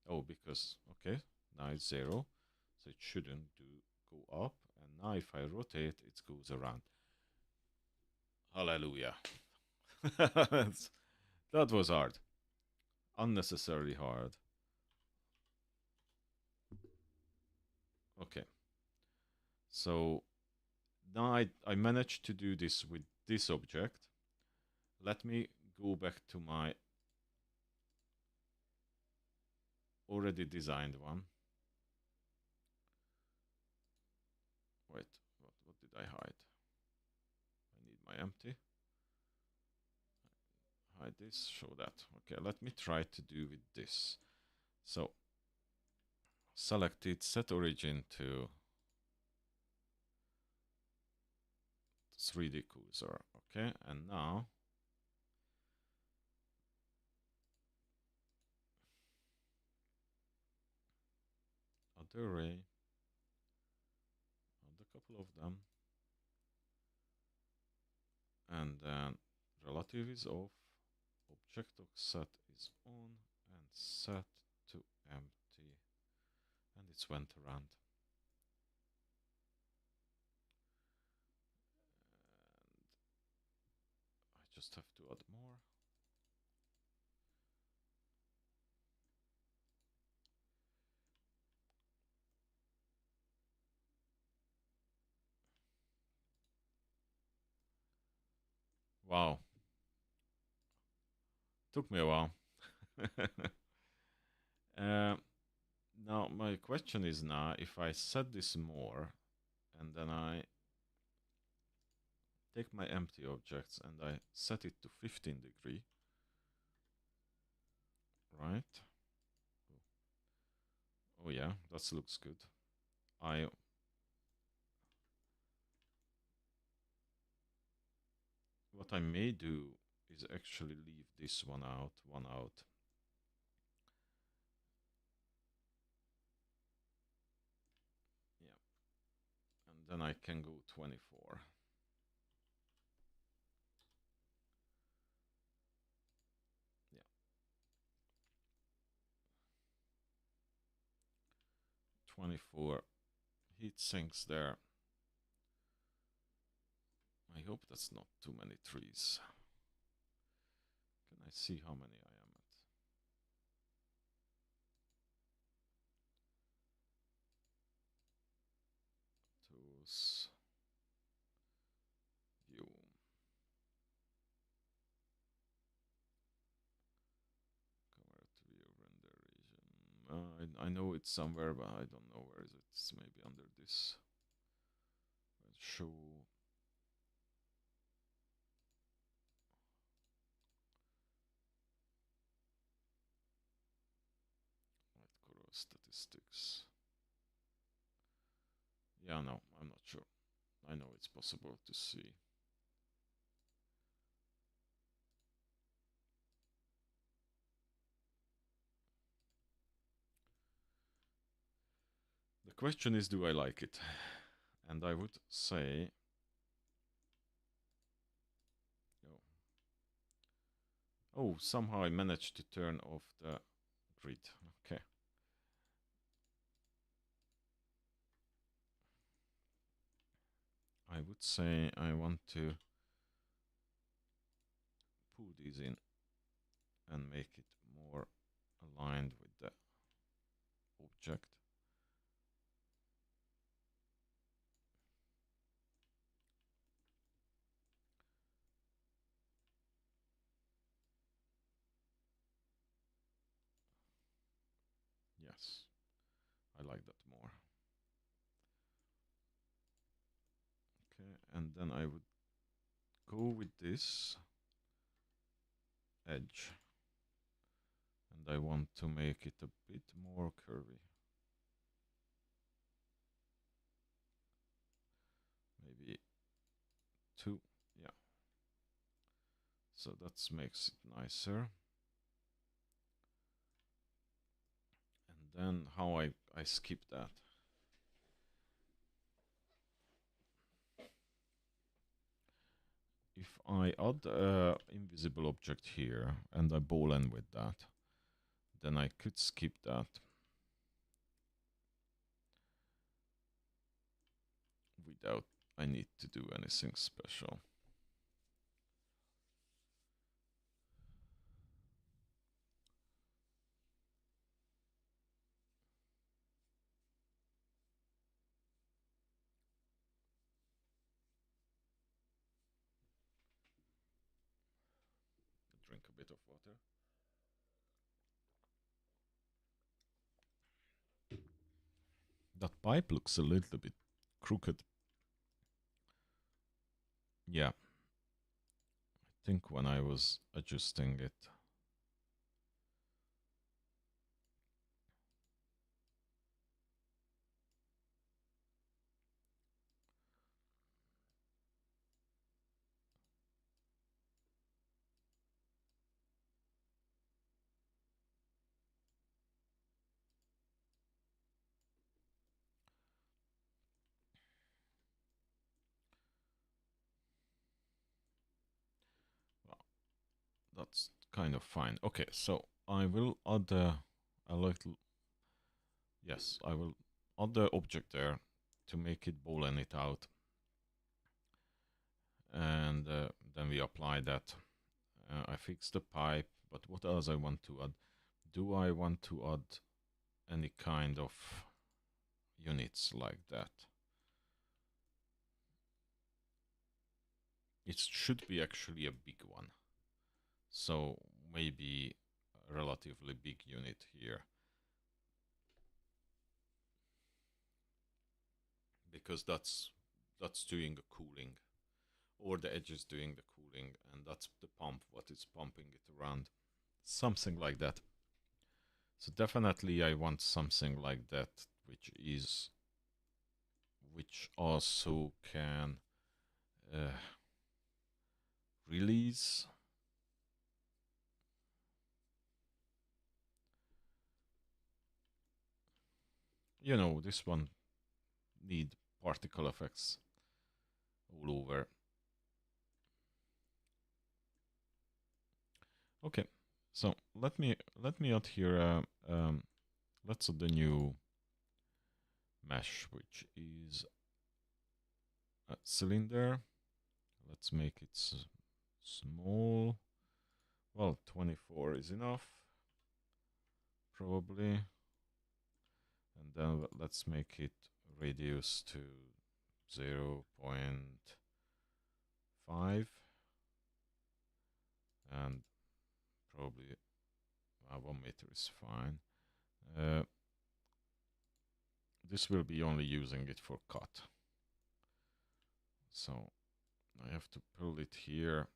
Oh, because, okay, now it's 0, so it shouldn't go up. And now if I rotate, it goes around. Hallelujah. That was hard. Unnecessarily hard. Okay. So now I managed to do this with this object. Let me go back to my already designed one. Wait, what did I hide? I need my empty. Hide this, show that. Okay, let me try to do with this. So select it, set origin to 3D cursor. Okay, and now add the array, add a couple of them, and then relative is off, object of set is on, and set to empty, and it's went around. And I just have to add more. Wow. Took me a while. Now my question is now, if I set this more, and then I take my empty objects and I set it to 15 degree, right? Oh yeah, that looks good. What I may do is actually leave this one out. Yeah. And then I can go 24. Yeah. 24. heat sinks there. I hope that's not too many trees. Can I see how many I am at? Tools. View. Convert to view render region. I know it's somewhere, but I don't know where is it. It's maybe under this. Let's show. Light color statistics. Yeah, no, I'm not sure. I know it's possible to see. The question is, do I like it? And I would say, oh, somehow I managed to turn off the grid. Okay. I would say I want to pull these in and make it more aligned with the object. Yes, I like that more. Okay, and then I would go with this edge. And I want to make it a bit more curvy. Maybe 2, yeah. So that makes it nicer. And then how I skip that. If I add an invisible object here and I boolean with that, then I could skip that without I need to do anything special. Drink a bit of water. That pipe looks a little bit crooked. Yeah. I think when I was adjusting it. That's kind of fine. Okay, so I will add a little. Yes, I will add the object there to make it boolean it out. And then we apply that. I fix the pipe, but what else I want to add? Do I want to add any kind of units like that? It should be actually a big one. So maybe a relatively big unit here. Because that's doing the cooling. Or the edge is doing the cooling, and that's the pump, what is pumping it around. Something like that. So definitely I want something like that, which also can release. You know, this one need particle effects all over. Okay, so let me add here. Let's add the new mesh, which is a cylinder. Let's make it small. Well, 24 is enough, probably. And then let's make it radius to 0.5 and probably 1 meter is fine. This will be only using it for cut. So I have to pull it here,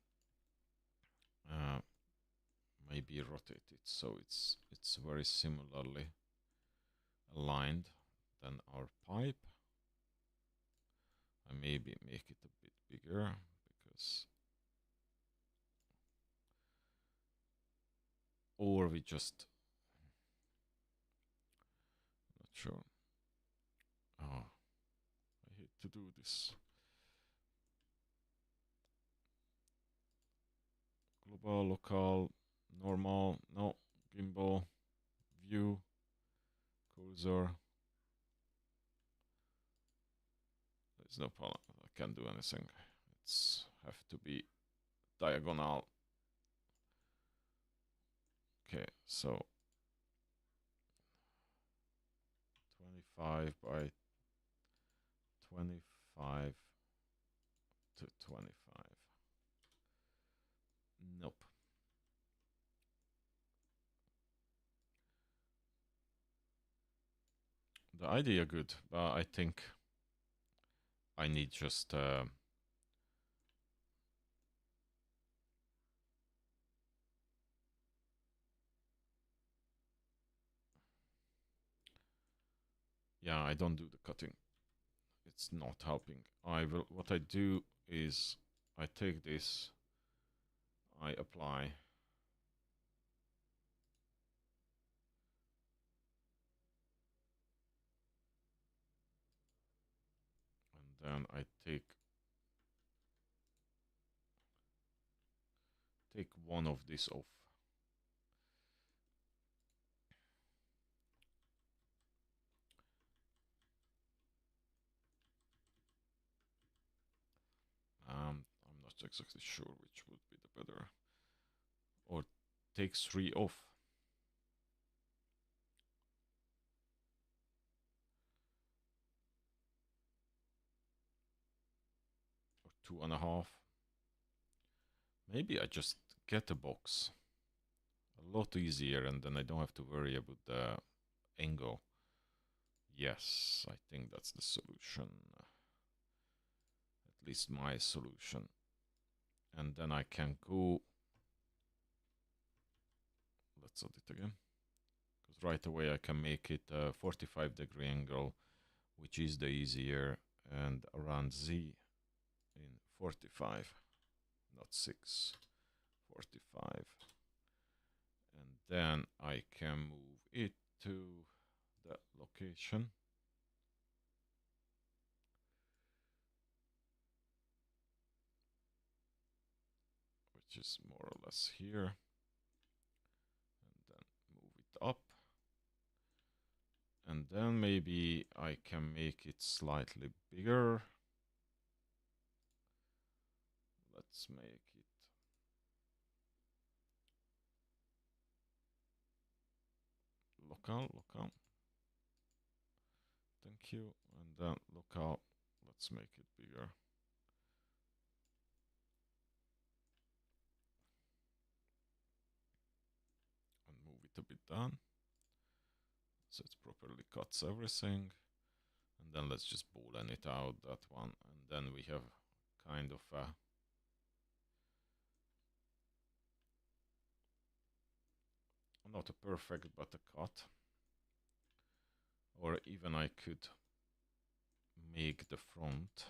maybe rotate it so it's very similarly aligned than our pipe. I maybe make it a bit bigger because, or we just, not sure. Oh, I hate to do this. Global, local, normal, no, gimbal, view, cursor. There's no problem, I can't do anything. It's have to be diagonal. Okay, so 25 by 25 to 25. Nope. The idea good, but I think I need just yeah, I don't do the cutting. It's not helping. What I do is I take this, I apply, and then I take one of this off. I'm not exactly sure which would be the better. Or take 3 off. Or 2.5. Maybe I just get a box. A lot easier, and then I don't have to worry about the angle. Yes, I think that's the solution. At least my solution. And then I can go. Let's add it again. Because right away I can make it a 45-degree angle, which is the easier, and around Z in 45, not 6, 45. And then I can move it to the location. Which is more or less here. And then move it up. And then maybe I can make it slightly bigger. Let's make it local. Thank you. And then local. Let's make it bigger. And move it a bit down. So it properly cuts everything. And then let's just boolean it out, that one. And then we have kind of a not a perfect, but a cut. Or even I could make the front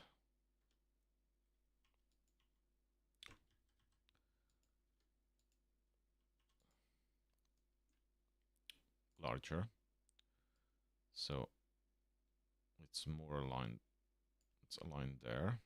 larger, so it's more aligned. It's aligned there.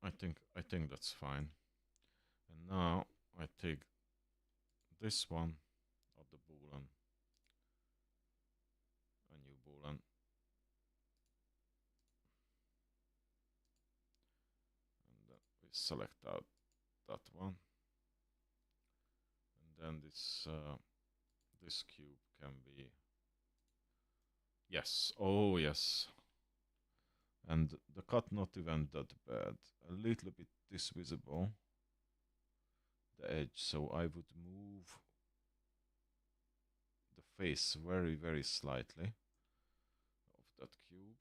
I think that's fine. And now I take this one of the boolean, a new boolean, and then we select out that one, and then this cube can be, yes, oh yes, and the cut not even that bad, a little bit this visible, the edge, so I would move the face very, very slightly of that cube.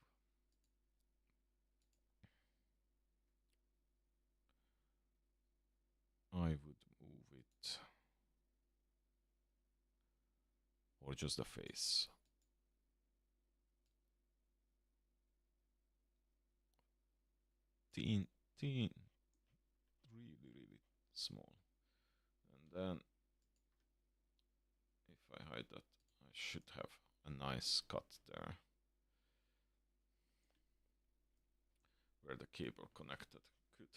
I would move it, or just the face. Teen, really, really small. And then if I hide that, I should have a nice cut there where the cable connected. Good.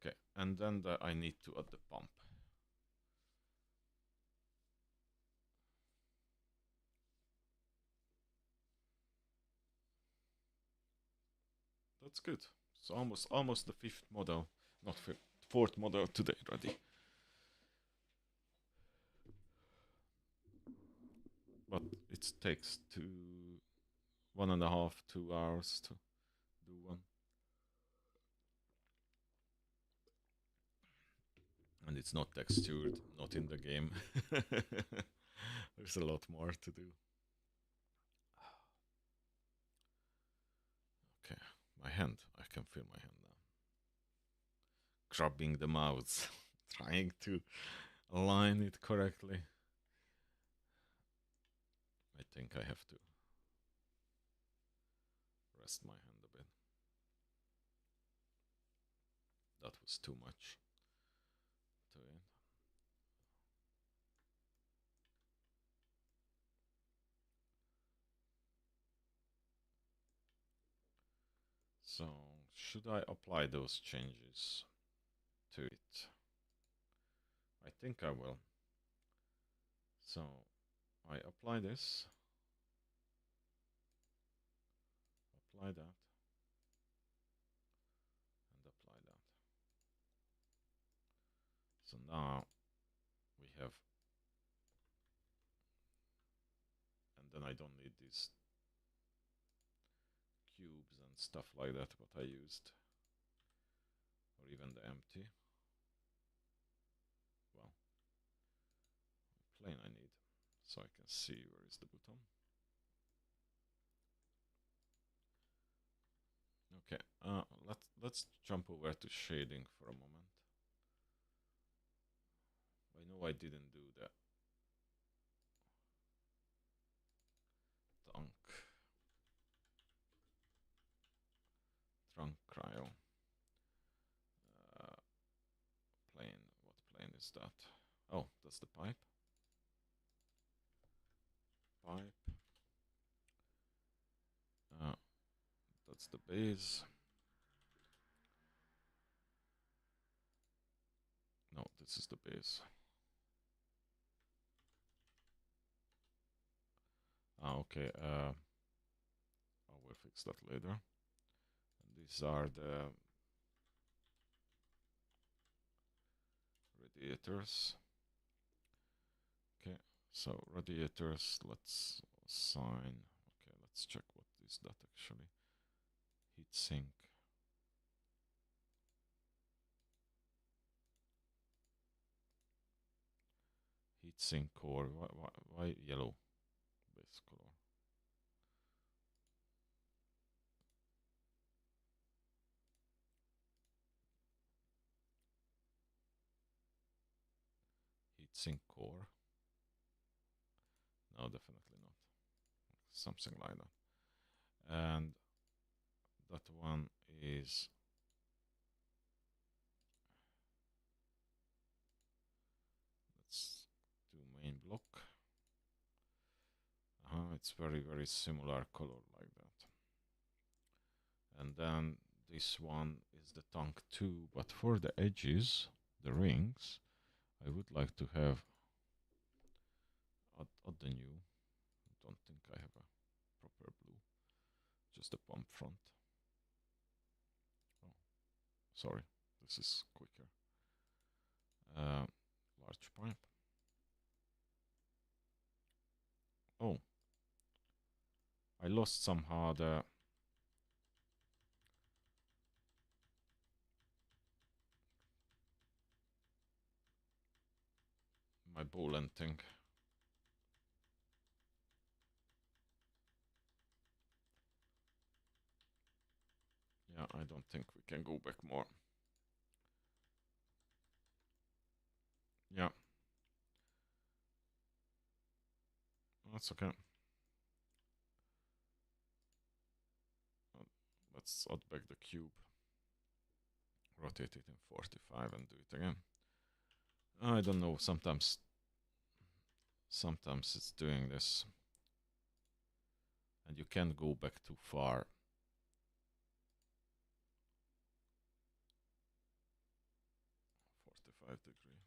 Okay, and then I need to add the pump. That's good. It's almost the fifth model, not fifth, fourth model today ready. But it takes 1.5, 2 hours to do one. And it's not textured, not in the game. There's a lot more to do. Okay, my hand. I can feel my hand now. Grabbing the mouse, trying to align it correctly. I think I have to rest my hand a bit. That was too much to it. So, should I apply those changes to it? I think I will. So, I apply this, apply that, and apply that. So now we have, and then I don't need these cubes and stuff like that, what I used, or even the empty. Well, plane I need, so I can see where is the button. Okay, let's jump over to shading for a moment. I know I didn't do the trunk cryo plane. What plane is that? Oh, that's the pipe. That's the base. No, this is the base. Okay. I will fix that later. And these are the radiators. Okay, so radiators, let's assign. Okay, let's check what is that actually. Heatsink. Heatsink core. Why yellow base color? Heatsink core. No, definitely not. Something like that. And that one is let's do main block. it's very similar color like that. And then this one is the tongue too, but for the edges, the rings, I would like to have at the new. I don't think I have a proper blue, just the pump front. Oh, sorry, this is quicker. Large pipe. Oh, I lost somehow my boolean thing. Yeah, I don't think we can go back more. Yeah. That's okay. Let's add back the cube. Rotate it in 45 and do it again. I don't know, sometimes it's doing this. And you can't go back too far. -45 degree.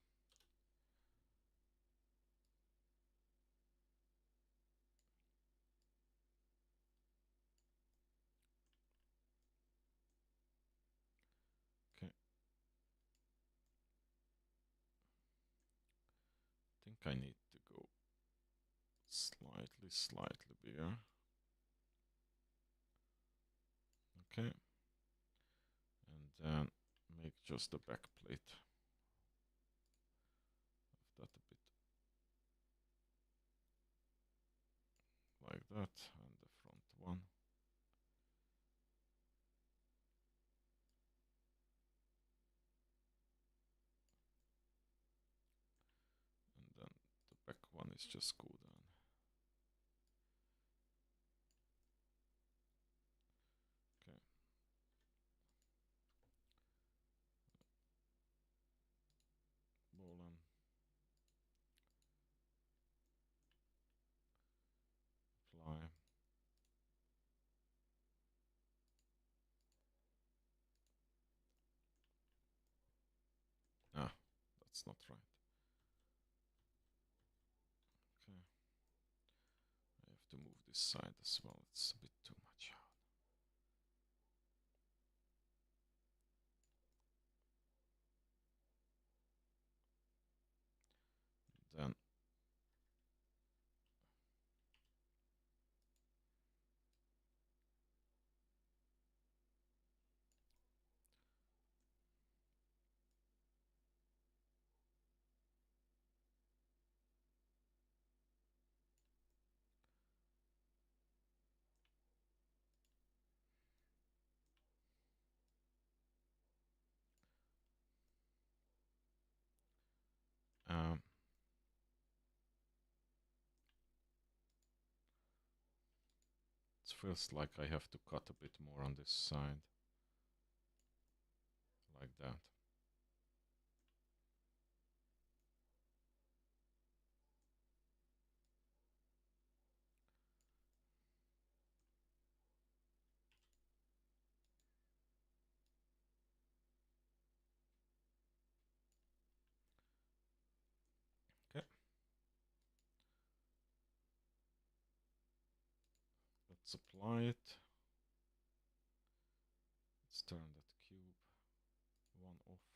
Okay. I think I need to go slightly bigger. Okay. And then make just the back plate of that a bit like that, and the front one. And then the back one is just go down. Okay. Boolean. Apply. Ah, that's not right. Okay. I have to move this side as well. It's a bit too much out. Then um, it feels like I have to cut a bit more on this side. Like that. Okay. Let's apply it. Let's turn that cube one off.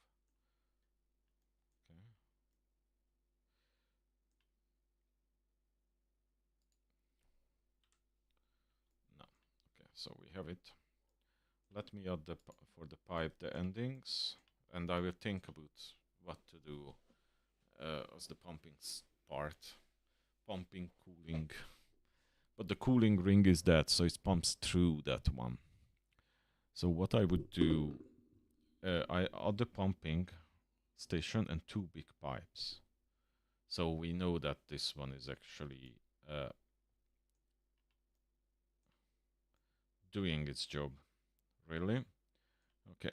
Okay. No. Okay, so we have it. Let me add for the pipe the endings, and I will think about what to do as the pumping part. Pumping, cooling. But the cooling ring is that, so it pumps through that one. So what I would do, I add the pumping station and 2 big pipes. So we know that this one is actually doing its job. Really? Okay.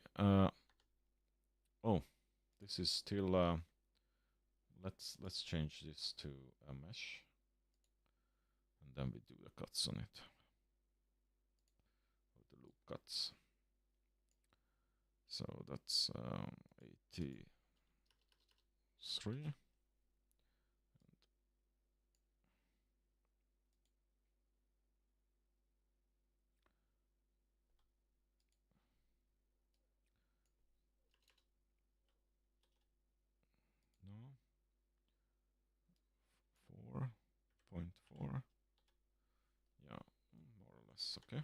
Oh, this is still. Let's change this to a mesh, And then we do the cuts on it, or the loop cuts. So that's 83. No, 4.4. Yeah, more or less. Okay.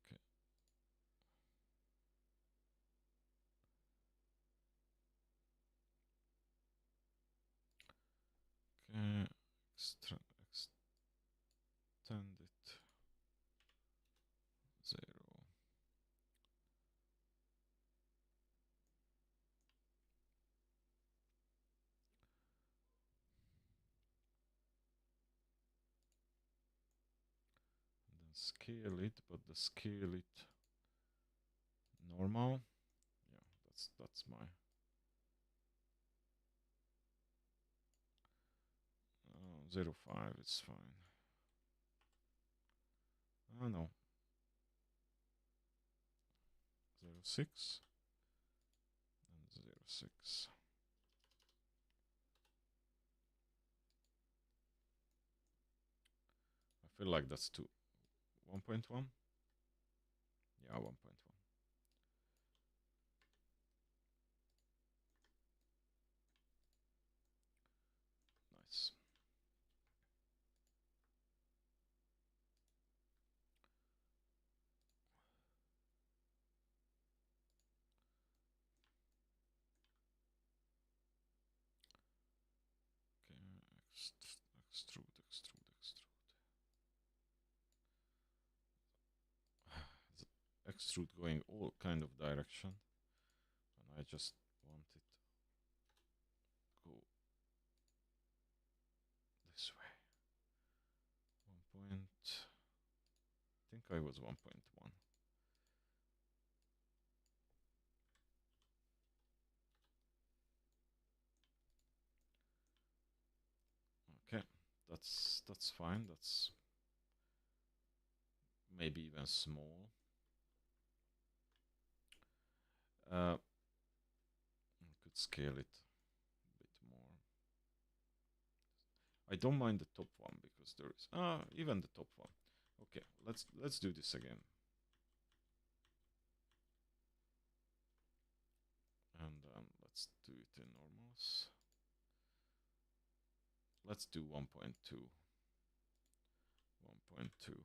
Okay. Okay. Extend it 0. And then scale it, but the scale it normal. Yeah, that's my 0.5 is fine. Oh no, 0.6 and 0.6. I feel like that's too 1.1. Yeah, 1.1. Nice. Okay, extrude, extrude, extrude. Extrude going all kind of direction, and I just want it go this way. 1 point. I think I was 1.1. Okay, that's fine. That's maybe even small. I could scale it a bit more. I don't mind the top one because there is even the top one. Okay, let's do this again. And let's do it in normals. Let's do 1.2. 1.2.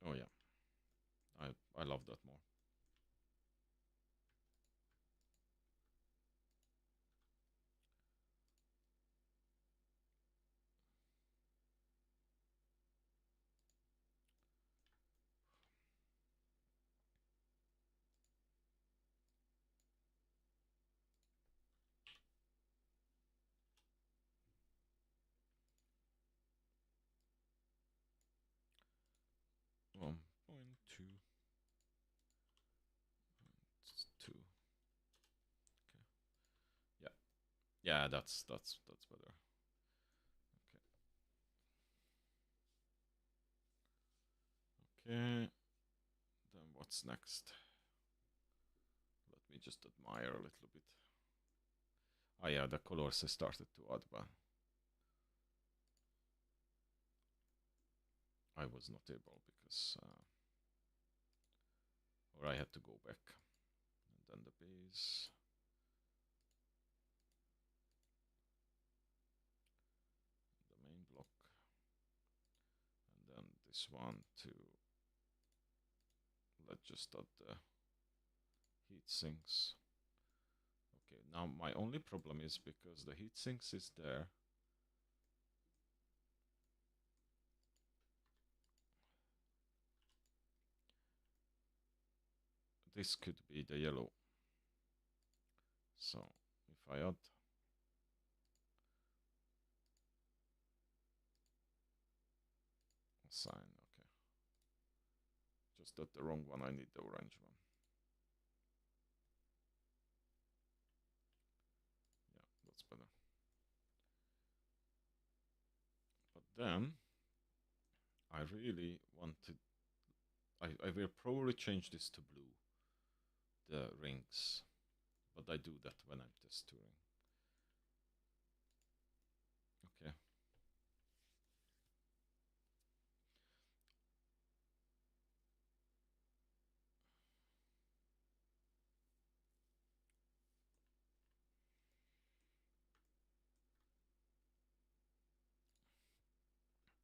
Oh yeah, I love that more. One point two. Two. Okay. Yeah. Yeah, that's better. Okay. Okay. Then what's next? Let me just admire a little bit. Oh yeah, the colors started to add, but I was not able because or I had to go back. And then the base. The main block. And then this one to let's just add the heat sinks. Okay, now my only problem is because the heat sinks is there. This could be the yellow. So if I add assign, is that the wrong one? I need the orange one. Yeah, that's better. But then I really wanted, I will probably change this to blue, the rings, but I do that when I'm test touring. Okay.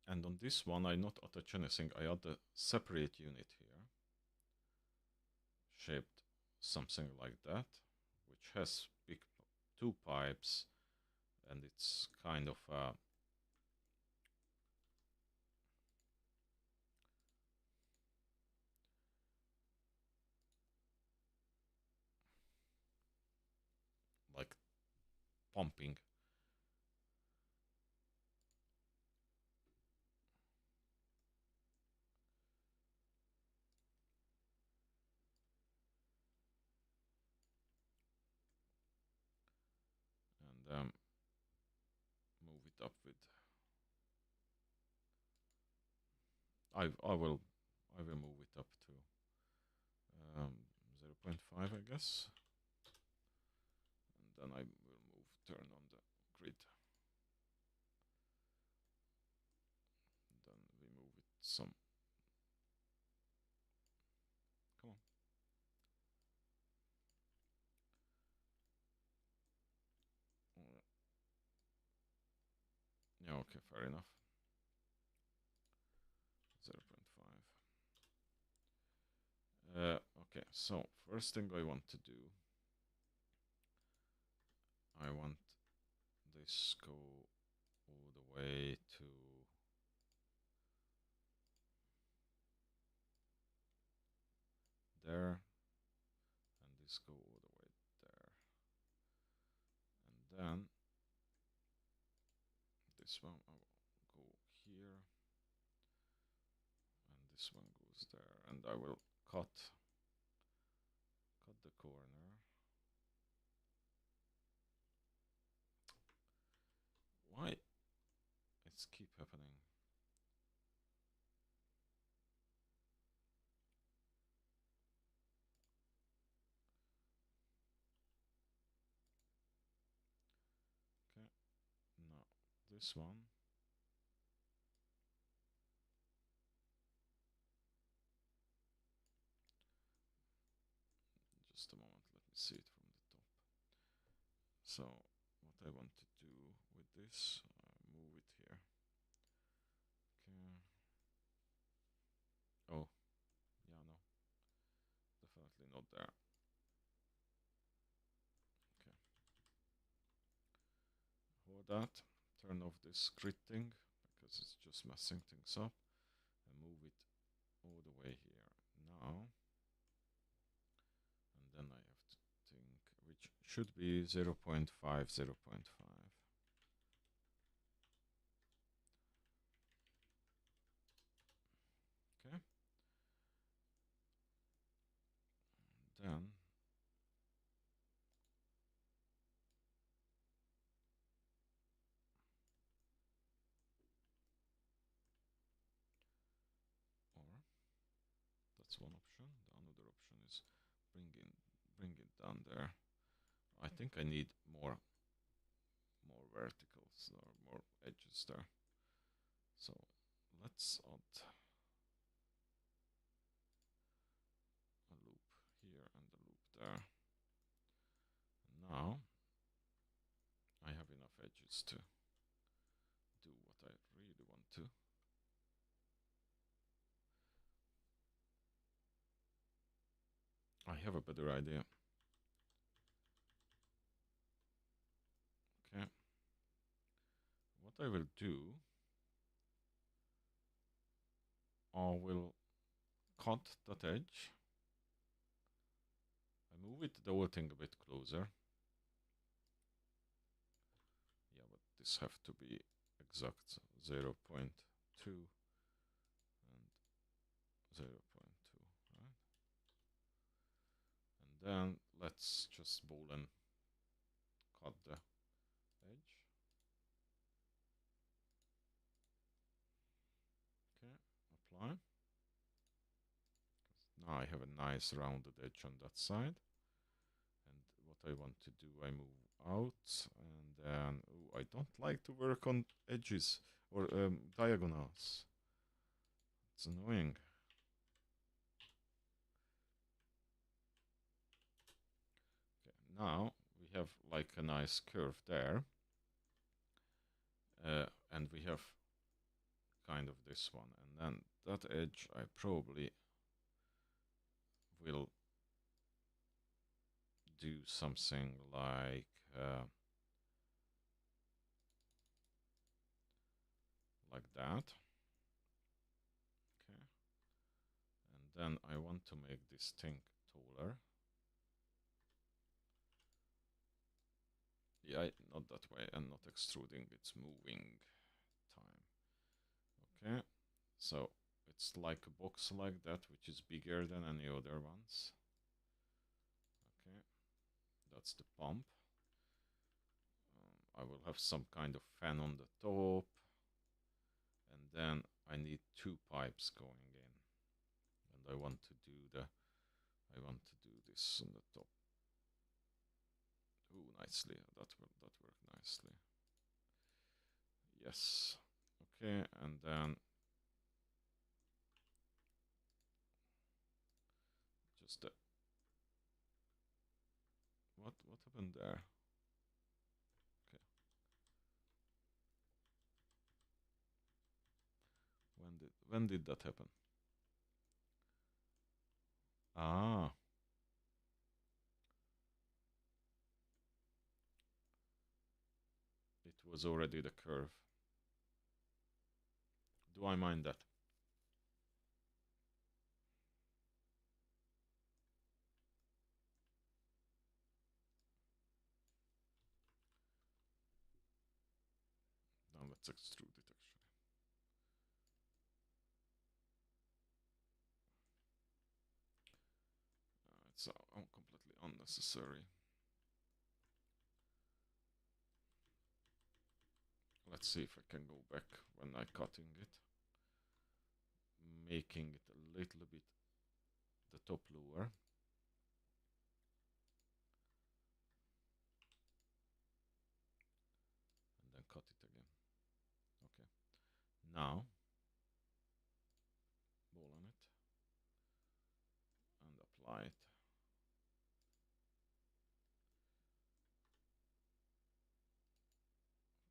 And on this one, I not attach anything. I add a separate unit here, shaped something like that, which has big two pipes, and it's kind of a like pumping. And move it up with. I will move it up to 0.5, I guess, and then I will turn on the grid. Then we move it some. Come on. Yeah, okay, fair enough. 0.5. Okay, so first thing I want to do, I want this go all the way to there, and this go all the way there, and then this one I will go here, and this one goes there, and I will cut the corner. Why it's keep happening? Okay, now this one. Just a moment, let me see it from the top. So what I want to do with this, move it here. Okay. Oh, yeah, no, definitely not there. Okay. For that, turn off this grid thing because it's just messing things up, and move it all the way here now. And then I have to think, which should be 0.5, 0.5. Okay. And then or that's one option. The another option is bring it down there. I think I need more verticals or more edges there. So let's add a loop here and a loop there. And now I have enough edges to do what I really want to. I have a better idea. Okay. What I will do, I will cut that edge. I move it, the whole thing a bit closer. Yeah, but this have to be exact 0.2 and 0.2. then let's just boolean cut the edge. Okay, apply. Now I have a nice rounded edge on that side. And what I want to do, I move out, and then I don't like to work on edges or diagonals. It's annoying. Okay, now we have like a nice curve there, and we have kind of this one, and then that edge I probably will do something like that. Okay, and then I want to make this thing taller. Yeah, not that way, and not extruding, it's moving time. Okay, so it's like a box like that, which is bigger than any other ones. Okay, that's the pump. I will have some kind of fan on the top, and then I need 2 pipes going in, and I want to do this on the top. Ooh, nicely. That worked nicely. Yes. Okay, and then just what happened there? Okay. When did that happen? Ah. It was already the curve. Do I mind that? Now let's extrude it actually. It's completely unnecessary. Let's see if I can go back when I'm cutting it. Making it a little bit the top lower. And then cut it again. Okay. Now, ball on it. And apply it.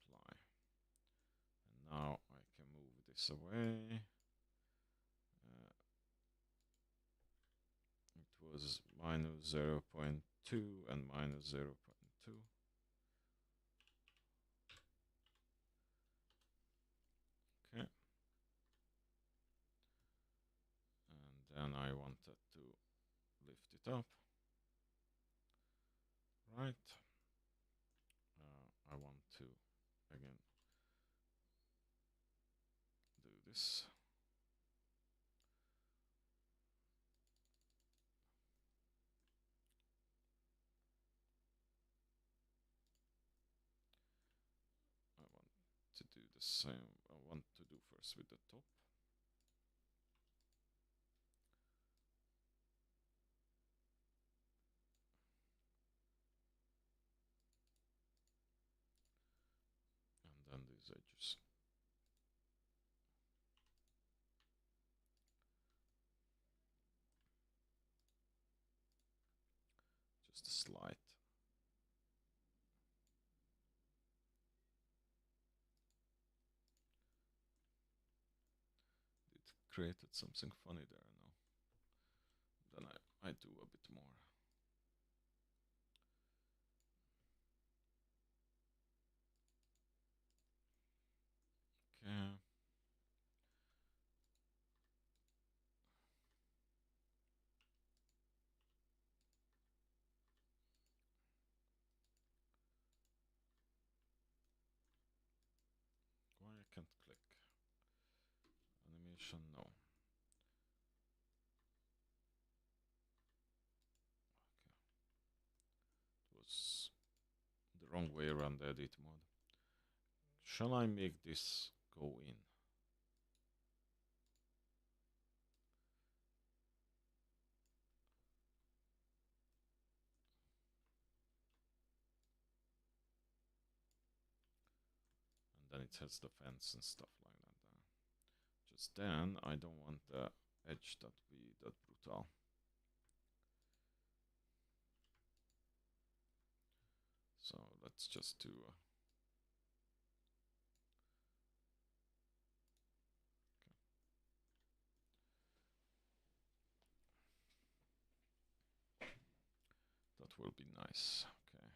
Apply. And now I can move this away. It was minus 0.2 and minus 0.2. Okay. And then I wanted to lift it up. Right. I want to, again, do this. I want to do the same. I want to do first with the top. And then these edges. Just a slight. It created something funny there now. Then I do a bit more. Okay. Why I can't click? Animation, no. wrong way around the edit mode. Shall I make this go in? And then it has the fence and stuff like that. Just then, I don't want the edge that be that brutal. So let's just do that will be nice. Okay.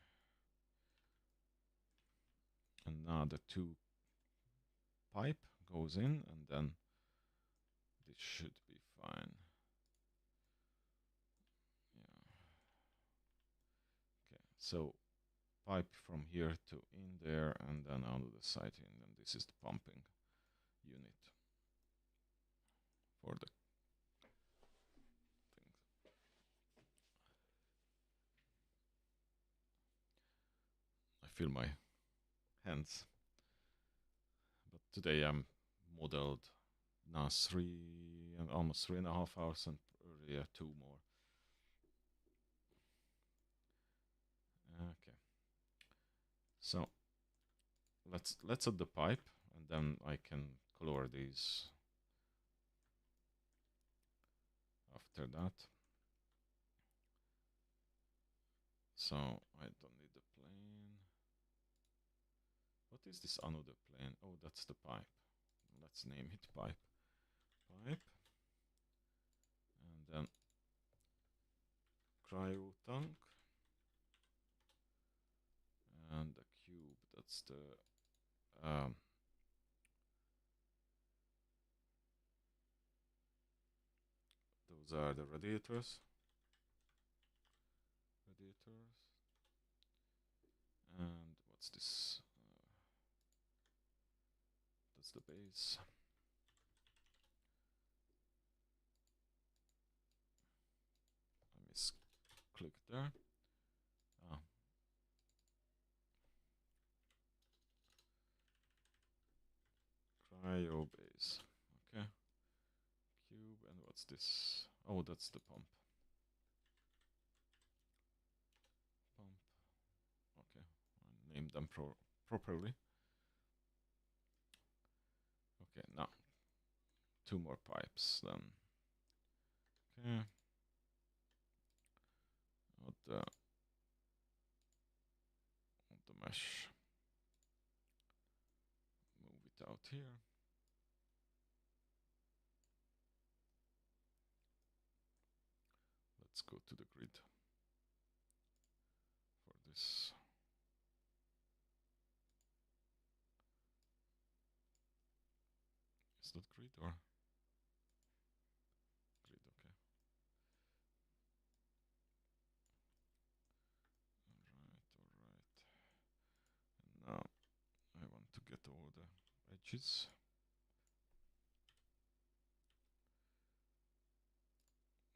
And now the two pipe goes in, and then this should be fine. Yeah. Okay. So pipe from here to in there, and then out of the side in, and this is the pumping unit for the thing. I feel my hands, but today I'm modeled now almost 3.5 hours, and earlier 2 more. Okay, so let's add the pipe, and then I can color these after that. So I don't need the plane. What is this another plane? Oh, that's the pipe. Let's name it pipe. Pipe. And then cryo tank. And the cube, that's the those are the radiators. And what's this? That's the base. I misclicked there. Cryo base. Okay. Cube, and what's this? Oh, that's the pump. Okay, I named them properly. Okay, now 2 more pipes then. Okay. The mesh. Move it out here. Let's go to the grid for this. Is that grid or grid? Okay. Alright. And now I want to get all the edges.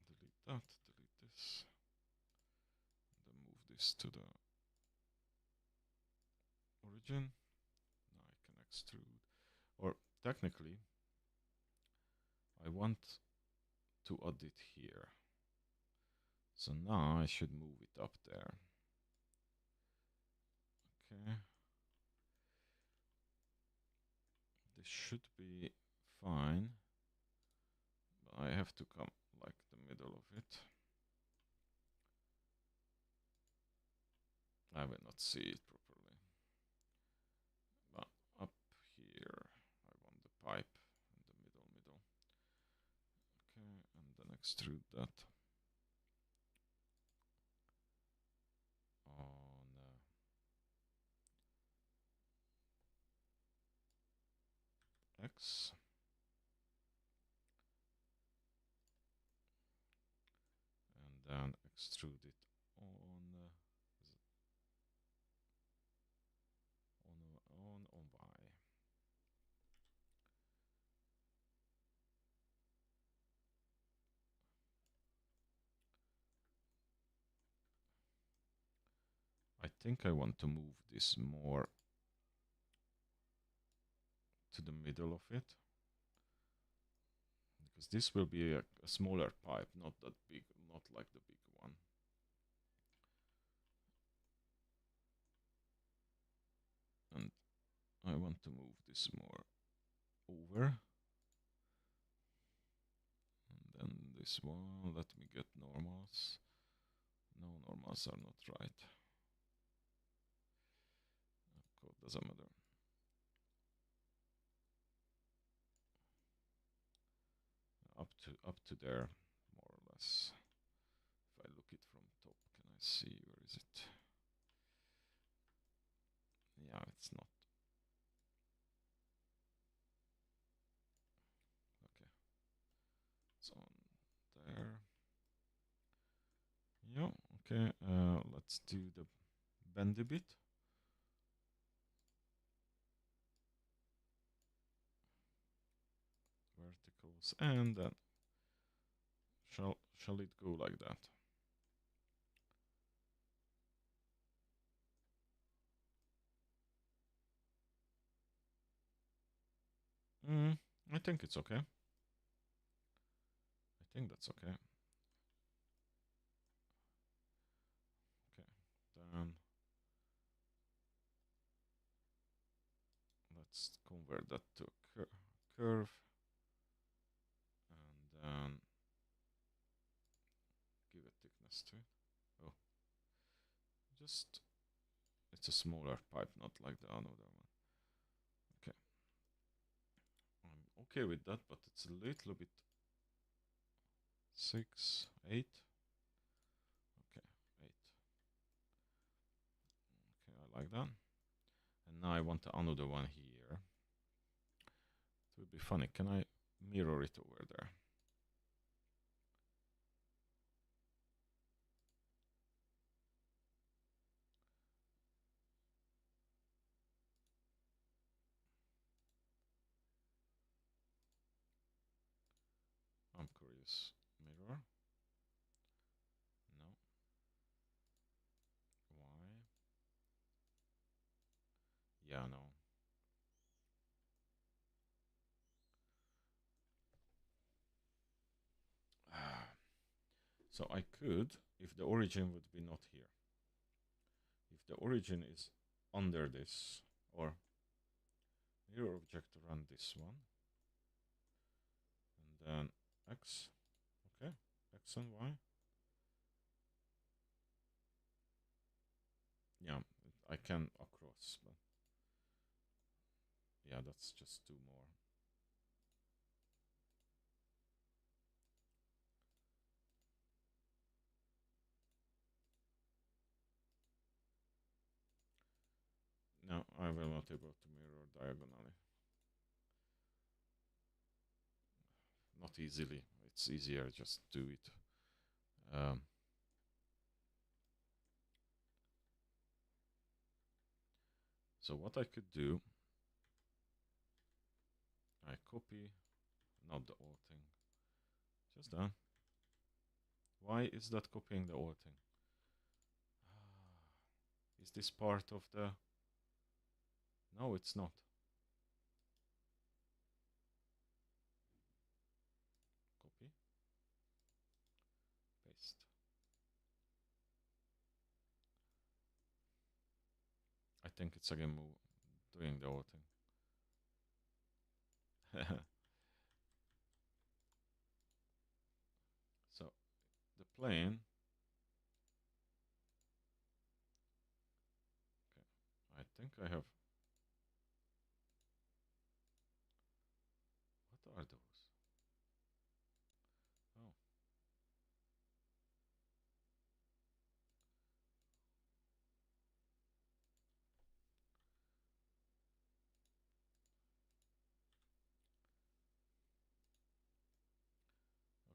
Delete that, delete this. And then move this to the origin. Now I can extrude. Or technically, I want to add it here. So now I should move it up there. Okay. This should be fine. But I have to come like the middle of it. I will not see it properly. But up here, I want the pipe in the middle. Okay, and then extrude that on X. And then extrude it on Y. I think I want to move this more to the middle of it, because this will be a smaller pipe, not that big, not like the big one. And I want to move this more over. And then this one, let me get normals. No, normals are not right. Code doesn't matter. Up to there, more or less. If I look it from top, can I see where is it? Yeah, it's not. Okay. It's on there. Yeah, okay. Let's do the bendy bit. Verticals, and then shall it go like that? I think it's okay. I think that's okay. Okay, then let's convert that to a curve, and then give a thickness to it. Oh, just it's a smaller pipe, not like the other one. Okay, I'm okay with that, but it's a little bit 6, 8. Okay, 8. Okay, I like that. And now I want another one here. It would be funny. Can I mirror it over there? I'm curious. Mirror? No. Why? Yeah, no. So I could, if the origin would be not here. If the origin is under this, or mirror object run this one, and then X, okay, X and Y. Yeah, I can across, but yeah, that's just 2 more. No, I will not able to mirror diagonally. Not easily. It's easier just do it. So what I could do, I copy, not the whole thing, just that. Why is that copying the whole thing? Is this part of the... No, it's not. Copy, paste. I think it's again doing the whole thing. So the plane, okay, I think I have, what are those? Oh,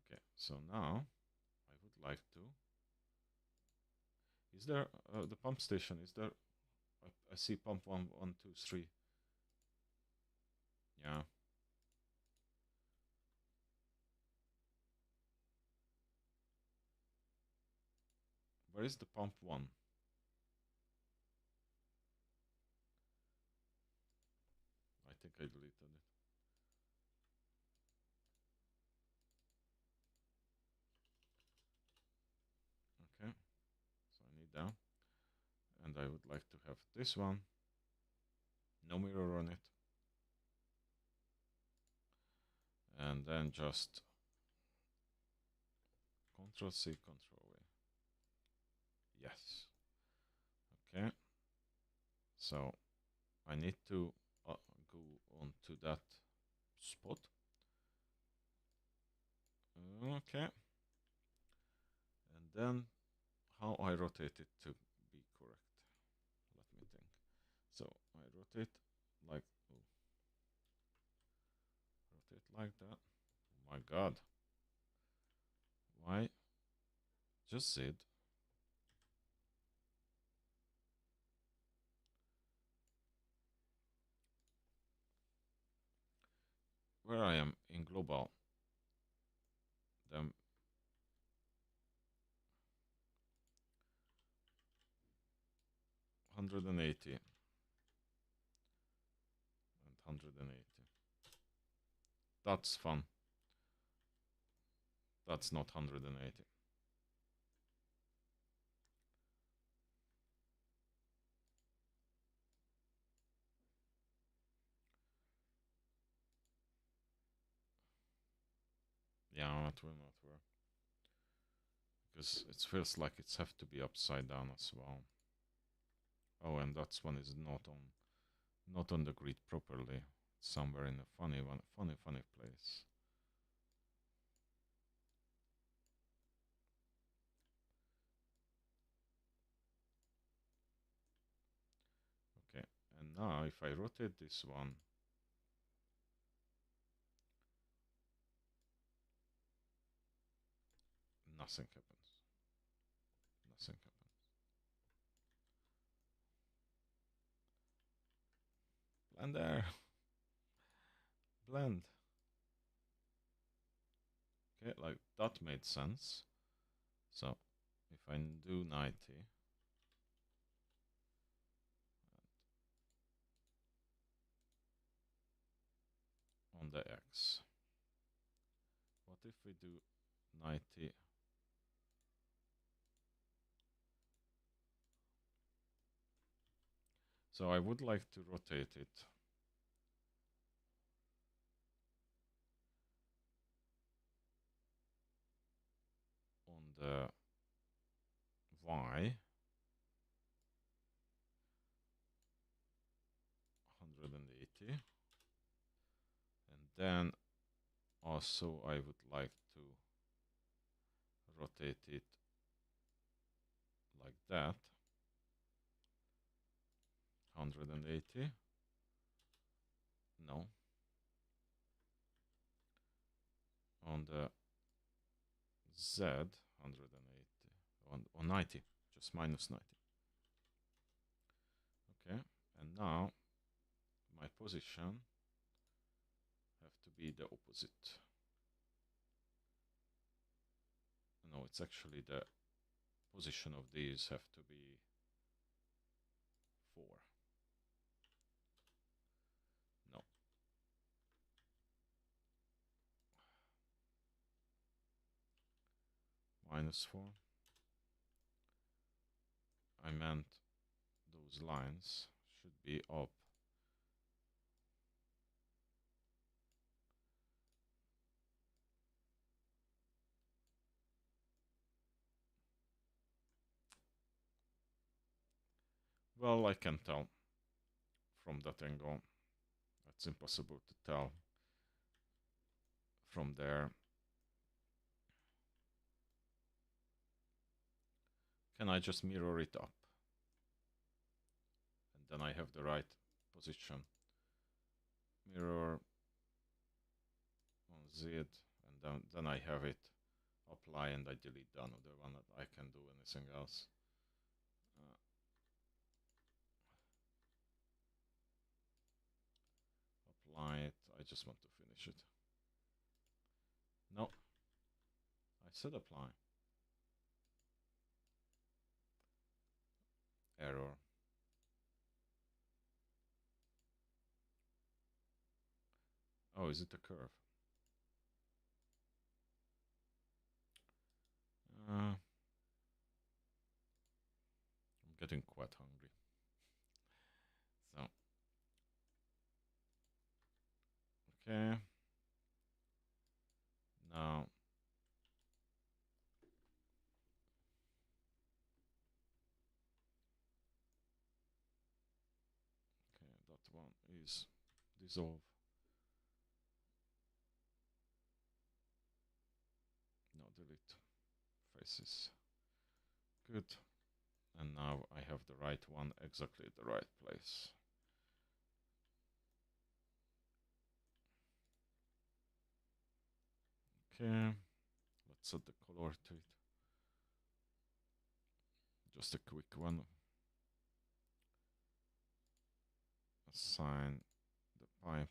okay, so now I would like to, is there the pump station, is there, I see pump 1, 1, 2, 3. Yeah. Where is the pump 1? think I deleted it. Okay, so I need that. And I would like to have this one. No mirror on it. And then just Control C, Control V. Yes. Okay. So I need to go on to that spot. Okay. And then how I rotate it to be correct. Let me think. So I rotate like rotate like that. Oh my god. Why? Just Z. Where I am in global, then 180 and 180. That's fun. That's not 180. Yeah, it will not work. Because it feels like it's have to be upside down as well. Oh, and that's one is not on the grid properly. It's somewhere in a funny place. Okay, and now if I rotate this one, nothing happens. Nothing happens. Blend there. Blend. Okay, like that made sense. So if I do 90 on the X, what if we do 90 So I would like to rotate it on the Y 180, and then also I would like to rotate it like that 180. No, on the Z 180 on 90, just minus 90. Okay, and now my position have to be the opposite. No, it's actually the position of these have to be 4. No. -4. I meant those lines should be up. Well, I can tell from that angle. It's impossible to tell from there. Can I just mirror it up? And then I have the right position. Mirror on Z, and then I have it apply, and I delete the another one that I can do anything else. Apply it. I just want to finish it. No, I said apply. Error. Oh, is it a curve? I'm getting quite hungry. So, okay. Now, okay, that one is dissolve. No, delete faces. Good. And now I have the right one exactly at the right place. Okay, let's set the color to it. Just a quick one. Assign the pipe.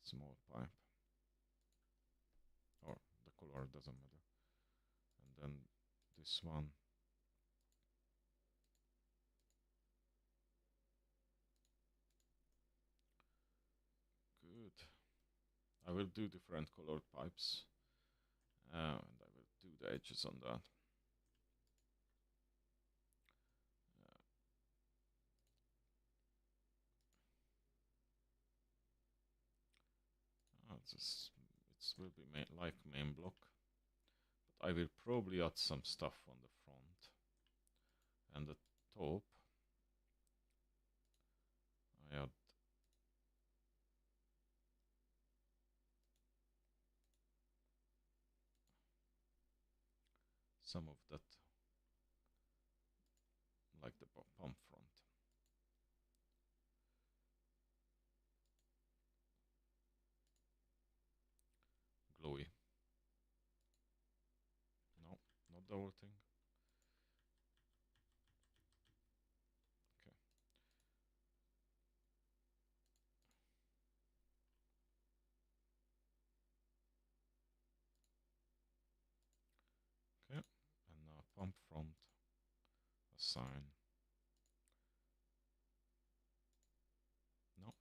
Small pipe. Or the color doesn't matter. And then this one. Good. I will do different colored pipes. And I will do the edges on that. It will be like main block. But I will probably add some stuff on the front. And the top. I add some of that, like the pump front. Glowy. No, not the whole thing. Okay. Okay. And now pump front. Assign. No.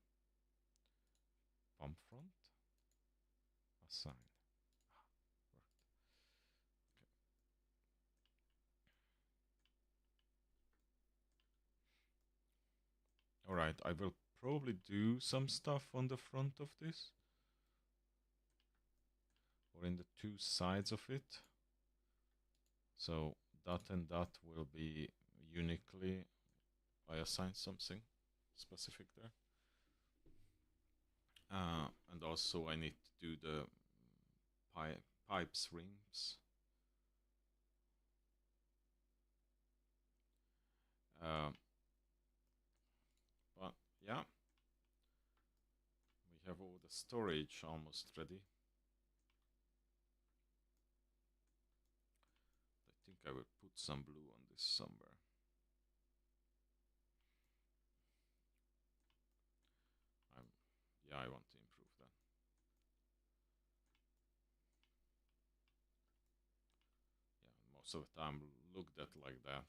Pump front. Assign. Worked. Okay. Alright, I will probably do some stuff on the front of this. Or in the two sides of it. So that and that will be uniquely. I assign something specific there. And also I need to do the pipes rims. But yeah, we have all the storage almost ready. I think I will put some blue on this somewhere. Yeah, I want to improve that. Yeah, most of the time looked at like that.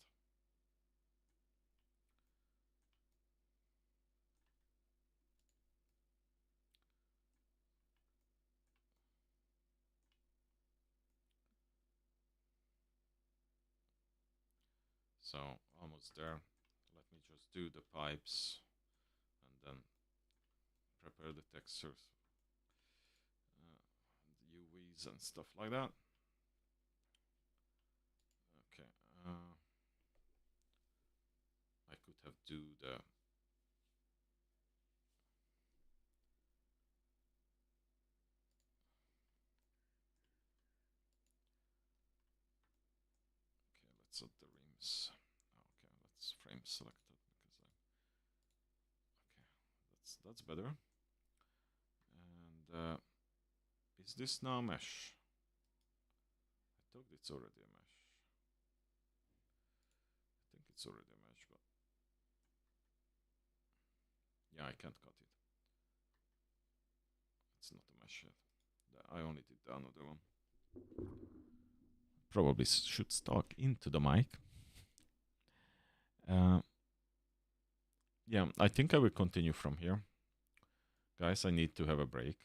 So almost there. Let me just do the pipes and then prepare the textures, the UVs and stuff like that. Okay. I could have do the let's add the rims. Okay, let's frame selected because okay, that's better. And is this now mesh? I thought it's already a mesh. I think it's already a mesh, but yeah, I can't cut it. It's not a mesh yet. I only did the another one. Probably should talk into the mic. Yeah, I think I will continue from here. Guys, I need to have a break.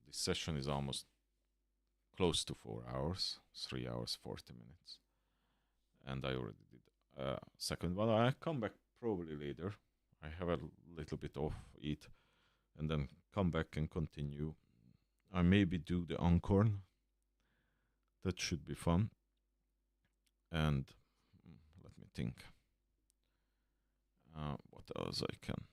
This session is almost close to 4 hours, 3 hours, 40 minutes. And I already did a second one. I'll come back probably later. I have a little bit off eat and then come back and continue. I maybe do the Ankorn. That should be fun. And let me think. What else I can.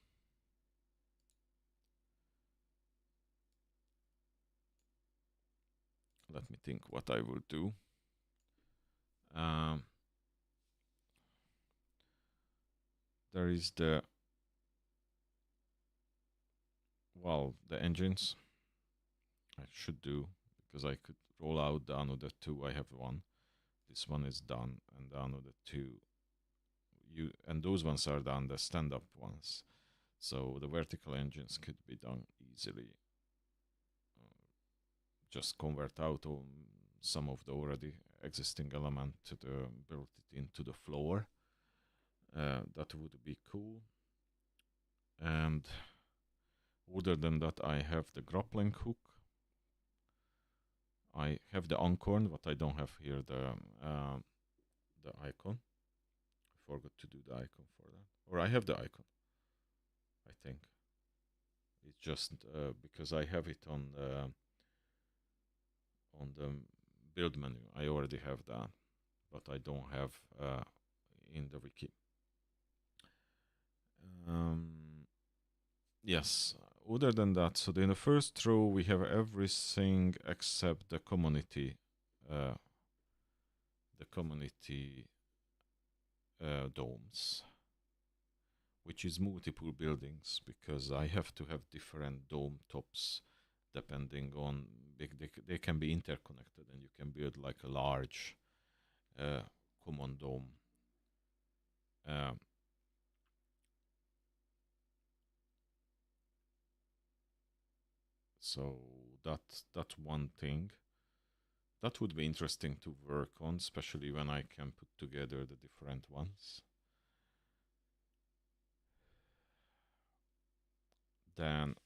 Let me think what I will do. There is the engines I should do, because I could roll out the another two. I have one. This one is done, and the another two. And those ones are done, the stand-up ones. So the vertical engines could be done easily. Just convert out some of the already existing element to build it into the floor. That would be cool. And other than that, I have the grappling hook. I have the Ankorn, but I don't have here the icon. I forgot to do the icon for that. Or I have the icon, I think. It's just because I have it on the build menu. I already have that, but I don't have in the wiki. Yes, other than that, so in the first row we have everything except the community domes, which is multiple buildings, because I have to have different dome tops depending on they can be interconnected, and you can build like a large common dome. So that's one thing. That would be interesting to work on, especially when I can put together the different ones. Then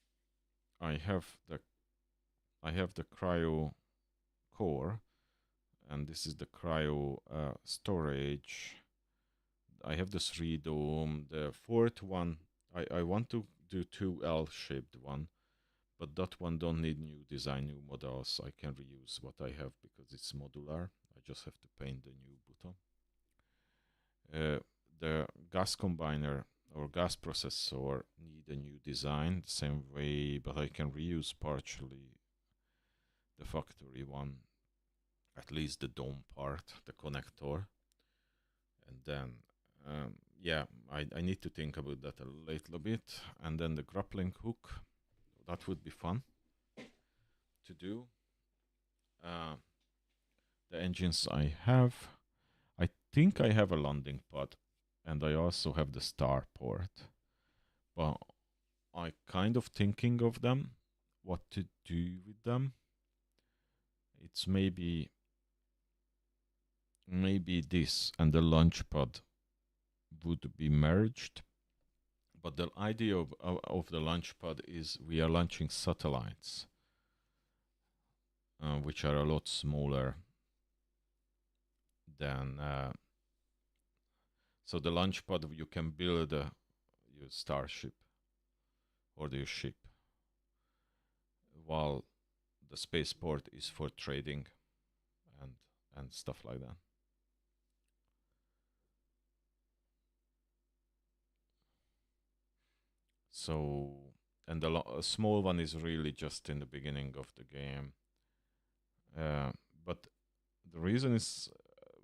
I have the cryo core, and this is the cryo storage. I have the 3 dome. The fourth one, I want to do 2 L-shaped one, but that one don't need new design, new models. I can reuse what I have because it's modular. I just have to paint the new button. The gas combiner or gas processor need a new design, the same way, but I can reuse partially the factory one, at least the dome part, the connector. And then, yeah, I need to think about that a little bit. And then the grappling hook, that would be fun to do. The engines I have, I think I have a landing pod, and I also have the starport. But I kind of thinking of them, what to do with them. It's maybe this and the launch pod would be merged. But the idea of the launch pod is we are launching satellites, which are a lot smaller than. So the launch pod, you can build your starship or your ship, while the spaceport is for trading and stuff like that. So, and the small one is really just in the beginning of the game. But the reason is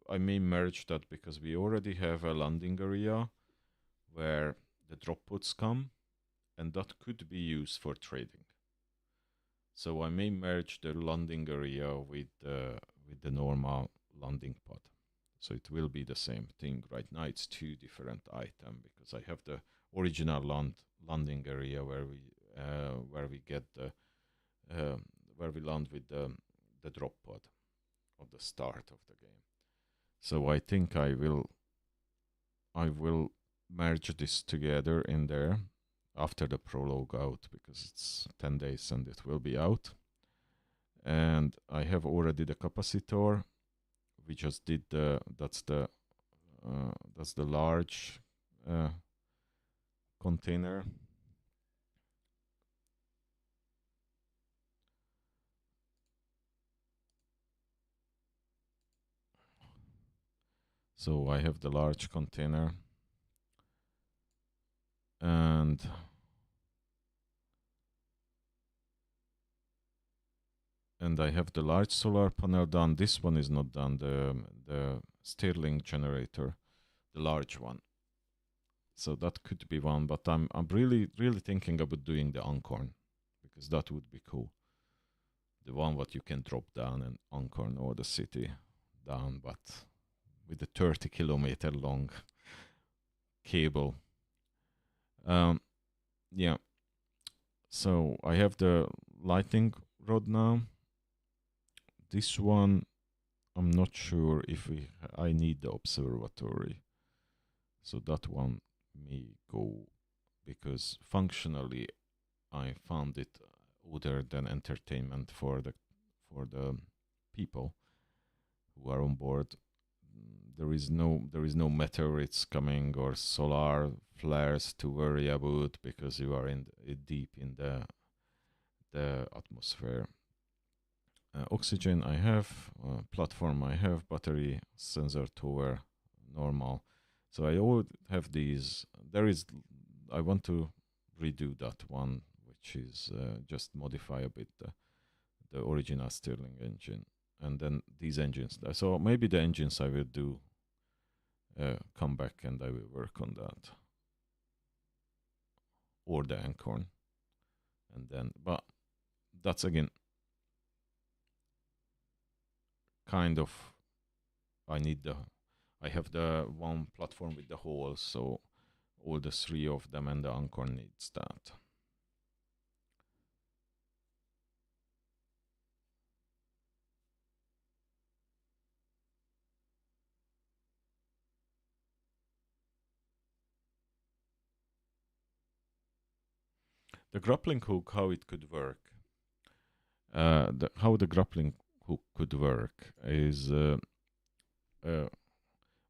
I may merge that because we already have a landing area where the drop pods come, and that could be used for trading. So I may merge the landing area with the normal landing pod. So it will be the same thing. Right now it's 2 different items, because I have the original landing area where we get the where we land with the drop pod at the start of the game. So I think I will I will merge this together in there after the prologue out, because it's 10 days and it will be out. And I have already the capacitor. We just did that's the large container. So I have the large container, and I have the large solar panel done. This one is not done, the Stirling generator, the large one. So that could be one, but I'm really thinking about doing the Ancorn, because that would be cool. The one what you can drop down and Ancorn or the city down, but with a 30-kilometer long cable. Yeah. So I have the lightning rod now. This one, I'm not sure if I need the observatory. So that one may go, because functionally I found it other than entertainment for the people who are on board. There is no meteorites coming or solar flares to worry about, because you are deep in the atmosphere. Oxygen I have, platform I have, battery, sensor tower, normal. So I all have these. I want to redo that one, which is just modify a bit the original Stirling engine, and then these engines. So maybe the engines I will do come back and I will work on that, or the Ancorn, and then. But that's again kind of. I have the one platform with the hole, so all the three of them and the Ancorn needs that. The grappling hook, how it could work. How the grappling hook could work is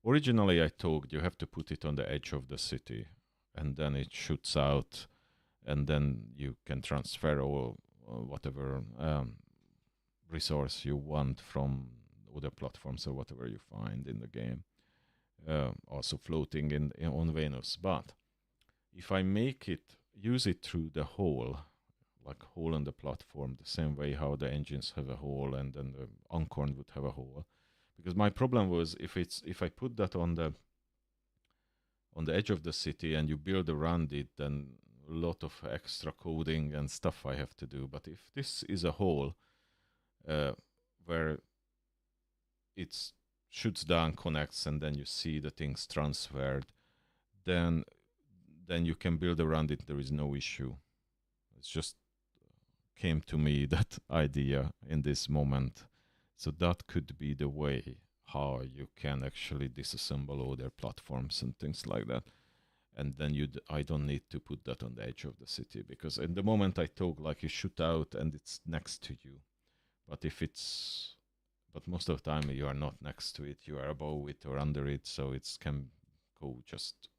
originally I told you have to put it on the edge of the city, and then it shoots out, and then you can transfer all whatever resource you want from other platforms or whatever you find in the game. Also floating on Venus. But if I use it through the hole, like hole on the platform, the same way how the engines have a hole and then the Ancorn would have a hole. Because my problem was if I put that on the edge of the city and you build around it, then a lot of extra coding and stuff I have to do. But if this is a hole where it shoots down, connects, and then you see the things transferred, then you can build around it. There is no issue. It's just came to me that idea in this moment. So that could be the way how you can actually disassemble other platforms and things like that. And then I don't need to put that on the edge of the city, because in the moment I talk like you shoot out and it's next to you. But most of the time you are not next to it, you are above it or under it, so it can go just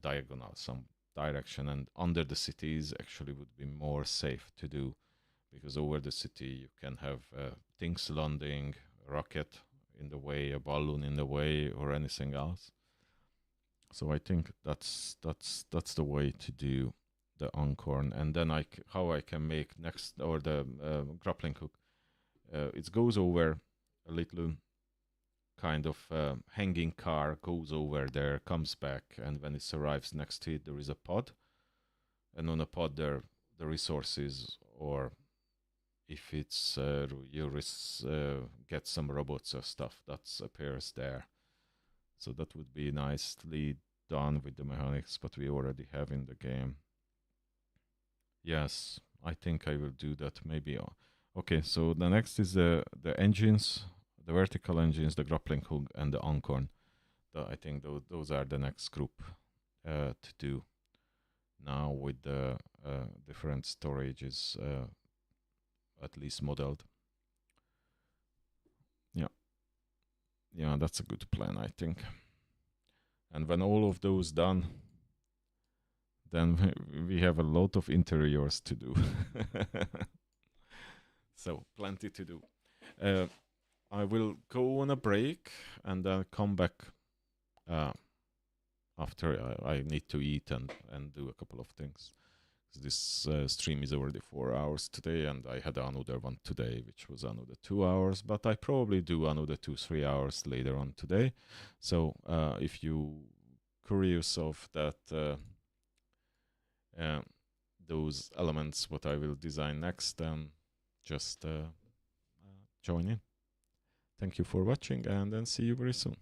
diagonal some direction, and under the cities actually would be more safe to do, because over the city you can have things landing, a rocket in the way, a balloon in the way, or anything else. So I think that's the way to do the Ancorn. And then how I can make next, or the grappling hook. It goes over a little kind of hanging car, goes over there, comes back, and when it arrives next to it, there is a pod. And on a pod there, the resources, or if it's you get some robots or stuff, that appears there. So that would be nicely done with the mechanics, but we already have in the game. Yes, I think I will do that maybe. Okay, so the next is the engines, the vertical engines, the grappling hook, and the Ancorn. I think those are the next group to do now with the different storages at least modeled. Yeah, that's a good plan, I think. And when all of those done, then we have a lot of interiors to do. So plenty to do. I will go on a break and then come back after I need to eat and do a couple of things. This stream is already 4 hours today, and I had another one today, which was another 2 hours, but I probably do another 2-3 hours later on today. So if you curious of that, those elements, what I will design next, then just join in. Thank you for watching, and then see you very soon.